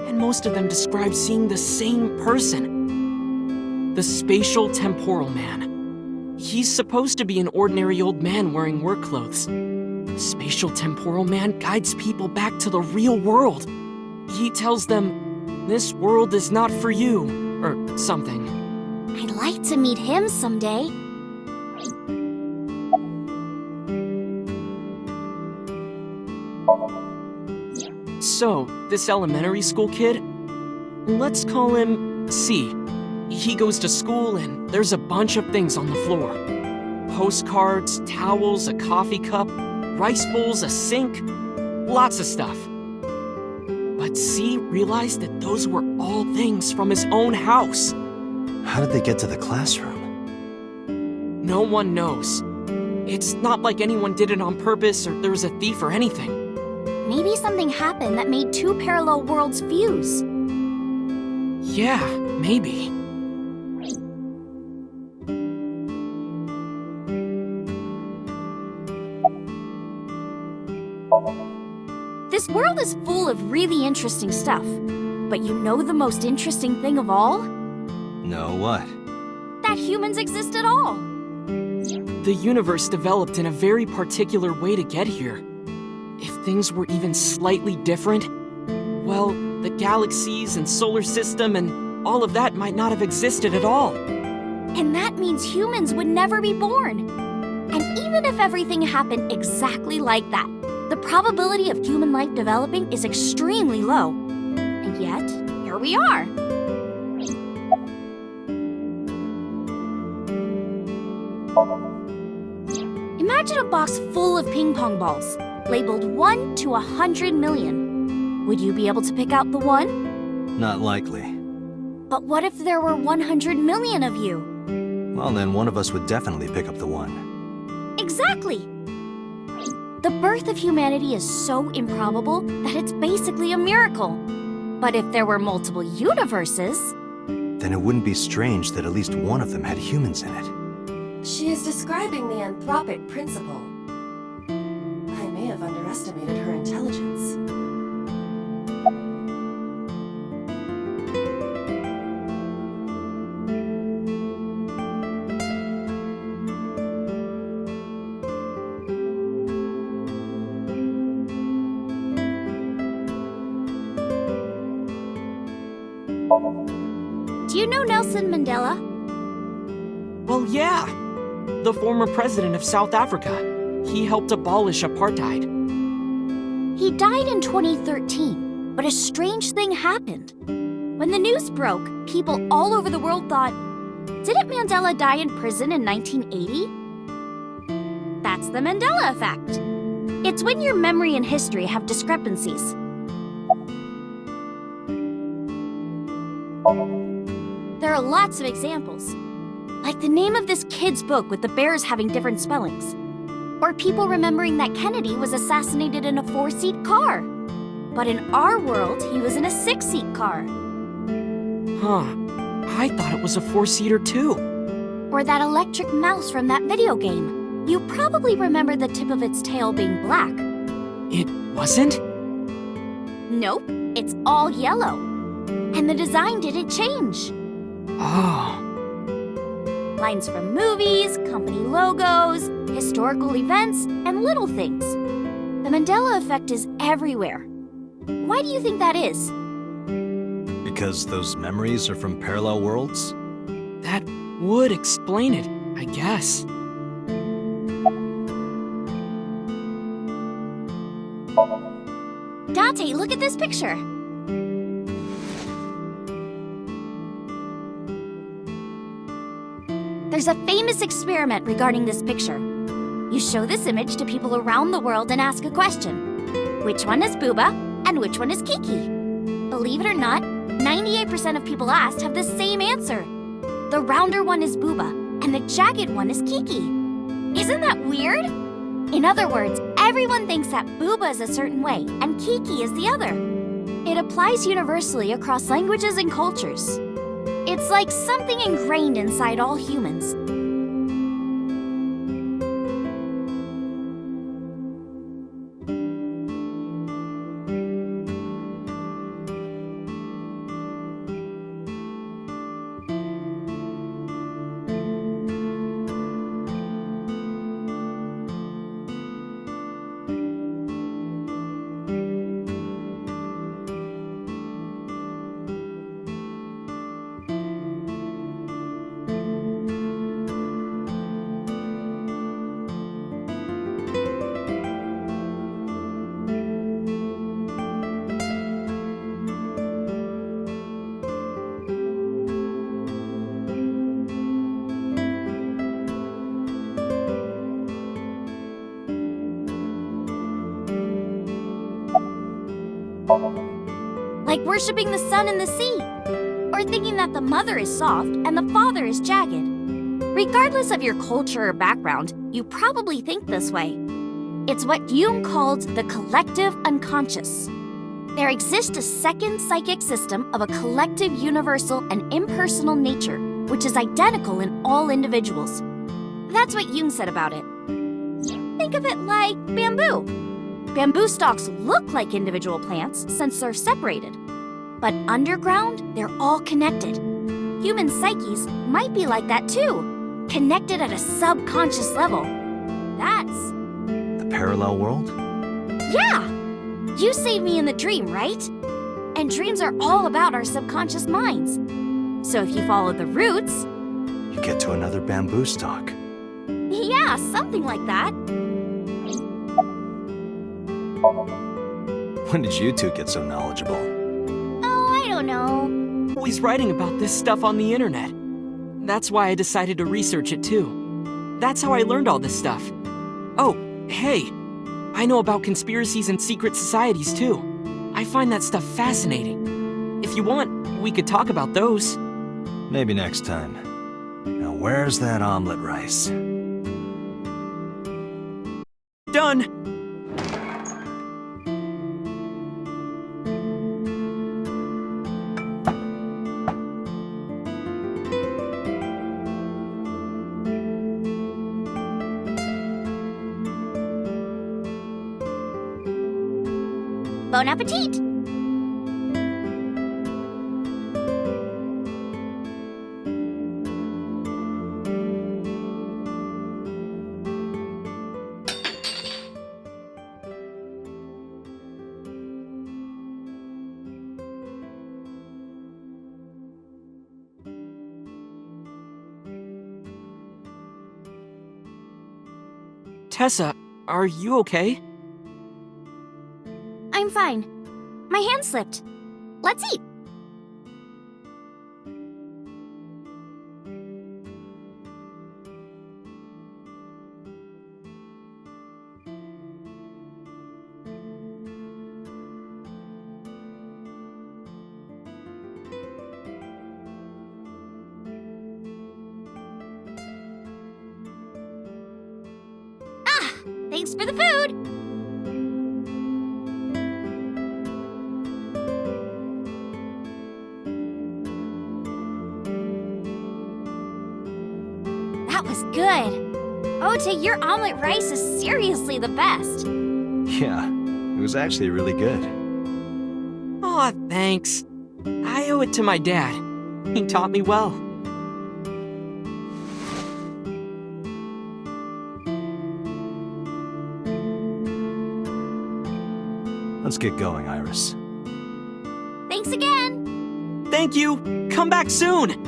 And most of them describe seeing the same person. The spatial temporal man. He's supposed to be an ordinary old man wearing work clothes. The spatial temporal man guides people back to the real world. He tells them, this world is not for you, or something. I'd like to meet him someday. So, this elementary school kid, let's call him C. He goes to school and there's a bunch of things on the floor. Postcards, towels, a coffee cup, rice bowls, a sink, lots of stuff. But C realized that those were all things from his own house. How did they get to the classroom? No one knows. It's not like anyone did it on purpose or there was a thief or anything. Maybe something happened that made two parallel worlds fuse. Yeah, maybe. This world is full of really interesting stuff. But you know the most interesting thing of all? No, what? That humans exist at all. The universe developed in a very particular way to get here. If things were even slightly different, well, the galaxies and solar system and all of that might not have existed at all. And that means humans would never be born. And even if everything happened exactly like that, the probability of human life developing is extremely low. And yet, here we are. Imagine a box full of ping pong balls, labeled 1 to 100 million. Would you be able to pick out the one? Not likely. But what if there were 100 million of you? Well, then one of us would definitely pick up the one. Exactly! The birth of humanity is so improbable that it's basically a miracle. But if there were multiple universes... Then it wouldn't be strange that at least one of them had humans in it. She is describing the anthropic principle. I may have underestimated her intelligence. Do you know Nelson Mandela? Well, yeah. The former president of South Africa. He helped abolish apartheid. He died in 2013, but a strange thing happened. When the news broke, people all over the world thought, didn't Mandela die in prison in 1980? That's the Mandela effect. It's when your memory and history have discrepancies. There are lots of examples. Like the name of this kid's book with the bears having different spellings. Or people remembering that Kennedy was assassinated in a 4-seat car. But in our world, he was in a 6-seat car. Huh. I thought it was a 4-seater too. Or that electric mouse from that video game. You probably remember the tip of its tail being black. It wasn't? Nope, it's all yellow. And the design didn't change. Oh. Lines from movies, company logos, historical events, and little things. The Mandela effect is everywhere. Why do you think that is? Because those memories are from parallel worlds? That would explain it, I guess. Dante, look at this picture. There's a famous experiment regarding this picture. You show this image to people around the world and ask a question. Which one is Booba and which one is Kiki? Believe it or not, 98% of people asked have the same answer. The rounder one is Booba and the jagged one is Kiki. Isn't that weird? In other words, everyone thinks that Booba is a certain way and Kiki is the other. It applies universally across languages and cultures. It's like something ingrained inside all humans. Like worshipping the sun and the sea. Or thinking that the mother is soft and the father is jagged. Regardless of your culture or background, you probably think this way. It's what Jung called the collective unconscious. There exists a second psychic system of a collective universal and impersonal nature, which is identical in all individuals. That's what Jung said about it. Think of it like bamboo. Bamboo stalks look like individual plants since they're separated. But underground, they're all connected. Human psyches might be like that too, connected at a subconscious level. That's... The parallel world? Yeah! You saved me in the dream, right? And dreams are all about our subconscious minds. So if you follow the roots... You get to another bamboo stalk. Yeah, something like that. When did you two get so knowledgeable? Oh, I don't know. Always writing about this stuff on the internet. That's why I decided to research it too. That's how I learned all this stuff. Oh, hey, I know about conspiracies and secret societies too. I find that stuff fascinating. If you want, we could talk about those. Maybe next time. Now where's that omelet rice? Done! Bon appetit! Tessa, are you okay? I'm fine. My hand slipped. Let's eat. Ah, thanks for the food. That was good. Ota, your omelet rice is seriously the best. Yeah, it was actually really good. Aw, thanks. I owe it to my dad. He taught me well. Let's get going, Iris. Thanks again. Thank you. Come back soon.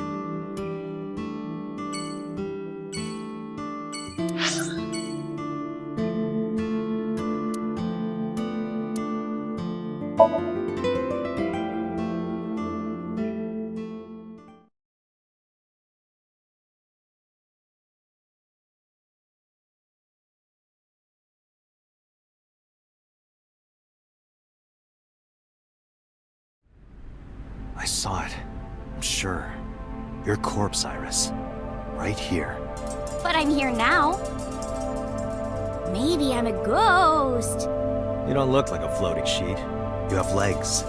I saw it. I'm sure. Your corpse, Iris. Right here. But I'm here now. Maybe I'm a ghost. You don't look like a floating sheet. You have legs.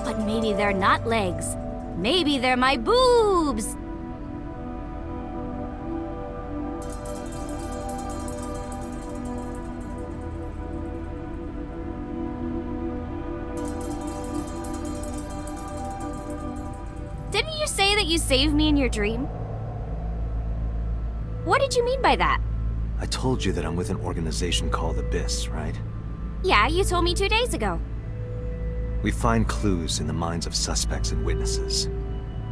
But maybe they're not legs. Maybe they're my boobs. Didn't you say that you saved me in your dream? What did you mean by that? I told you that I'm with an organization called Abyss, right? Yeah, you told me 2 days ago. We find clues in the minds of suspects and witnesses.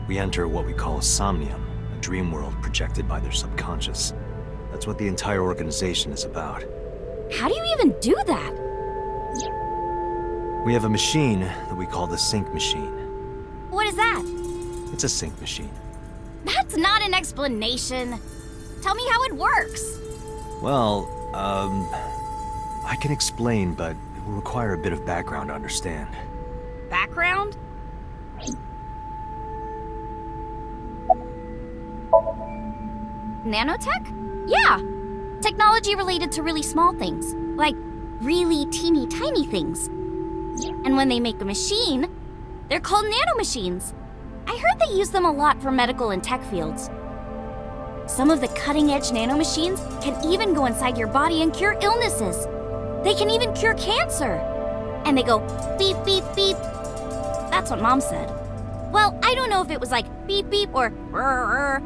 We enter what we call Somnium, a dream world projected by their subconscious. That's what the entire organization is about. How do you even do that? We have a machine that we call the sync machine. What is that? It's a sync machine. That's not an explanation. Tell me how it works. Well, I can explain, but it will require a bit of background to understand. Background? Nanotech? Yeah. Technology related to really small things. Like really teeny tiny things. And when they make a machine, they're called nanomachines. I heard they use them a lot for medical and tech fields. Some of the cutting-edge nanomachines can even go inside your body and cure illnesses. They can even cure cancer. And they go beep, beep, beep. That's what Mom said. Well, I don't know if it was like beep, beep or rrr.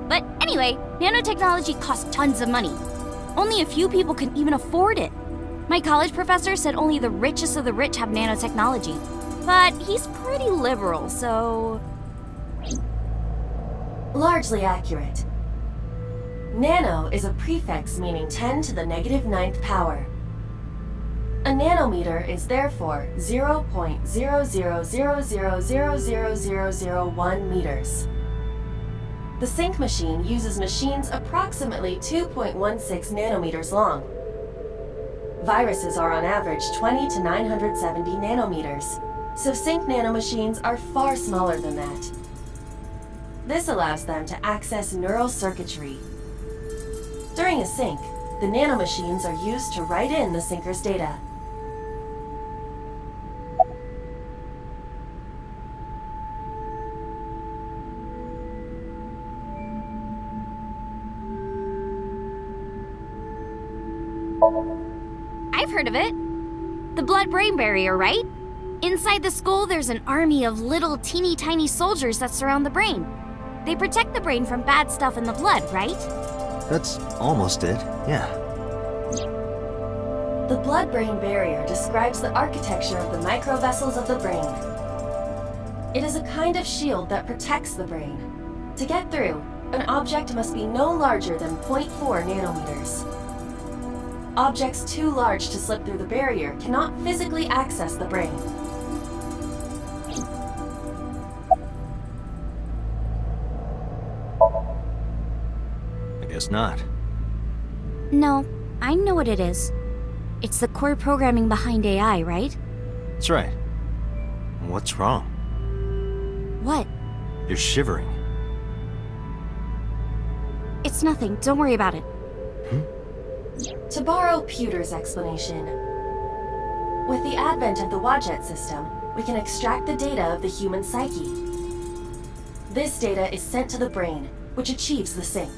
But anyway, nanotechnology costs tons of money. Only a few people can even afford it. My college professor said only the richest of the rich have nanotechnology. But he's pretty liberal, so... Largely accurate. Nano is a prefix meaning 10 to the negative 9th power. A nanometer is therefore 0.0000000001 meters. The sync machine uses machines approximately 2.16 nanometers long. Viruses are on average 20 to 970 nanometers, so sync nanomachines are far smaller than that. This allows them to access neural circuitry. During a sync, the nanomachines are used to write in the syncer's data. I've heard of it. The blood-brain barrier, right? Inside the skull, there's an army of little teeny tiny soldiers that surround the brain. They protect the brain from bad stuff in the blood, right? That's almost it, yeah. The blood-brain barrier describes the architecture of the microvessels of the brain. It is a kind of shield that protects the brain. To get through, an object must be no larger than 0.4 nanometers. Objects too large to slip through the barrier cannot physically access the brain. I guess not. No, I know what it is. It's the core programming behind AI, right? That's right. What's wrong? What? You're shivering. It's nothing. Don't worry about it. To borrow Pewter's explanation, with the advent of the Wadjet system, we can extract the data of the human psyche. This data is sent to the brain, which achieves the sync.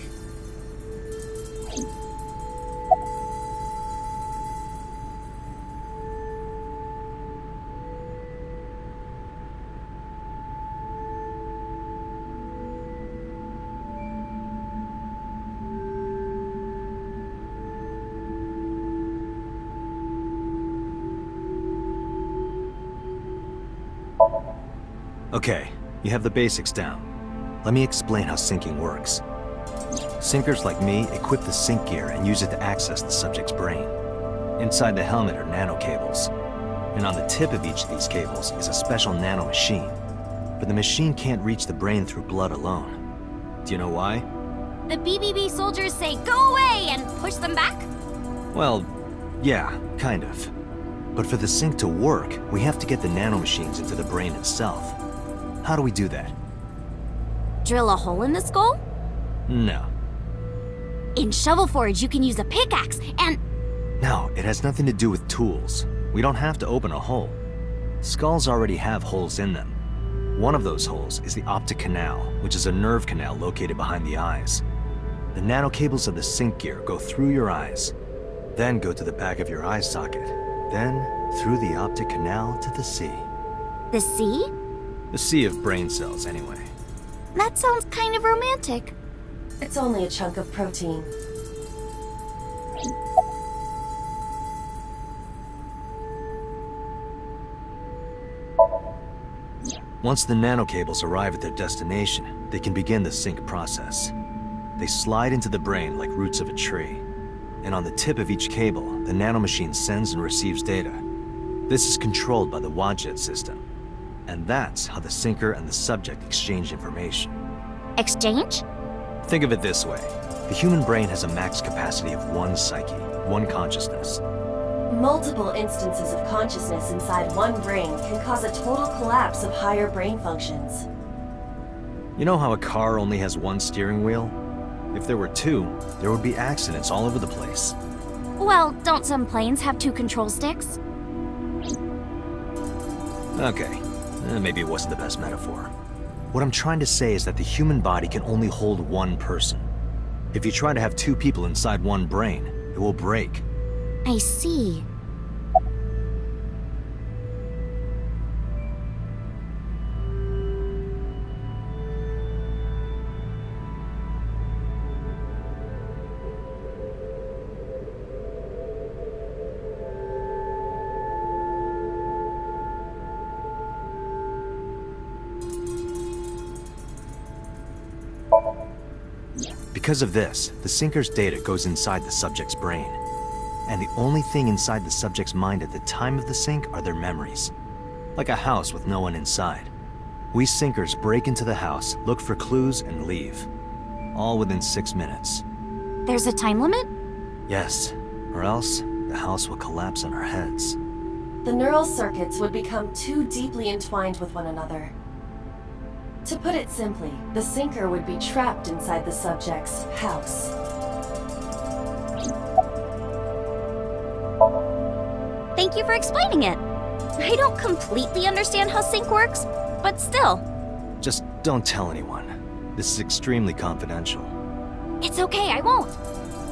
Okay, you have the basics down. Let me explain how syncing works. Syncers like me equip the sync gear and use it to access the subject's brain. Inside the helmet are nanocables, and on the tip of each of these cables is a special nanomachine. But the machine can't reach the brain through blood alone. Do you know why? The BBB soldiers say, "Go away!" and push them back? Well, yeah, kind of. But for the sync to work, we have to get the nanomachines into the brain itself. How do we do that? Drill a hole in the skull? No. In Shovel Forge, you can use a pickaxe and... No, it has nothing to do with tools. We don't have to open a hole. Skulls already have holes in them. One of those holes is the optic canal, which is a nerve canal located behind the eyes. The nanocables of the sync gear go through your eyes, then go to the back of your eye socket, then through the optic canal to the sea. The sea? The sea of brain cells, anyway. That sounds kind of romantic. It's only a chunk of protein. Once the nanocables arrive at their destination, they can begin the sync process. They slide into the brain like roots of a tree. And on the tip of each cable, the nanomachine sends and receives data. This is controlled by the Wadjet system. And that's how the syncer and the subject exchange information. Exchange? Think of it this way. The human brain has a max capacity of one psyche, one consciousness. Multiple instances of consciousness inside one brain can cause a total collapse of higher brain functions. You know how a car only has one steering wheel? If there were two, there would be accidents all over the place. Well, don't some planes have two control sticks? Okay, maybe it wasn't the best metaphor. What I'm trying to say is that the human body can only hold one person. If you try to have two people inside one brain, it will break. I see. Because of this, the sinker's data goes inside the subject's brain. And the only thing inside the subject's mind at the time of the sync are their memories. Like a house with no one inside. We sinkers break into the house, look for clues, and leave. All within 6 minutes. There's a time limit? Yes, or else the house will collapse on our heads. The neural circuits would become too deeply entwined with one another. To put it simply, the sinker would be trapped inside the subject's house. Thank you for explaining it. I don't completely understand how sync works, but still. Just don't tell anyone. This is extremely confidential. It's okay, I won't.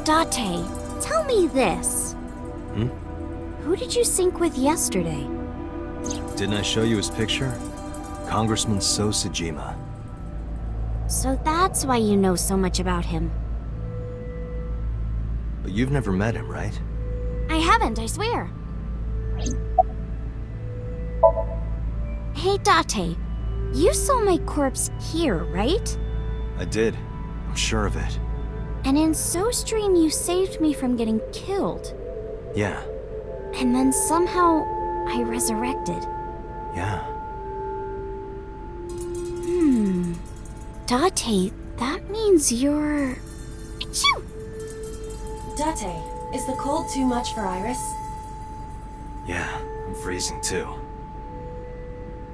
Date, tell me this. Who did you sync with yesterday? Didn't I show you his picture? Congressman So Sejima. So that's why you know so much about him. But you've never met him, right? I haven't, I swear. Hey, Date, you saw my corpse here, right? I did. I'm sure of it. And in SoStream, you saved me from getting killed. Yeah. And then somehow, I resurrected. Yeah. Date, that means you're... Achoo! Date, is the cold too much for Iris? Yeah, I'm freezing too.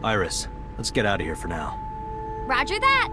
Iris, let's get out of here for now. Roger that!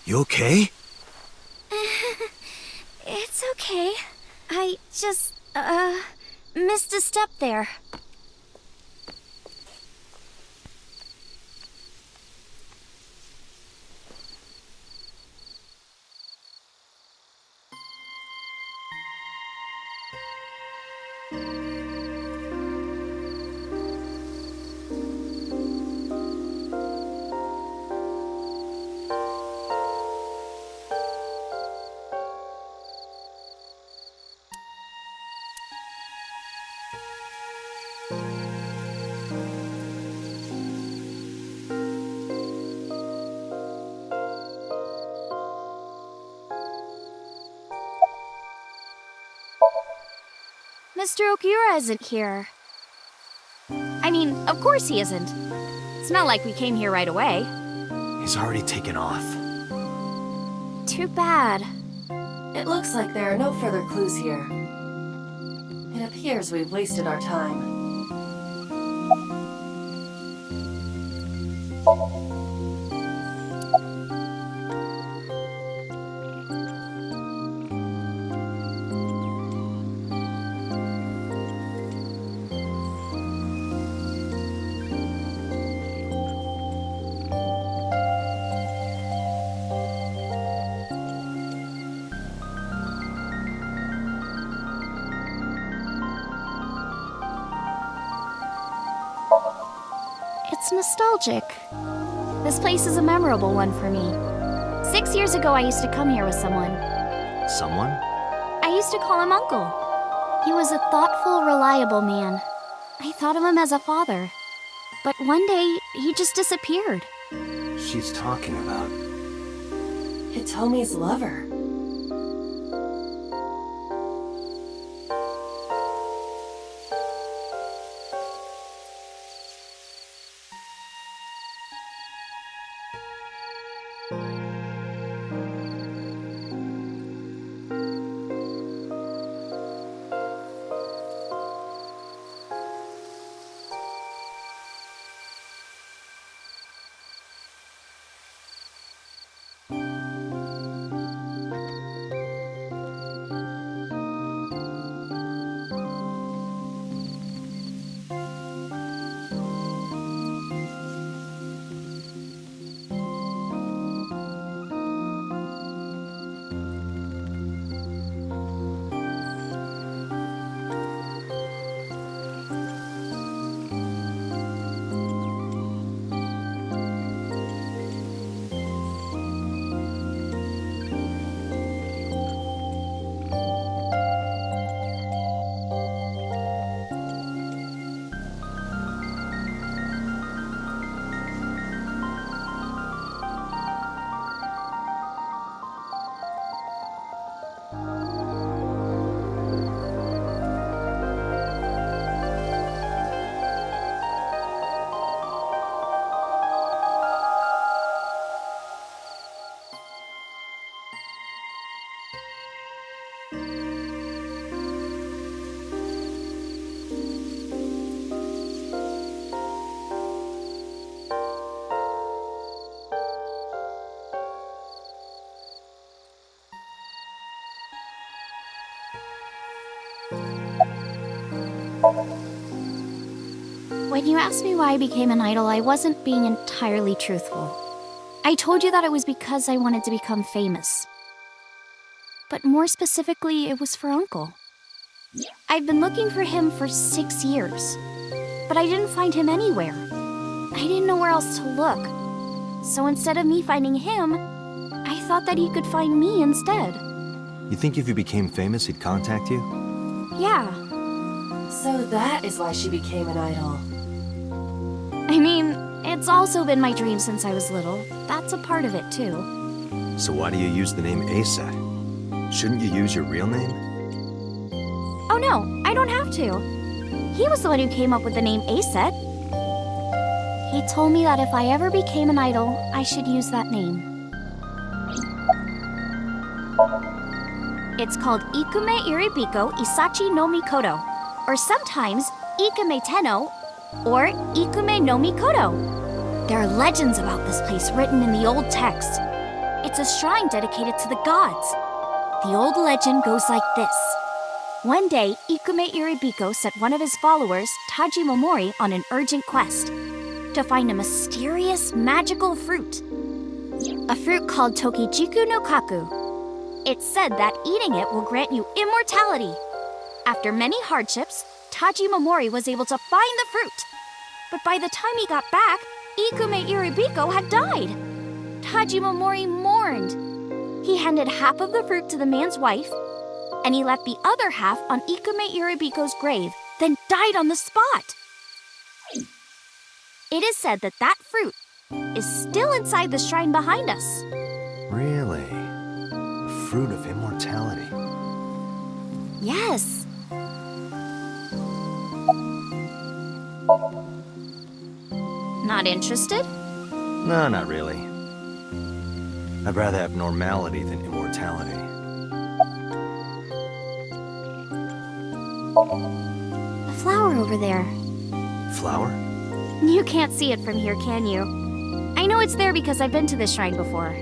You okay? It's okay. I just, missed a step there. Mr. Okura isn't here. I mean, of course he isn't. It's not like we came here right away. He's already taken off. Too bad. It looks like there are no further clues here. It appears we've wasted our time. It's nostalgic. This place is a memorable one for me. 6 years ago, I used to come here with someone. Someone? I used to call him Uncle. He was a thoughtful, reliable man. I thought of him as a father. But one day, he just disappeared. She's talking about... Hitomi's lover. When you asked me why I became an idol, I wasn't being entirely truthful. I told you that it was because I wanted to become famous. But more specifically, it was for Uncle. I've been looking for him for 6 years, but I didn't find him anywhere. I didn't know where else to look. So instead of me finding him, I thought that he could find me instead. You think if you became famous, he'd contact you? Yeah. So that is why she became an idol. I mean, it's also been my dream since I was little. That's a part of it, too. So why do you use the name Aset? Shouldn't you use your real name? Oh no, I don't have to. He was the one who came up with the name Aset. He told me that if I ever became an idol, I should use that name. It's called Ikume Iribiko Isachi no Mikoto, or sometimes Ikume Tenno, or Ikume no Mikoto. There are legends about this place written in the old text. It's a shrine dedicated to the gods. The old legend goes like this. One day, Ikume Iribiko sent one of his followers, Taji Momori, on an urgent quest to find a mysterious, magical fruit. A fruit called Tokijiku no Kaku. It's said that eating it will grant you immortality. After many hardships, Taji Momori was able to find the fruit. But by the time he got back, Ikume Iribiko had died. Taji Momori mourned. He handed half of the fruit to the man's wife, and he left the other half on Ikume Iribiko's grave, then died on the spot. It is said that that fruit is still inside the shrine behind us. Really? The fruit of immortality. Yes. not interested? No, not really. I'd rather have normality than immortality. A flower over there. Flower? You can't see it from here, can you? I know it's there because I've been to this shrine before.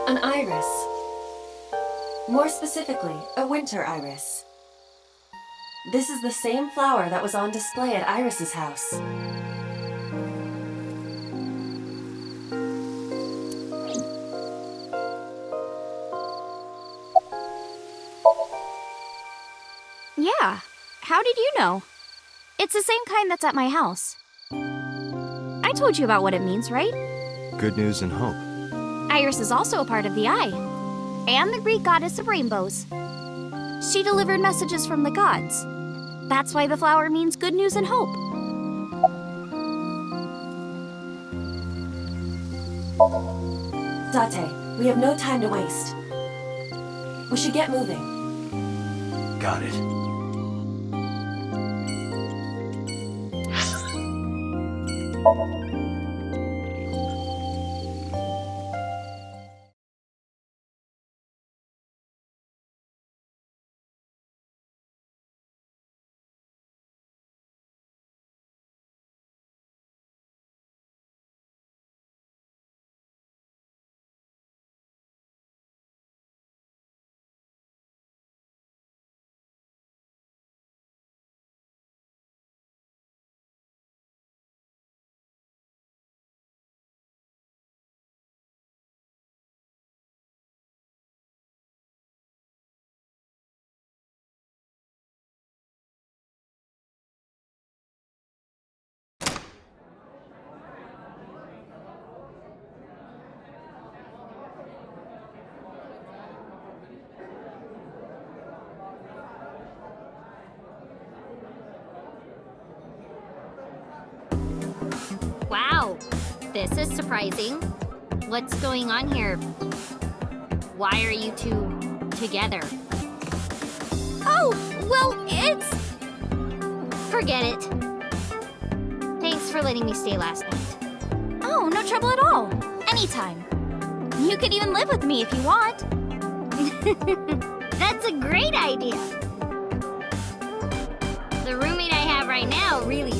An iris. More specifically, a winter iris. This is the same flower that was on display at Iris's house. Yeah. How did you know? It's the same kind that's at my house. I told you about what it means, right? Good news and hope. Iris is also a part of the eye, and the Greek goddess of rainbows. She delivered messages from the gods. That's why the flower means good news and hope. Date, we have no time to waste. We should get moving. Got it. This is surprising. What's going on here? Why are you two together? Oh, well, it's... Forget it. Thanks for letting me stay last night. Oh, no trouble at all. Anytime. You could even live with me if you want. That's a great idea. The roommate I have right now really